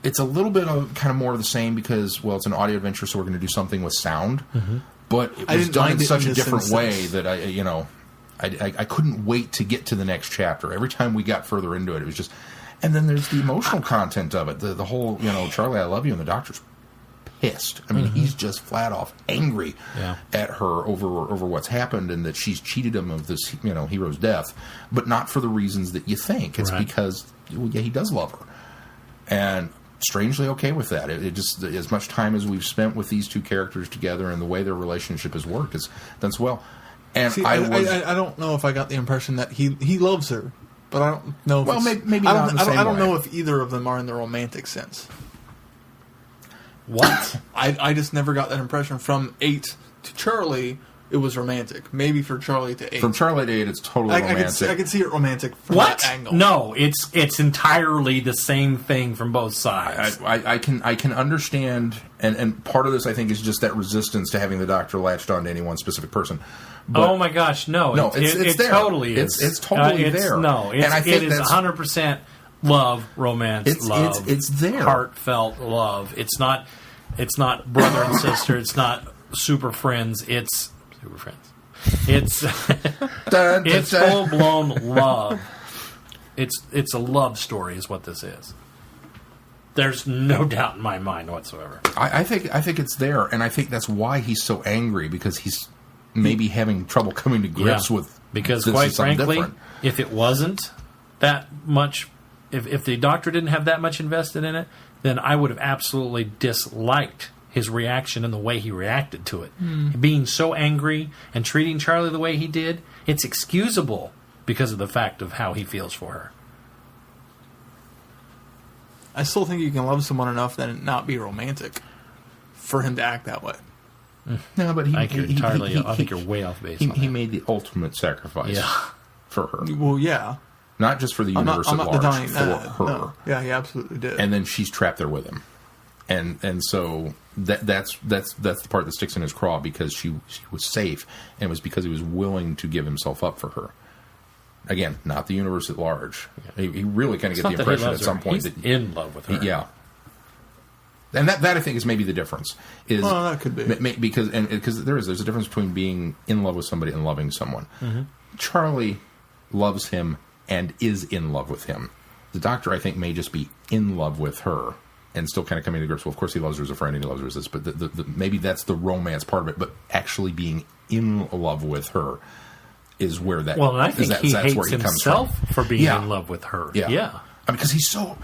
It's a little bit of kind of more of the same because, well, it's an audio adventure, so we're going to do something with sound. But it was done in such a different way that I couldn't wait to get to the next chapter. Every time we got further into it, it was just... And then there's the emotional content of it. The whole, Charley, I love you, and the doctor's pissed. I mean, he's just flat off angry at her over what's happened and that she's cheated him of this, hero's death, but not for the reasons that you think. It's because, he does love her. And strangely okay with that. It just, as much time as we've spent with these 2 characters together and the way their relationship has worked, it's done so well. And see, I don't know if I got the impression that he loves her, but I don't know. If maybe not in the same I don't way. know if either of them are in the romantic sense. What? I just never got that impression. From 8 to Charley, it was romantic. Maybe for Charley to 8. From Charley to 8, it's totally romantic. I can see it romantic from that angle. No, it's entirely the same thing from both sides. I can understand, and part of this I think is just that resistance to having the Doctor latched on to any one specific person. But, oh my gosh, no! It's there. Totally is. It's totally there. No, and I think it is 100% love, romance, love. It's there, heartfelt love. It's not brother and sister. It's not super friends. It's super friends. It's it's full blown love. It's a love story, is what this is. There's no doubt in my mind whatsoever. I think it's there, and I think that's why he's so angry, because he's maybe having trouble coming to grips with. Because this quite is something frankly, different. if it wasn't that much, if the Doctor didn't have that much invested in it, then I would have absolutely disliked his reaction and the way he reacted to it. Being so angry and treating Charley the way he did, it's excusable because of the fact of how he feels for her. I still think you can love someone enough then not be romantic for him to act that way. No, but I think you're way off base. He made the ultimate sacrifice for her. Well, yeah. Not just for the universe at large, for her. No. Yeah, he absolutely did. And then she's trapped there with him. And so that's the part that sticks in his craw, because she was safe, and it was because he was willing to give himself up for her. Again, not the universe at large. He really kind of get the impression at some point that he's in love with her. Yeah. And that I think is maybe the difference. That could be. Because there's a difference between being in love with somebody and loving someone. Charley loves him and is in love with him. The Doctor, I think, may just be in love with her and still kind of coming to grips. Well, of course he loves her as a friend and he loves her as this, but maybe that's the romance part of it. But actually being in love with her is where that. Well, and I think that's he where hates he comes himself from. for being in love with her. Yeah. I mean, because he's so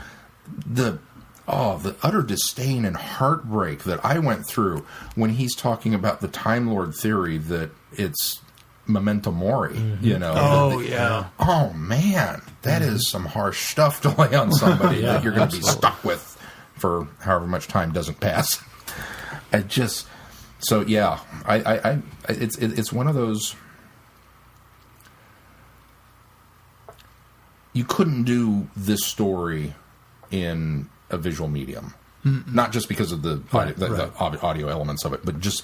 the utter disdain and heartbreak that I went through when he's talking about the Time Lord theory that it's memento mori, Oh, yeah. Oh, man, that is some harsh stuff to lay on somebody that you're going to be stuck with for however much time doesn't pass. It's one of those. You couldn't do this story in a visual medium, not just because of the audio elements of it, but just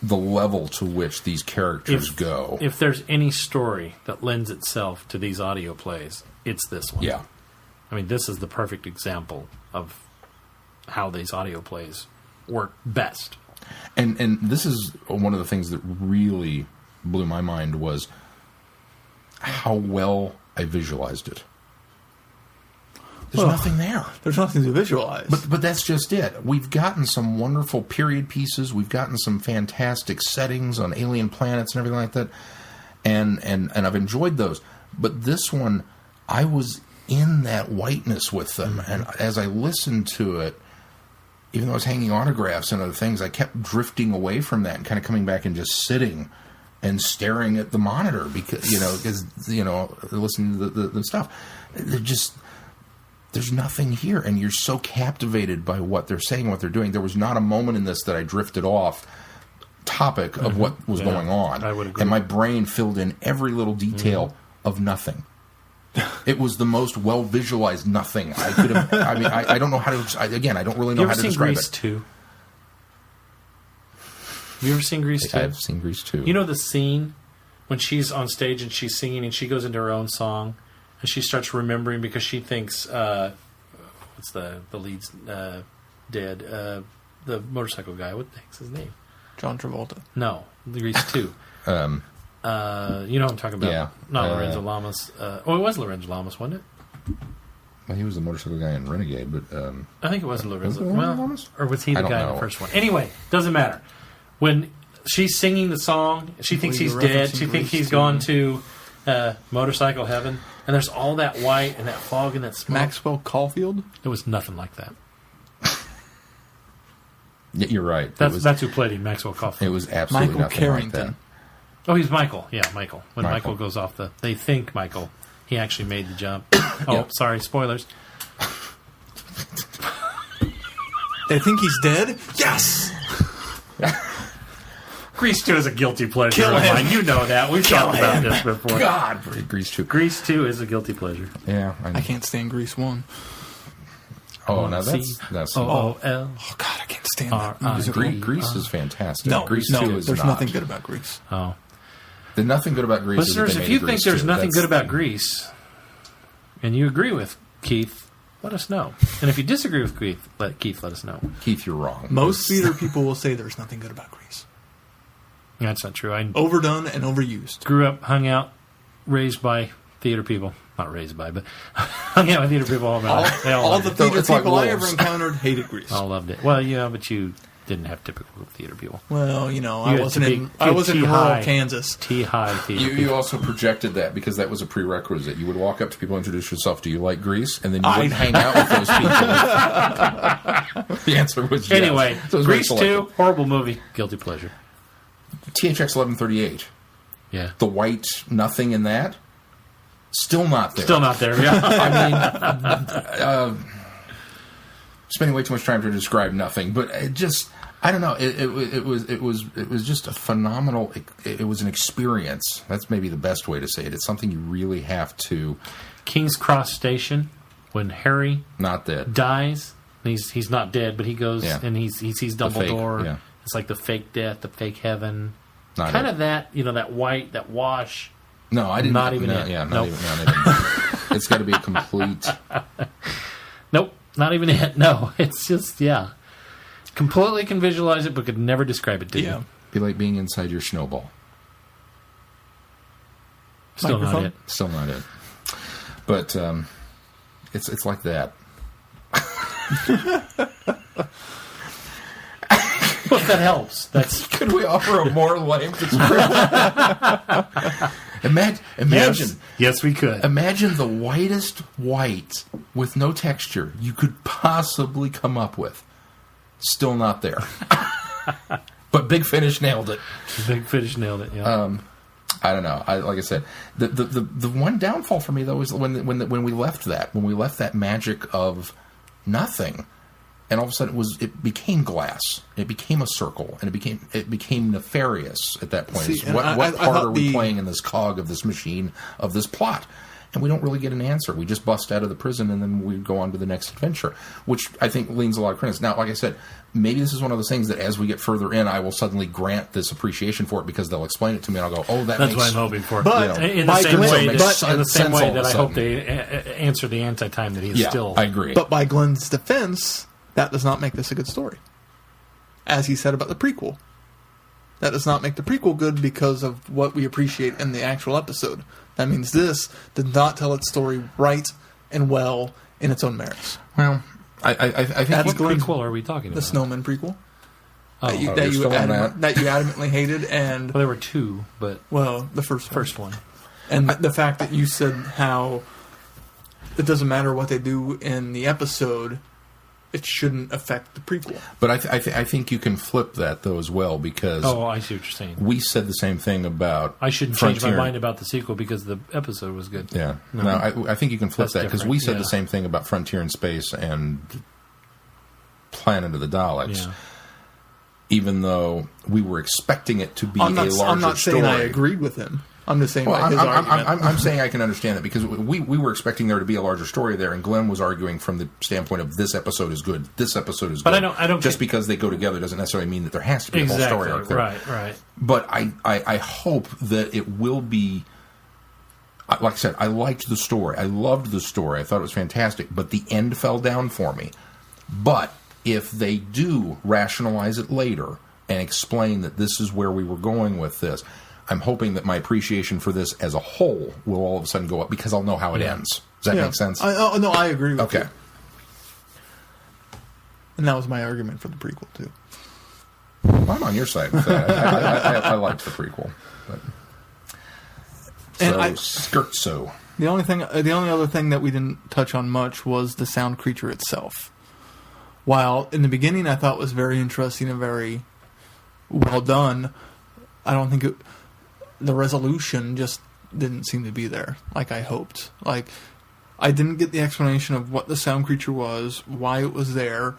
the level to which these characters go. If there's any story that lends itself to these audio plays, it's this one. Yeah. I mean, this is the perfect example of how these audio plays work best. And this is one of the things that really blew my mind was how well I visualized it. There's nothing there. There's nothing to visualize. But that's just it. We've gotten some wonderful period pieces. We've gotten some fantastic settings on alien planets and everything like that. And I've enjoyed those. But this one, I was in that whiteness with them. And as I listened to it, even though I was hanging autographs and other things, I kept drifting away from that and kind of coming back and just sitting and staring at the monitor because listening to the stuff. There's nothing here, and you're so captivated by what they're saying, what they're doing. There was not a moment in this that I drifted off topic of what was going on. I would agree. And my brain filled in every little detail of nothing. It was the most well visualized nothing I could have. I mean, I don't know how to. I don't really know how to describe Grease it. 2? Have you ever seen Grease 2? I've seen Grease 2. You know the scene when she's on stage and she's singing and she goes into her own song and she starts remembering because she thinks what's the lead's dead? The motorcycle guy. What the heck's his name? John Travolta. No, Grease 2. You know what I'm talking about? Yeah. Not Lorenzo Lamas. It was Lorenzo Lamas, wasn't it? Well, he was the motorcycle guy in Renegade, but I think it was Lorenzo. Was it Lorenzo Lamas? Or was he the I don't guy in know. the first one? Anyway, doesn't matter. When she's singing the song, she thinks he's you're dead. referencing She thinks Grease he's too. gone to motorcycle heaven. And there's all that white and that fog and that smoke. Maxwell Caulfield? It was nothing like that. yeah, you're right. That's who played him, Maxwell Caulfield. It was absolutely Michael nothing Carrington. like Oh, he's Michael. Yeah, Michael. When Michael. Michael goes off they think Michael. He actually made the jump. Oh, Yeah. sorry, spoilers. They think he's dead? Yes! Grease 2 is a guilty pleasure Kill of him. mine. You know that. We've talked about this before. that. God, Grease 2. Grease 2 is a guilty pleasure. Yeah, I can't stand Grease 1. Oh, now that's O-O-L. Oh, God, I can't stand that R-I-D. musical. Grease is fantastic. No, Grease 2 is there's not. nothing good about Grease. Oh. The nothing good about Grease Listeners, is that they if made you Grease think there's 2. nothing That's good about the- Grease, and you agree with Keith, let us know. And if you disagree with Keith, let us know. Keith, you're wrong. Most theater people will say there's nothing good about Grease. That's not true. I Overdone and overused. grew up, hung out, raised by theater people. Not raised by, but hung out with theater people all my life. They all All loved the it. theater It's like people I ever wolves. encountered hated Grease. All loved it. Well, yeah, but you didn't have typical theater people. Well, You I had wasn't to in be- I wasn't in rural T-high. Kansas. T-high theater You people. also projected that because that was a prerequisite. You would walk up to people, introduce yourself. Do you like Grease? And then you wouldn't hang out with those people. The answer was yes. Anyway, So it was very Grease 2, selective. horrible movie, guilty pleasure. THX 1138. Yeah. The white nothing in that. Still not there. Still not there, yeah. I mean, spending way too much time to describe nothing, but it just, I don't know. It was just a phenomenal. It was an experience. That's maybe the best way to say it. It's something you really have to. King's Cross Station, when Harry Not that. dies, and he's not dead, but he goes Yeah. and he sees fake, Dumbledore. yeah. It's like the fake death, the fake heaven. Not Kind it. of that, that white, that wash. No, I didn't. Not even no, it. Yeah, not Nope. even. Not even. It's got to be a complete. Nope, not even it. No, it's just, completely can visualize it, but could never describe it to you. Be like being inside your snowball. Still Microphone? not it. Still not it. But it's like that. Well, if that helps. That's Could we offer a more lame description? Imagine. Yes, we could. Imagine the whitest white with no texture you could possibly come up with. Still not there. But Big Finish nailed it. Big Finish nailed it. Yeah. I don't know. Like I said, the one downfall for me though is when we left that magic of nothing, and all of a sudden it became glass. It became a circle, and it became nefarious at that point. See, It's and what I part thought are we playing in this cog of this machine of this plot? And we don't really get an answer. We just bust out of the prison, and then we go on to the next adventure, which I think leans a lot of credence. Now, like I said, maybe this is one of those things that as we get further in, I will suddenly grant this appreciation for it because they'll explain it to me, and I'll go, "Oh, That's makes what I'm hoping for. But in the by same Glenn- way, but- that I hope sense they answer the anti-time that he's Yeah, still. I agree. But by Glenn's defense, that does not make this a good story. As he said about the prequel. That does not make the prequel good because of what we appreciate in the actual episode. That means this did not tell its story right and well in its own merits. Well, I think That's What Glenn's- prequel are we talking The about? Snowman prequel. Oh, that you, you're that, you still on that you adamantly hated, and, well, there were two, but well, the first one. And the fact that you said how it doesn't matter what they do in the episode, it shouldn't affect the prequel. But I think you can flip that, though, as well, because... Oh, I see what you're saying. We said the same thing about I shouldn't Frontier. change my mind about the sequel because the episode was good. Yeah. No, I think you can flip That's that, because we different, said the same thing about Frontier in Space and Planet of the Daleks. Yeah. Even though we were expecting it to be a larger story. I'm not saying I agreed with him. I'm just saying his argument. I'm saying I can understand it, because we were expecting there to be a larger story there, and Glenn was arguing from the standpoint of this episode is good, this episode is good. But I don't just because they go together doesn't necessarily mean that there has to be a whole story arc there. Right. But I hope that it will be. Like I said, I liked the story. I loved the story. I thought it was fantastic. But the end fell down for me. But if they do rationalize it later and explain that this is where we were going with this, I'm hoping that my appreciation for this as a whole will all of a sudden go up, because I'll know how it ends. Does that make sense? No, I agree with you. Okay. And that was my argument for the prequel, too. Well, I'm on your side with that. I liked the prequel. But. So, the only other thing that we didn't touch on much was the sound creature itself. While in the beginning I thought was very interesting and very well done, I don't think the resolution just didn't seem to be there like I hoped. Like, I didn't get the explanation of what the sound creature was, why it was there,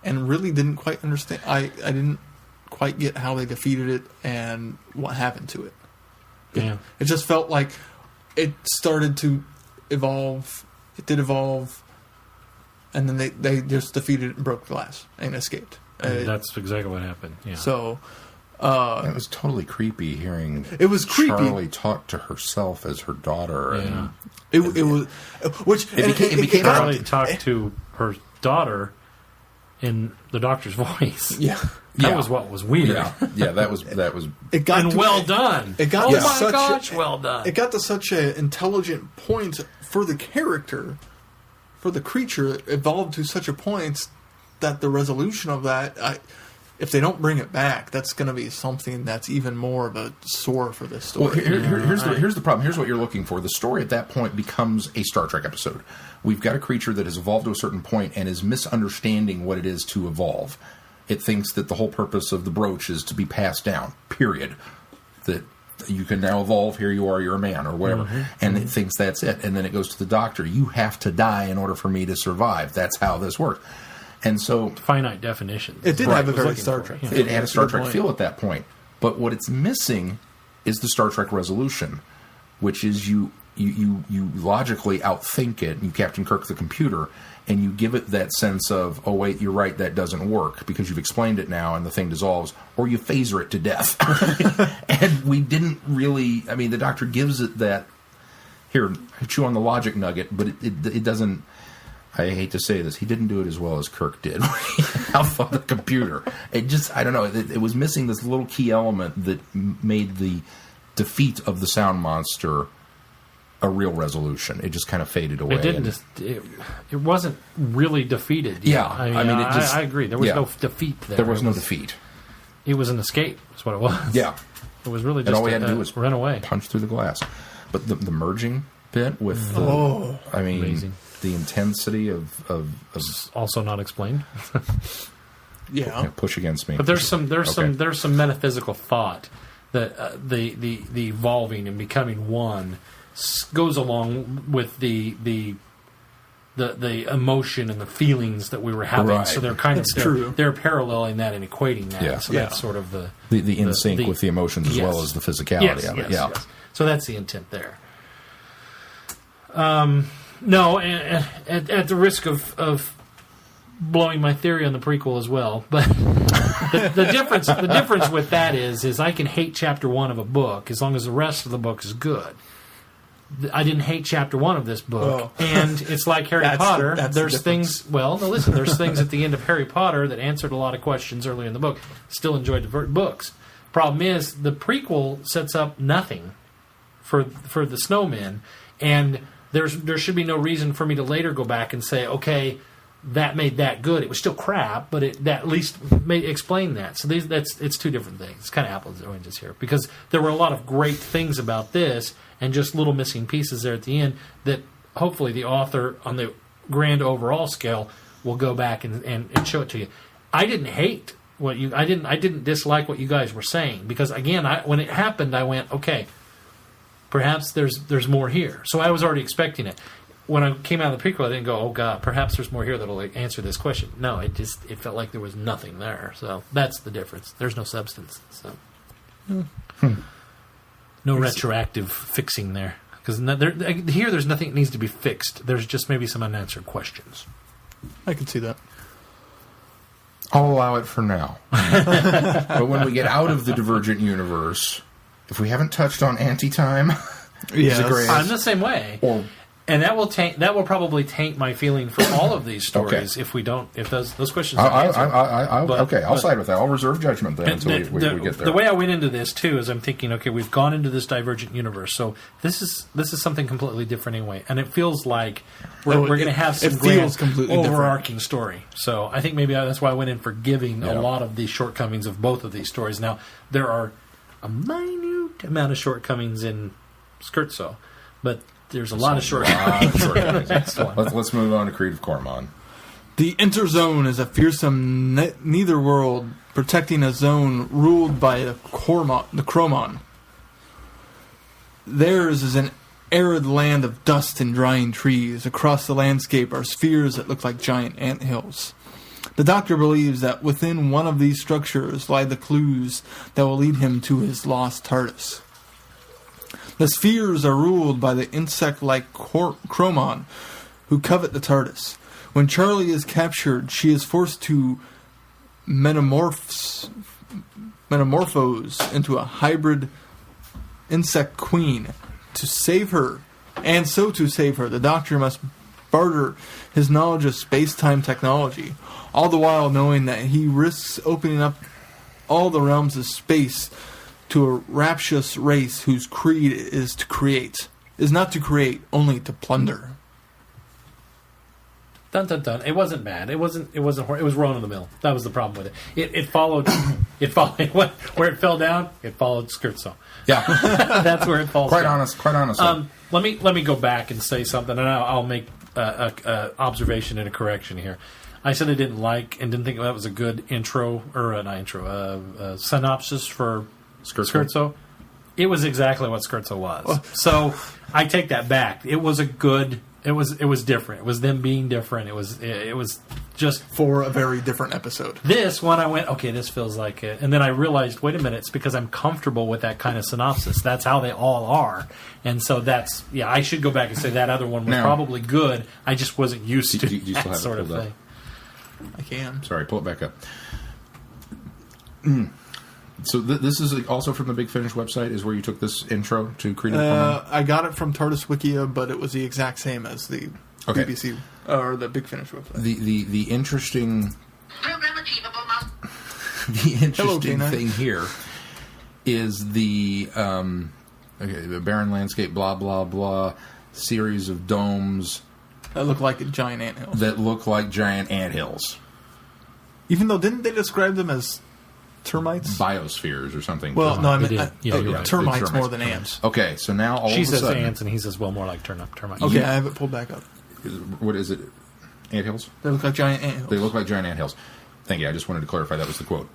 and really didn't quite understand. I didn't quite get how they defeated it and what happened to it. Yeah. It just felt like it started to evolve. It did evolve, and then they just defeated it and broke glass and escaped. That's exactly what happened. Yeah. So it was totally creepy hearing it was creepy. Charley talk to herself as her daughter. Yeah. And it was, which it became Charley talked to her daughter in the doctor's voice. Yeah. That was what was weird. Yeah, that was. It got and to, well done. It got oh to my such gosh, well done. It got to such an intelligent point for the character, for the creature. It evolved to such a point that the resolution of that, if they don't bring it back, that's going to be something that's even more of a sore for this story. Well, here's the problem. Here's what you're looking for. The story at that point becomes a Star Trek episode. We've got a creature that has evolved to a certain point and is misunderstanding what it is to evolve. It thinks that the whole purpose of the brooch is to be passed down, period. That you can now evolve, here you are, you're a man, or whatever. And it thinks that's it. And then it goes to the doctor, you have to die in order for me to survive. That's how this works. And so... finite definitions. It did have a very Star Trek feel. It had a Star Trek feel at that point. But what it's missing is the Star Trek resolution, which is you logically outthink it, and you Captain Kirk the computer, and you give it that sense of, oh, wait, you're right, that doesn't work, because you've explained it now and the thing dissolves, or you phaser it to death. And we didn't really... I mean, the Doctor gives it that, here, chew on the logic nugget, but it doesn't... I hate to say this, he didn't do it as well as Kirk did. Alpha the computer. It just, I don't know, it was missing this little key element that made the defeat of the sound monster a real resolution. It just kind of faded away. It didn't. It wasn't really defeated. Yeah, I mean, I agree. There was no defeat there. There was no defeat. It was an escape. That's what it was. Yeah, it was really just. And all we had to do was run away, punch through the glass. But the merging bit with, I mean, amazing. The intensity of also not explained. Yeah, push against me. But there's some metaphysical thought that the evolving and becoming one goes along with the emotion and the feelings that we were having. Right. So they're kind of they're paralleling that and equating that. Yeah. So that's sort of the in sync with the emotions as well as the physicality of it. Yes. So that's the intent there. No, at the risk of blowing my theory on the prequel as well, but the difference with that is I can hate chapter 1 of a book as long as the rest of the book is good. I didn't hate chapter 1 of this book, and it's like Harry Potter. There's things. Well, no, listen. There's things at the end of Harry Potter that answered a lot of questions early in the book. Still enjoyed the books. Problem is, the prequel sets up nothing for the snowmen, and there should be no reason for me to later go back and say, okay, that made that good. It was still crap, but that at least explain that. So it's two different things. It's kind of apples and oranges here, because there were a lot of great things about this and just little missing pieces there at the end that hopefully the author, on the grand overall scale, we'll go back and show it to you. I didn't hate what you. I didn't dislike what you guys were saying because again, when it happened, I went, okay, perhaps there's more here. So I was already expecting it. When I came out of the prequel, I didn't go, oh God, perhaps there's more here that'll answer this question. No, it felt like there was nothing there. So that's the difference. There's no substance. So no retroactive fixing there. Because here there's nothing that needs to be fixed. There's just maybe some unanswered questions. I can see that. I'll allow it for now. But when we get out of the Divergent Universe, if we haven't touched on anti-time, I'm the same way. And that will probably taint my feeling for all of these stories if we don't, if those questions are answered. I'll side with that. I'll reserve judgment then until we get there. The way I went into this too is I'm thinking, okay, we've gone into this Divergent Universe, so this is something completely different anyway, and it feels like we're going to have some grand overarching story. So I think maybe that's why I went in forgiving a lot of the shortcomings of both of these stories. Now there are a minute amount of shortcomings in Scherzo, but there's a lot of shortcomings in the next one. Let's move on to Creed of Cormon. The Interzone is a fearsome netherworld protecting a zone ruled by the Chromon. Theirs is an arid land of dust and drying trees. Across the landscape are spheres that look like giant anthills. The Doctor believes that within one of these structures lie the clues that will lead him to his lost TARDIS. The spheres are ruled by the insect-like Chromon, who covet the TARDIS. When Charley is captured, she is forced to metamorphose into a hybrid insect queen. To save her, the Doctor must barter his knowledge of space-time technology, all the while knowing that he risks opening up all the realms of space to a rapturous race whose creed is not to create, only to plunder. Dun dun dun. It wasn't bad. It wasn't. It was run of the mill. That was the problem with it. It followed. Where it fell down. It followed Scherzo. Yeah, that's where it falls. Quite down. honestly. Let me go back and say something, and I'll make a observation and a correction here. I said I didn't like and didn't think that was a good synopsis for Scherzo. It was exactly what Scherzo was. So I take that back. It was a good. It was different. It was them being different. It was just for a very different episode. This one, I went, okay, this feels like it, and then I realized, wait a minute, it's because I'm comfortable with that kind of synopsis. That's how they all are, and so I should go back and say that other one was probably good. I just wasn't used to that sort of thing. I can. Sorry, pull it back up. So this is also from the Big Finish website, is where you took this intro to Creed of Cormon? I got it from TARDIS Wikia, but it was the exact same as the BBC or the Big Finish website. The interesting Program achievable. the interesting thing here is the barren landscape, blah blah blah, series of domes that look like giant anthills. Even though didn't they describe them as termites? Biospheres or something. Well, no, I mean right. termites more than ants. Okay, so now all she of a sudden... says ants, and he says, well, more like termites. Okay, I have it pulled back up. What is it? Anthills? They look like giant anthills. They look like giant anthills. Thank you. I just wanted to clarify that was the quote.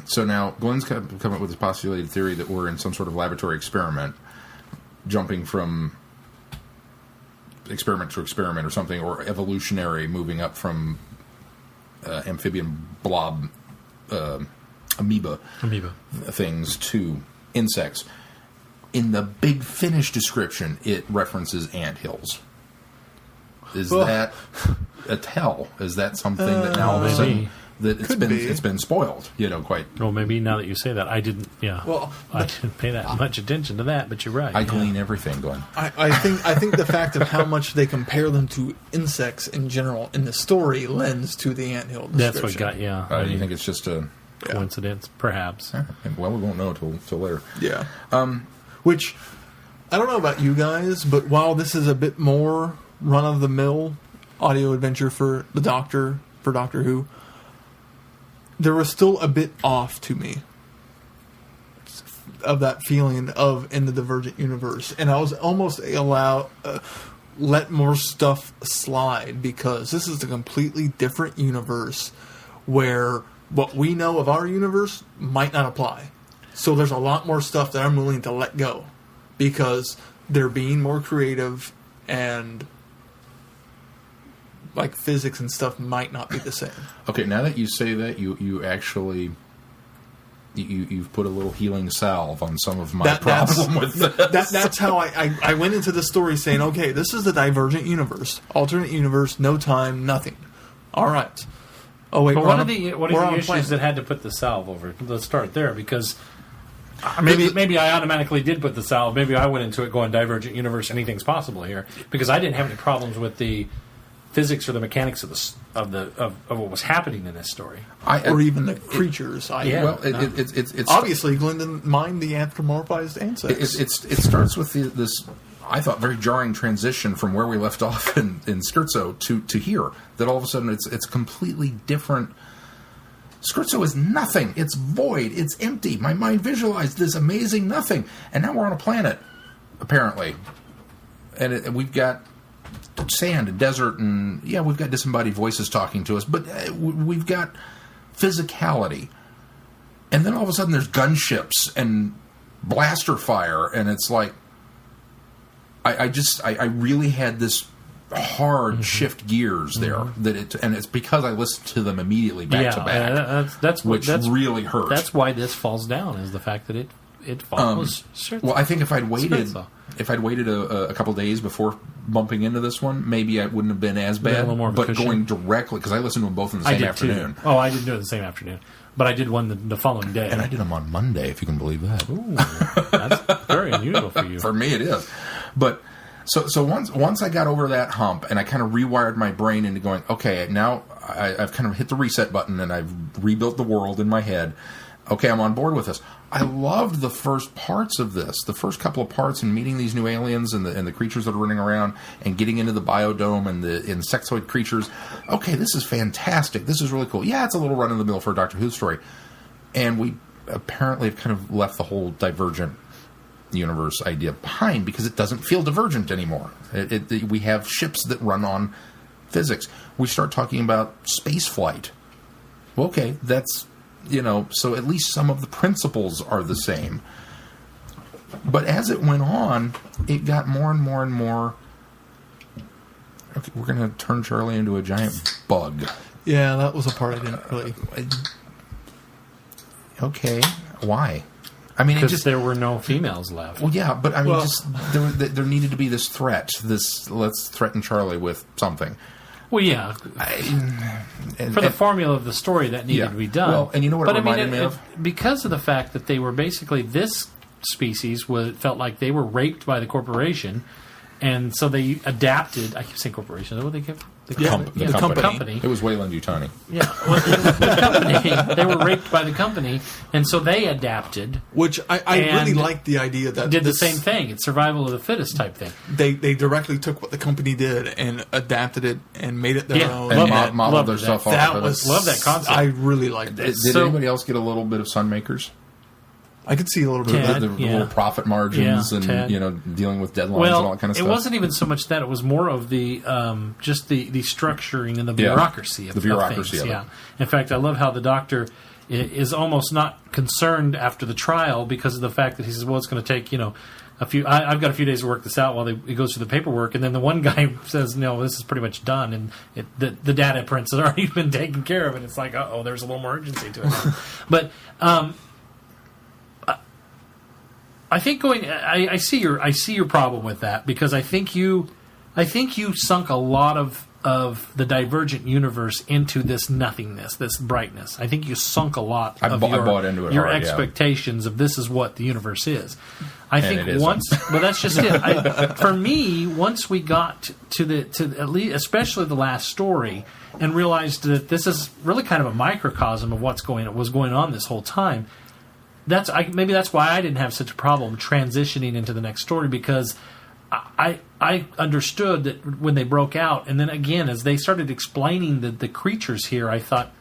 So now Glenn's come up with this postulated theory that we're in some sort of laboratory experiment, jumping from experiment to experiment or something, or evolutionary, moving up from amphibian blob... amoeba things to insects. In the Big Finish description, it references anthills. Is that a tell? Is that something that now all of a sudden that it's been spoiled? Quite. Well, maybe now that you say that, I didn't. Yeah. Well, I didn't pay that much attention to that, but you're right. I glean everything, Glenn. I think the fact of how much they compare them to insects in general in the story lends to the anthill description. That's what got. Yeah. You think it's just a coincidence, perhaps. Well, we won't know till later. Yeah. Which, I don't know about you guys, but while this is a bit more run-of-the-mill audio adventure for the Doctor, for Doctor Who, there was still a bit off to me of that feeling of in the Divergent Universe. And I was almost let more stuff slide, because this is a completely different universe where what we know of our universe might not apply. So there's a lot more stuff that I'm willing to let go because they're being more creative, and like physics and stuff might not be the same. Okay, now that you say that, you actually you've put a little healing salve on some of my problem with this. That's how I went into the story saying, okay, this is the Divergent Universe, alternate universe, no time, nothing. All right. Oh wait, but what are the issues that had to put the salve over? Let's start there, because maybe I automatically did put the salve. Maybe I went into it going Divergent Universe, anything's possible here, because I didn't have any problems with the physics or the mechanics of what was happening in this story, or even the creatures. It's obviously Glenn didn't mind the anthropomorphized ancestors. It starts with this, I thought, very jarring transition from where we left off in Scherzo to here. That all of a sudden it's completely different. Scherzo is nothing. It's void. It's empty. My mind visualized this amazing nothing, and now we're on a planet, apparently, and we've got sand and desert, and we've got disembodied voices talking to us, but we've got physicality, and then all of a sudden there's gunships and blaster fire, and it's like I really had this hard shift gears there, and it's because I listened to them immediately back to back. That's really hurt. That's why this falls down, is the fact that it follows. Well, I think if I'd waited a couple days before bumping into this one, maybe I wouldn't have been as bad. But going directly, because I listened to them both in the same afternoon. Too. Oh, I didn't do it the same afternoon, but I did one the following day, and I did them on Monday, if you can believe that. Ooh, that's very unusual for you. For me, it is. But so once I got over that hump, and I kind of rewired my brain into going, okay, now I've kind of hit the reset button, and I've rebuilt the world in my head. Okay, I'm on board with this. I loved the first parts of this, the first couple of parts, and meeting these new aliens and the creatures that are running around, and getting into the biodome and the insectoid creatures. Okay, this is fantastic. This is really cool. Yeah, it's a little run-of-the-mill for a Doctor Who story. And we apparently have kind of left the whole Divergent Universe idea behind, because it doesn't feel divergent anymore. We have ships that run on physics. We start talking about space flight. Well, okay, that's... so at least some of the principles are the same. But as it went on, it got more and more and more... Okay, we're going to turn Charley into a giant bug. Yeah, that was a part I didn't really... Okay, why? I mean, because there were no females left. Well, yeah, but I mean, there needed to be this threat. Let's threaten Charley with something. Well, yeah. For the formula of the story, that needed to be done. Well, and you know what it reminded me of? Because of the fact that they were basically, this species felt like they were raped by the corporation, and so they adapted. I keep saying corporation. Is that what they kept? The company. It was Weyland-Yutani. Yeah, the company. They were raped by the company, and so they adapted. Which I really liked the idea that did the same thing. It's survival of the fittest type thing. They directly took what the company did and adapted it and made it their own. And modeled their stuff off of it. Love that concept. I really liked it. Did anybody else get a little bit of Sunmakers? I could see a little bit of the little profit margins and dealing with deadlines and all that kind of stuff. It wasn't even so much that; it was more of the just the structuring and the bureaucracy of things. Yeah. In fact, I love how the Doctor is almost not concerned after the trial because of the fact that he says, "Well, it's going to take a few. I've got a few days to work this out while he goes through the paperwork." And then the one guy says, "No, this is pretty much done," and the data prints has already been taken care of, and it's like, there's a little more urgency to it. But I think I see your problem with that, because I think you sunk a lot of the Divergent Universe into this nothingness, this brightness. I think you sunk a lot of your expectations of this is what the universe is. I think but that's just it. For me, once we got to at least, especially the last story, and realized that this is really kind of a microcosm of was going on this whole time. Maybe that's why I didn't have such a problem transitioning into the next story, because I understood that when they broke out, and then again as they started explaining the creatures here, I thought,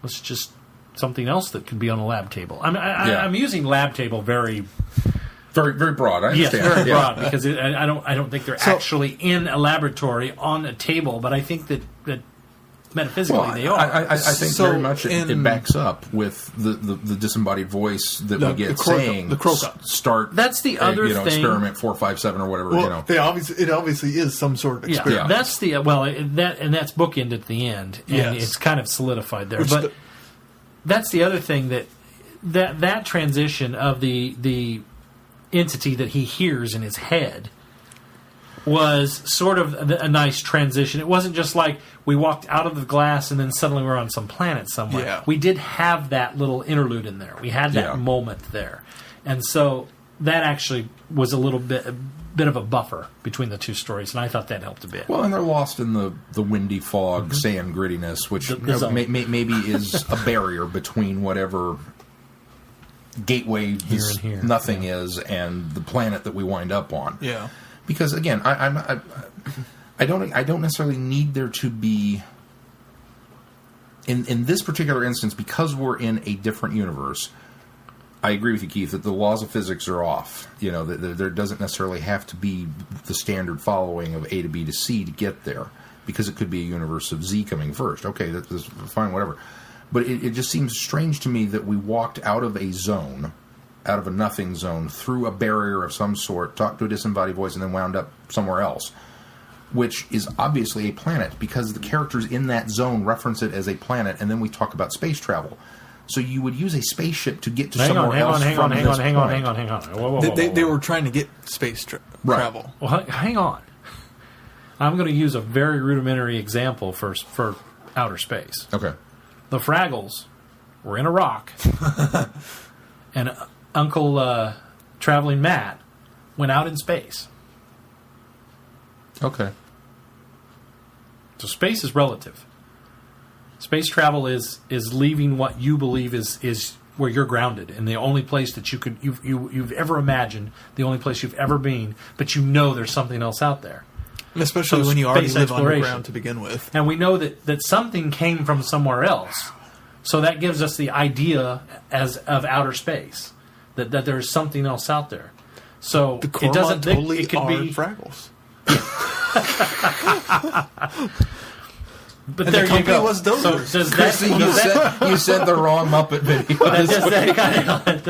let's just something else that could be on a lab table. I'm using lab table very Very, very broad. I Yes, understand. very broad, because I don't think they're actually in a laboratory on a table, but I think that metaphysically they are. I think So very much it backs up with the disembodied voice that we get saying the Croca. Start. That's the other thing. Experiment 457 or whatever. Well, it obviously is some sort of experiment. Yeah, that's the that's bookend at the end, and Yes. it's kind of solidified there. Which But that's the other thing that transition of the entity that he hears in his head was sort of a nice transition. It wasn't just like we walked out of the glass and then suddenly we're on some planet somewhere. Yeah. We did have that little interlude in there. We had that moment there. And so that actually was a bit of a buffer between the two stories, and I thought that helped a bit. Well, and they're lost in the windy fog, sand grittiness, which maybe is a barrier between whatever gateway nothing is and the planet that we wind up on. Yeah. Because again, I don't necessarily need there to be in this particular instance, because we're in a different universe. I agree with you, Keith, that the laws of physics are off. You know, there doesn't necessarily have to be the standard following of A to B to C to get there, because it could be a universe of Z coming first. Okay, that's fine, whatever. But it just seems strange to me that we walked out of a zone, out of a nothing zone, through a barrier of some sort, talked to a disembodied voice, and then wound up somewhere else, which is obviously a planet, because the characters in that zone reference it as a planet, and then we talk about space travel. So you would use a spaceship to get to somewhere else. Hang on. Whoa, They were trying to get space travel. Well, hang on. I'm going to use a very rudimentary example for outer space. Okay. The Fraggles were in a rock, and Uncle Traveling Matt went out in space. Okay. So space is relative. Space travel is leaving what you believe is where you're grounded, and the only place that you've ever imagined, the only place you've ever been, but you know there's something else out there. And especially when you already live underground to begin with. And we know that something came from somewhere else. So that gives us the idea of outer space, that there's something else out there. So The it doesn't totally it could are be Fraggles. But And there the you company go. was Dozers. So does that, you said the wrong Muppet video. does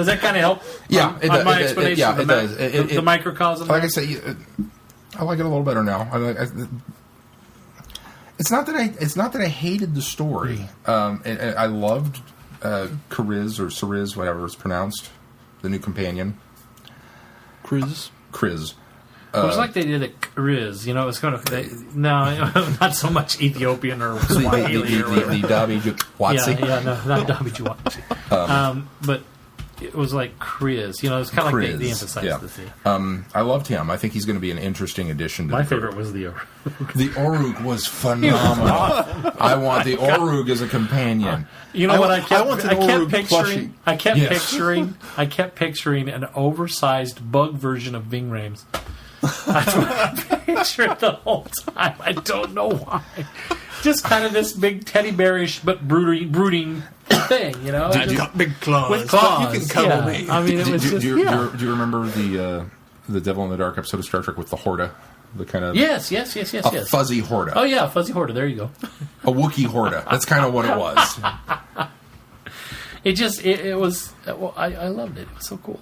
that kind of help? Yeah, on, it on does. my explanation. It does. The microcosm. Like I say, I like it a little better now. It's not that I hated the story. I loved Cariz or Ceriz, whatever it's pronounced, the new companion. Kriz. It was like they did at Riz, you know. It's kind of no, not so much Ethiopian or Swahili or whatever. The Dabi Juwatsi. Yeah, no, not Dabi Juwatsi. But it was like Kriz, you know. It's kind of like they emphasized the thing. I loved him. I think he's going to be an interesting addition to My the favorite was the The Orug was phenomenal. I want the Orug as a companion. You know what? I kept picturing an oversized bug version of Ving Rhames. That's what I pictured the whole time. I don't know why. Just kind of this big teddy bearish but brooding thing, you know? I've got big claws. With claws. You can cuddle me. I mean, it was do you remember the Devil in the Dark episode of Star Trek with the Horta? The kind of Yes. fuzzy Horta. Oh yeah, fuzzy Horta. There you go. A Wookiee Horta. That's kind of what it was. It was. Well, I loved it. It was so cool.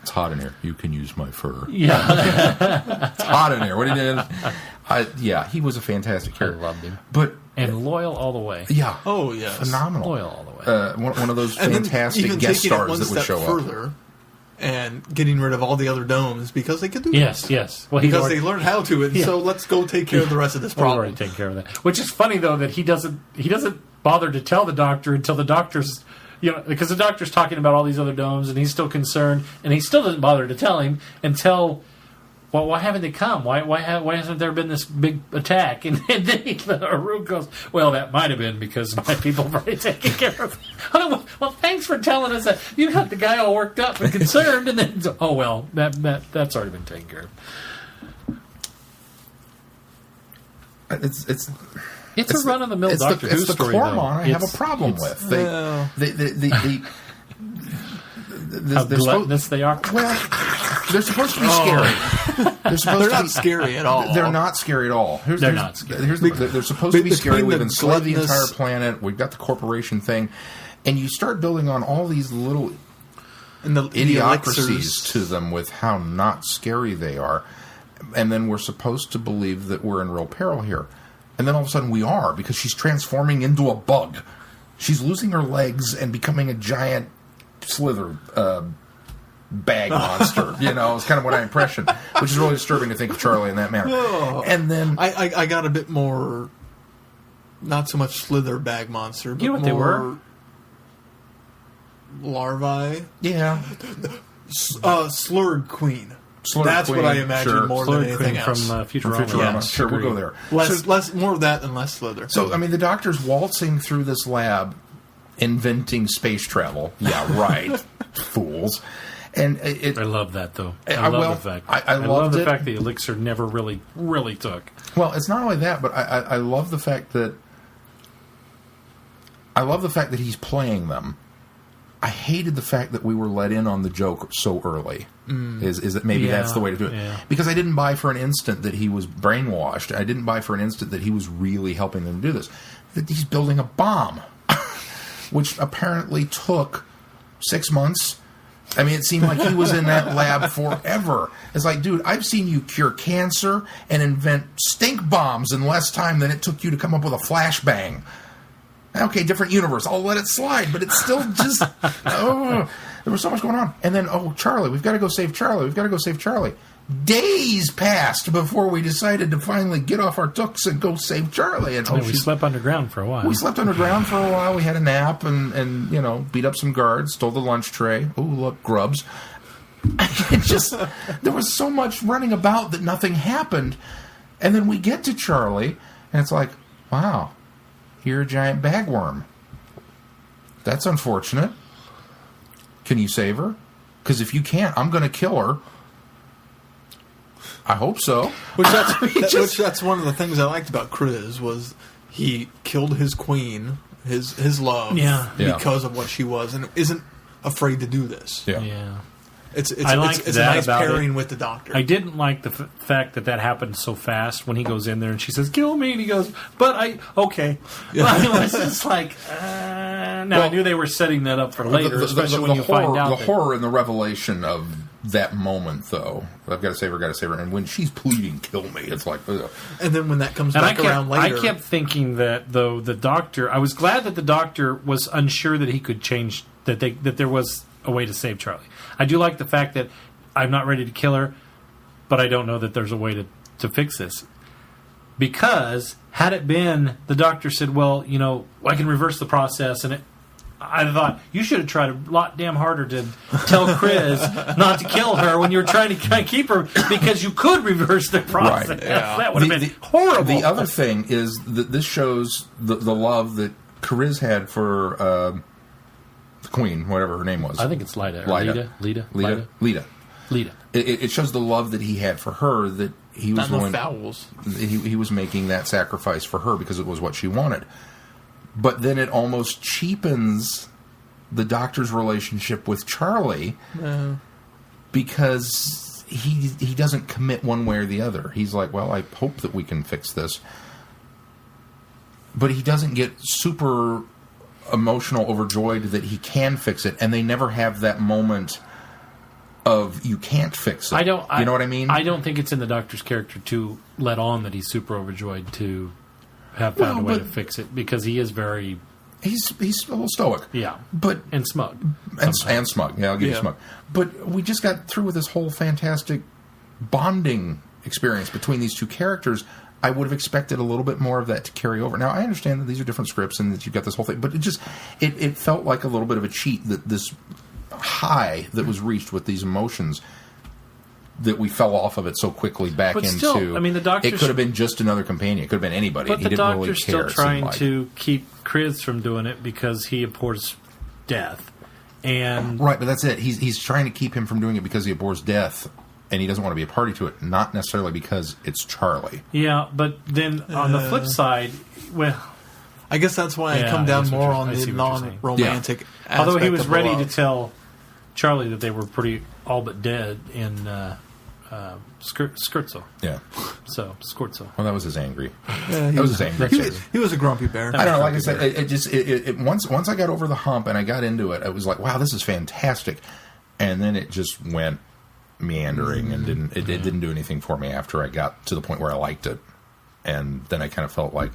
It's hot in here. You can use my fur. Yeah, it's hot in here. What did he was a fantastic character. I loved him. And loyal all the way. Yeah. Oh yes. Phenomenal. Loyal all the way. One of those And fantastic even guest taking it stars one that would step show further up. And getting rid of all the other domes because they could do Yes. Well, because they learned how to it. Yeah. So let's go take care of the rest of this We've problem. already taken care of that. Which is funny though that he doesn't bother to tell the doctor until the doctor's, you know, because the doctor's talking about all these other domes and he's still concerned and he still doesn't bother to tell him until, well, why haven't they come? Why hasn't there been this big attack? And then Arun goes, well, that might have been because my people have already taken care of it. Well, thanks for telling us that. You got the guy all worked up and concerned, and then oh well, that's already been taken care of. It's a run of the mill Doctor Who story. It's the Cormon though. I have a problem with. How gluttonous they are. Well, They're supposed to be scary. They're not scary at all. They're not scary at all. They're not scary. They're supposed to be scary. We've the enslaved the gluttonous- entire planet. We've got the corporation thing. And you start building on all these little and the idiocracies elixirs. to them with how not scary they are. And then we're supposed to believe that we're in real peril here. And then all of a sudden we are, because she's transforming into a bug. She's losing her legs and becoming a giant slither bag monster. You know, it's kind of what my impression, which is really disturbing to think of Charley in that manner. And then I got a bit more, not so much slither bag monster, but You know what they were? Larvae. yeah, Slurred queen. Slurred That's queen, what I imagine sure. more Slurred than Queen anything else. from Futurama. Futurama. Yes, Sure, we'll agreed. go there. Less, more of that and less slither. So, I mean, the Doctor's waltzing through this lab, inventing space travel. Yeah, right. Fools. And I love that, though. I I love well, the fact. I love loved the it. fact that Elixir never really took. Well, it's not only that, but I love the fact that he's playing them. I hated the fact that we were let in on the joke so early. Is that maybe that's the way to do it? Yeah. Because I didn't buy for an instant that he was brainwashed. I didn't buy for an instant that he was really helping them do this. That he's building a bomb, which apparently took 6 months. I mean, it seemed like he was in that lab forever. It's like, dude, I've seen you cure cancer and invent stink bombs in less time than it took you to come up with a flashbang. Okay, different universe. I'll let it slide, but it's still just... there was so much going on. And then, Charley, we've got to go save Charley. We've got to go save Charley. Days passed before we decided to finally get off our tooks and go save Charley. And We slept underground for a while. we slept underground for a while. We had a nap and beat up some guards, stole the lunch tray. Oh, look, grubs. It just... There was so much running about that nothing happened. And then we get to Charley, and it's like, wow... You're a giant bagworm. That's unfortunate. Can you save her? Because if you can't, I'm going to kill her. I hope so. Which that's one of the things I liked about Chris was he killed his queen, his love, Yeah. because of what she was, and isn't afraid to do this. Yeah. It's I liked a that nice about pairing it. with the Doctor. I didn't like the fact that happened so fast when he goes in there and she says, "Kill me," and he goes, okay. I was just like, now I knew they were setting that up for later, especially when you find out. The horror and the revelation of that moment, though. I've got to save her, And when she's pleading, "Kill me," it's like, ugh. And then when that comes And back around later, I kept thinking that, though, the Doctor... I was glad that the Doctor was unsure that he could change... That there was a way to save Charley. I do like the fact that I'm not ready to kill her, but I don't know that there's a way to fix this. Because had it been... The Doctor said, well, I can reverse the process, and I thought, you should have tried a lot damn harder to tell Chris not to kill her when you were trying to keep her, because you could reverse the process. Right. Yeah. That would have been horrible. The other thing is that this shows the love that Chris had for the Queen, whatever her name was. I think it's Lida. Lida. It shows the love that he had for her, that he was not enough vowels. He was making that sacrifice for her because it was what she wanted. But then it almost cheapens the Doctor's relationship with Charley because he doesn't commit one way or the other. He's like, well, I hope that we can fix this. But he doesn't get super emotional, overjoyed that he can fix it, and they never have that moment of you can't fix it. You know what I mean? I don't think it's in the Doctor's character to let on that he's super overjoyed to have found a way to fix it, because he is very... He's a little stoic. Yeah. But and smug. And smug. Yeah, I'll give you smug. But we just got through with this whole fantastic bonding experience between these two characters. I would have expected a little bit more of that to carry over. Now, I understand that these are different scripts and that you've got this whole thing, but it felt like a little bit of a cheat, that this high that was reached with these emotions, that we fell off of it so quickly back but into... Still, I mean, the Doctor's... It could have been just another companion. It could have been anybody. But He the didn't Doctor's really care, still trying it seemed to keep Chris from doing it because he abhors death. And right, but that's it. He's trying to keep him from doing it because he abhors death, and he doesn't want to be a party to it, not necessarily because it's Charley. Yeah, but then on the flip side, well... I guess that's why I come down more on the non-romantic aspect. Although he was of the ready love. to tell Charley that they were pretty all but dead in Scherzo. Yeah. So, Scherzo. Well, that was his angry. Yeah, That was his angry. he was a grumpy bear. I don't know. Like I said, once I got over the hump and I got into it, I was like, wow, this is fantastic. And then it just went meandering and didn't do anything for me after I got to the point where I liked it. And then I kind of felt like,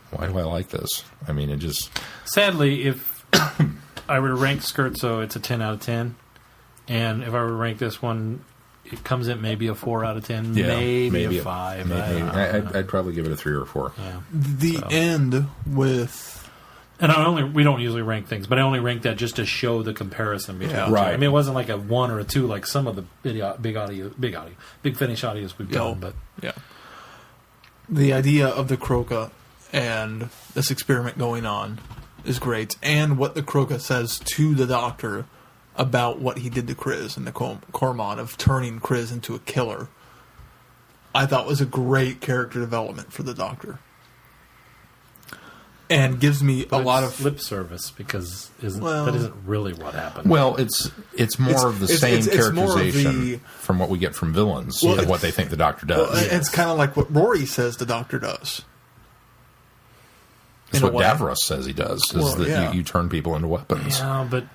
why do I like this? I mean, it just... Sadly, if I were to rank Scherzo, it's a 10 out of 10. And if I were to rank this one, it comes in maybe a 4 out of 10, maybe a 5. I'd probably give it a 3 or 4. Yeah. The end with... And we don't usually rank things, but I only rank that just to show the comparison between the two. Right. I mean, it wasn't like a 1 or a 2 like some of the big finish audios we've done. But yeah, the idea of the Croca and this experiment going on is great, and what the Croca says to the Doctor about what he did to Kriz and the Cormon of turning Kriz into a killer, I thought was a great character development for the Doctor. And gives me a lot of lip service because that isn't really what happened. Well, it's more of the same characterization from what we get from villains than what they think the Doctor does. Well, it's kind of like what Rory says the Doctor does. That's what Davros says he does, is that you turn people into weapons. Yeah, but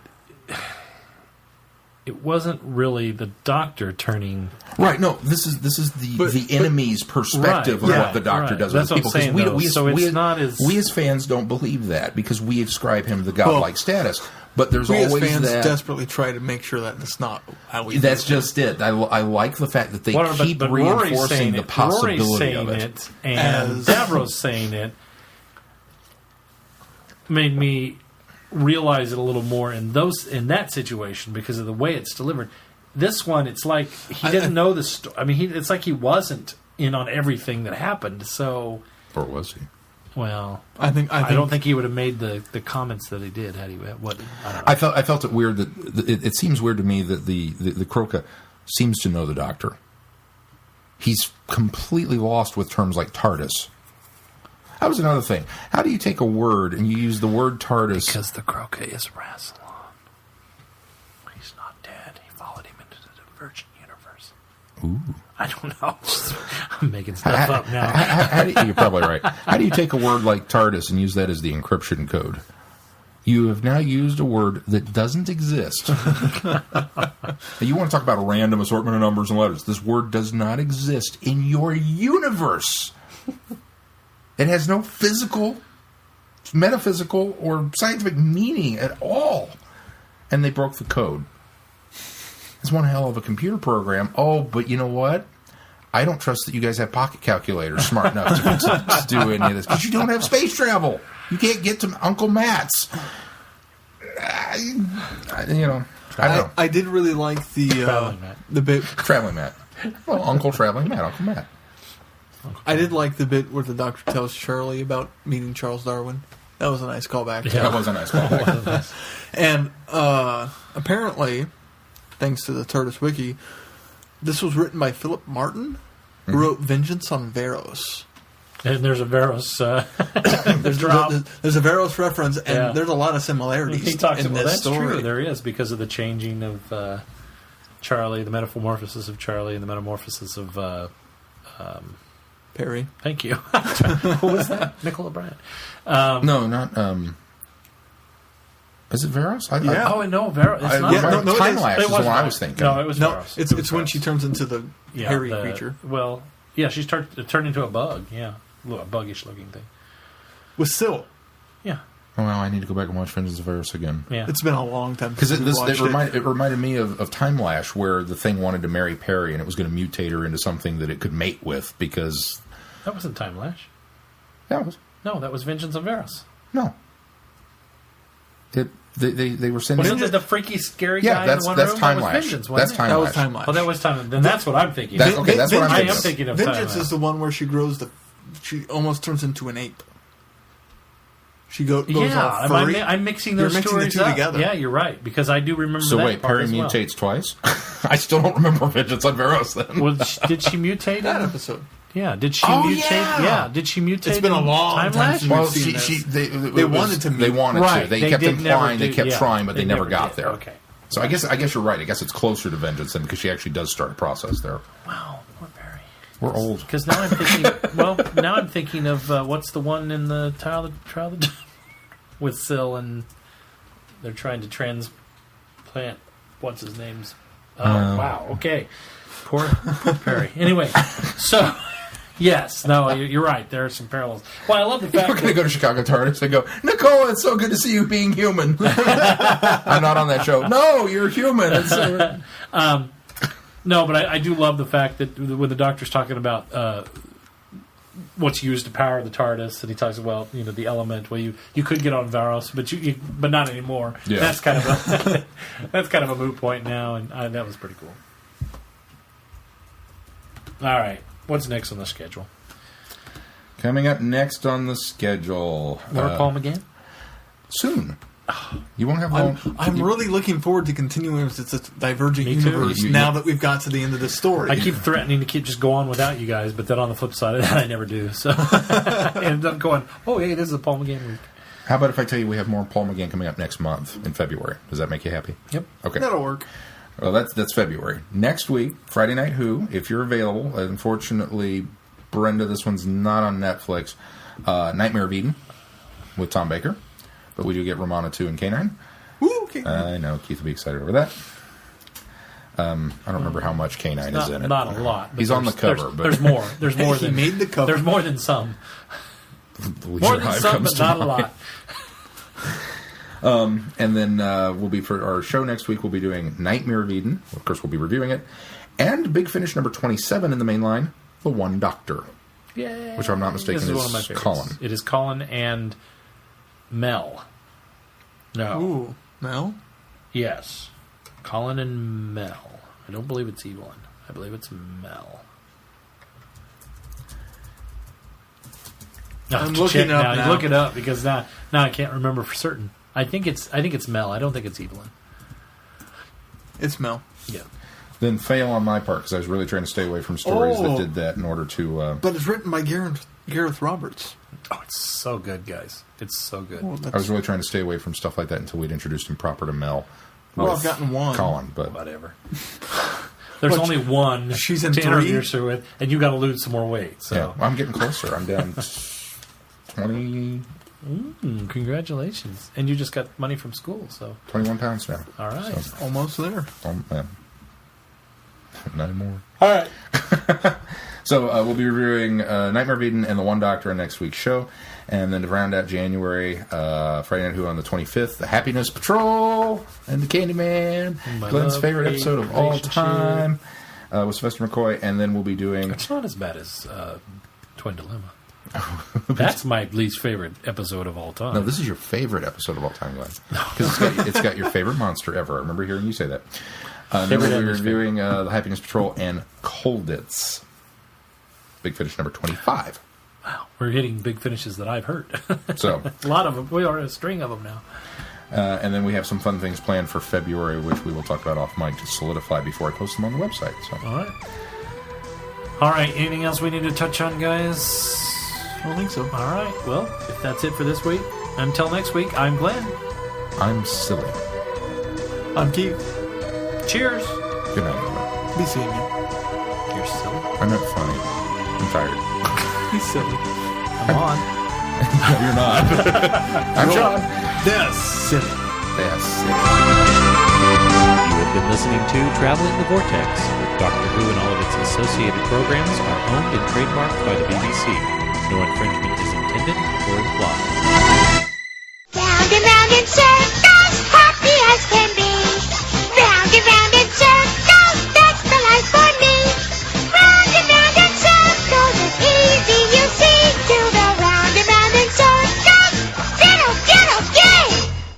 it wasn't really the Doctor turning... Right, no, this is the enemy's perspective of what the Doctor does with people. Saying, we as fans don't believe that because we ascribe him the godlike status. But there's always as fans that... desperately try to make sure that it's not how we... That's just it. I like the fact that they keep reinforcing the possibility of it. And Davros saying it made me realize it a little more in that situation because of the way it's delivered. This one, it's like he didn't know the story. I mean, it's like he wasn't in on everything that happened. So, or was he? Well, I don't think he would have made the comments that he did had he. What I felt it weird that it seems weird to me that the Croca seems to know the Doctor. He's completely lost with terms like TARDIS. That was another thing. How do you take a word and you use the word TARDIS? Because the Croca is Rassilon. He's not dead. He followed him into the Divergent Universe. Ooh. I don't know. I'm making stuff up now. You're probably right. How do you take a word like TARDIS and use that as the encryption code? You have now used a word that doesn't exist. You want to talk about a random assortment of numbers and letters. This word does not exist in your universe. It has no physical, metaphysical, or scientific meaning at all. And they broke the code. It's one hell of a computer program. Oh, but you know what? I don't trust that you guys have pocket calculators smart enough to do any of this. Because you don't have space travel. You can't get to Uncle Matt's. I don't know. I did really like the bit... Traveling Matt. Well, Uncle Traveling Matt, Uncle Matt. I did like the bit where the Doctor tells Charley about meeting Charles Darwin. That was a nice callback. Yeah, that was a nice callback. And apparently, thanks to the TARDIS Wiki, this was written by Philip Martin, who wrote Vengeance on Varos. And there's a Varos there's a Varos reference, and there's a lot of similarities he talks in about this that's story. True. There is, because of the changing of Charley, the metamorphosis of Charley, and the metamorphosis of... Perry. Thank you. Who was that? Nickel O'Brien. No, not... Is it Varos? No, Varos. It's not Varos. Time Lash is what I was thinking. No, it was Varos. It's when she turns into the hairy creature. Well, yeah, she's turned into a bug. Yeah, a buggish looking thing. With Syl. Yeah. Oh, well, I need to go back and watch Vengeance of Varos again. Yeah. It's been a long time because it reminded me of Time Lash, where the thing wanted to marry Perry, and it was going to mutate her into something that it could mate with, because... That wasn't Time Lash. That was. No, that was Vengeance of Varos. No. They were sending... Wasn't it the freaky, scary guy that's, in one that's room? Time That Lash. was Vengeance, That's Time Lash. That was Time Lash. Oh, that was Time. Then that's what I'm thinking. That's what I'm thinking. I am thinking of Vengeance Time is the one where she grows she almost turns into an ape. She goes all furry. I'm mixing those stories the two up. together. Yeah, you're right, because I do remember So that wait, part Perry as well. mutates twice? I still don't remember Vengeance on Varos then. Well, did she mutate That in episode. Yeah, did she mutate? Yeah, did she mutate? It's been a long Time time Lash? since Well, we've seen this. they wanted to. They wanted Right, to. They kept implying they kept trying, but they never got did. there. Okay. So I guess you're right. I guess it's closer to Vengeance then because she actually does start a process there. Wow, poor Barry. We're old. Because now I'm thinking. Now I'm thinking of what's the one in the trial with Syl, and they're trying to transplant. What's his name's? Oh wow. Okay. Poor Perry. Anyway, so yes, no, you're right. There are some parallels. Well, I love the fact We're going to go to Chicago TARDIS and go, Nicole, it's so good to see you being human. I'm not on that show. No, you're human. It's no, but I do love the fact that when the Doctor's talking about what's used to power the TARDIS, and he talks about the element. Well, you could get on Varos, but not anymore. Yeah. That's kind of a moot point now, and that was pretty cool. All right, what's next on the schedule? Coming up next on the schedule. More Paul McGann? Soon. You won't have long. I'm really looking forward to continuing with this Divergent Me too. Universe now that we've got to the end of the story. I keep threatening to just go on without you guys, but then on the flip side of that, I never do. So I end up going, oh, hey, this is a Paul McGann week. How about if I tell you we have more Paul McGann coming up next month in February? Does that make you happy? Yep. Okay. That'll work. Well, that's February. Next week, Friday Night Who, if you're available. Unfortunately, Brenda, this one's not on Netflix. Nightmare of Eden with Tom Baker. But we do get Romana 2 and K9. Woo, okay. I know, Keith will be excited over that. I don't remember how much K9 is in it. Not a lot. But He's on the cover. But there's more. There's more He than made the cover. There's more than some. Leisure More than Hive some, comes but to not a mind. lot. And then we'll be, for our show next week, we'll be doing Nightmare of Eden. Of course, we'll be reviewing it. And Big Finish number 27 in the main line, The One Doctor. Yay. Which, if I'm not mistaken, This is is one of my favorites. Colin. It is Colin and Mel. No. Ooh, Mel? Yes. Colin and Mel. I don't believe it's Evelyn. I believe it's Mel. I'm looking up now. Look it up because now I can't remember for certain. I think it's Mel. I don't think it's Evelyn. It's Mel. Yeah. Then fail on my part, because I was really trying to stay away from stories that did that in order to... But it's written by Gareth Roberts. Oh, it's so good, guys. It's so good. Well, I was really trying to stay away from stuff like that until we'd introduced him proper to Mel. Well, with I've gotten one. Colin, but... Whatever. There's only one she's in to 3? interview her with, and you got to lose some more weight. So. Yeah, I'm getting closer. I'm down 20... Congratulations. And you just got money from school, so... 21 pounds now. All right. So, Almost there. not anymore. All right. So we'll be reviewing Nightmare of Eden and The One Doctor on next week's show. And then to round out January, Friday Night Who on the 25th, The Happiness Patrol and The Candyman, Glenn's favorite episode of all time, with Sylvester McCoy. And then we'll be doing... It's not as bad as Twin Dilemma. That's my least favorite episode of all time. No, this is your favorite episode of all time, Glenn. Because it's got your favorite monster ever. I remember hearing you say that. Then we'll be reviewing The Happiness Patrol and Colditz. Big Finish number 25. Wow, we're hitting big finishes that I've heard. So a lot of them. We are a string of them now. And then we have some fun things planned for February, which we will talk about off mic to solidify before I post them on the website. So. All right. Anything else we need to touch on, guys? I don't think so. All right. Well, if that's it for this week, until next week, I'm Glenn. I'm silly. I'm Keith. Cheers. Good night, everyone. Be seeing you. You're silly. I'm not funny. I'm tired. Be silly. I'm on. No, you're not. I'm John. Yes, silly. Yes. You have been listening to Traveling the Vortex, with Doctor Who and all of its associated programs are owned and trademarked by the BBC. No infringement is intended or implied. Round and round in circles.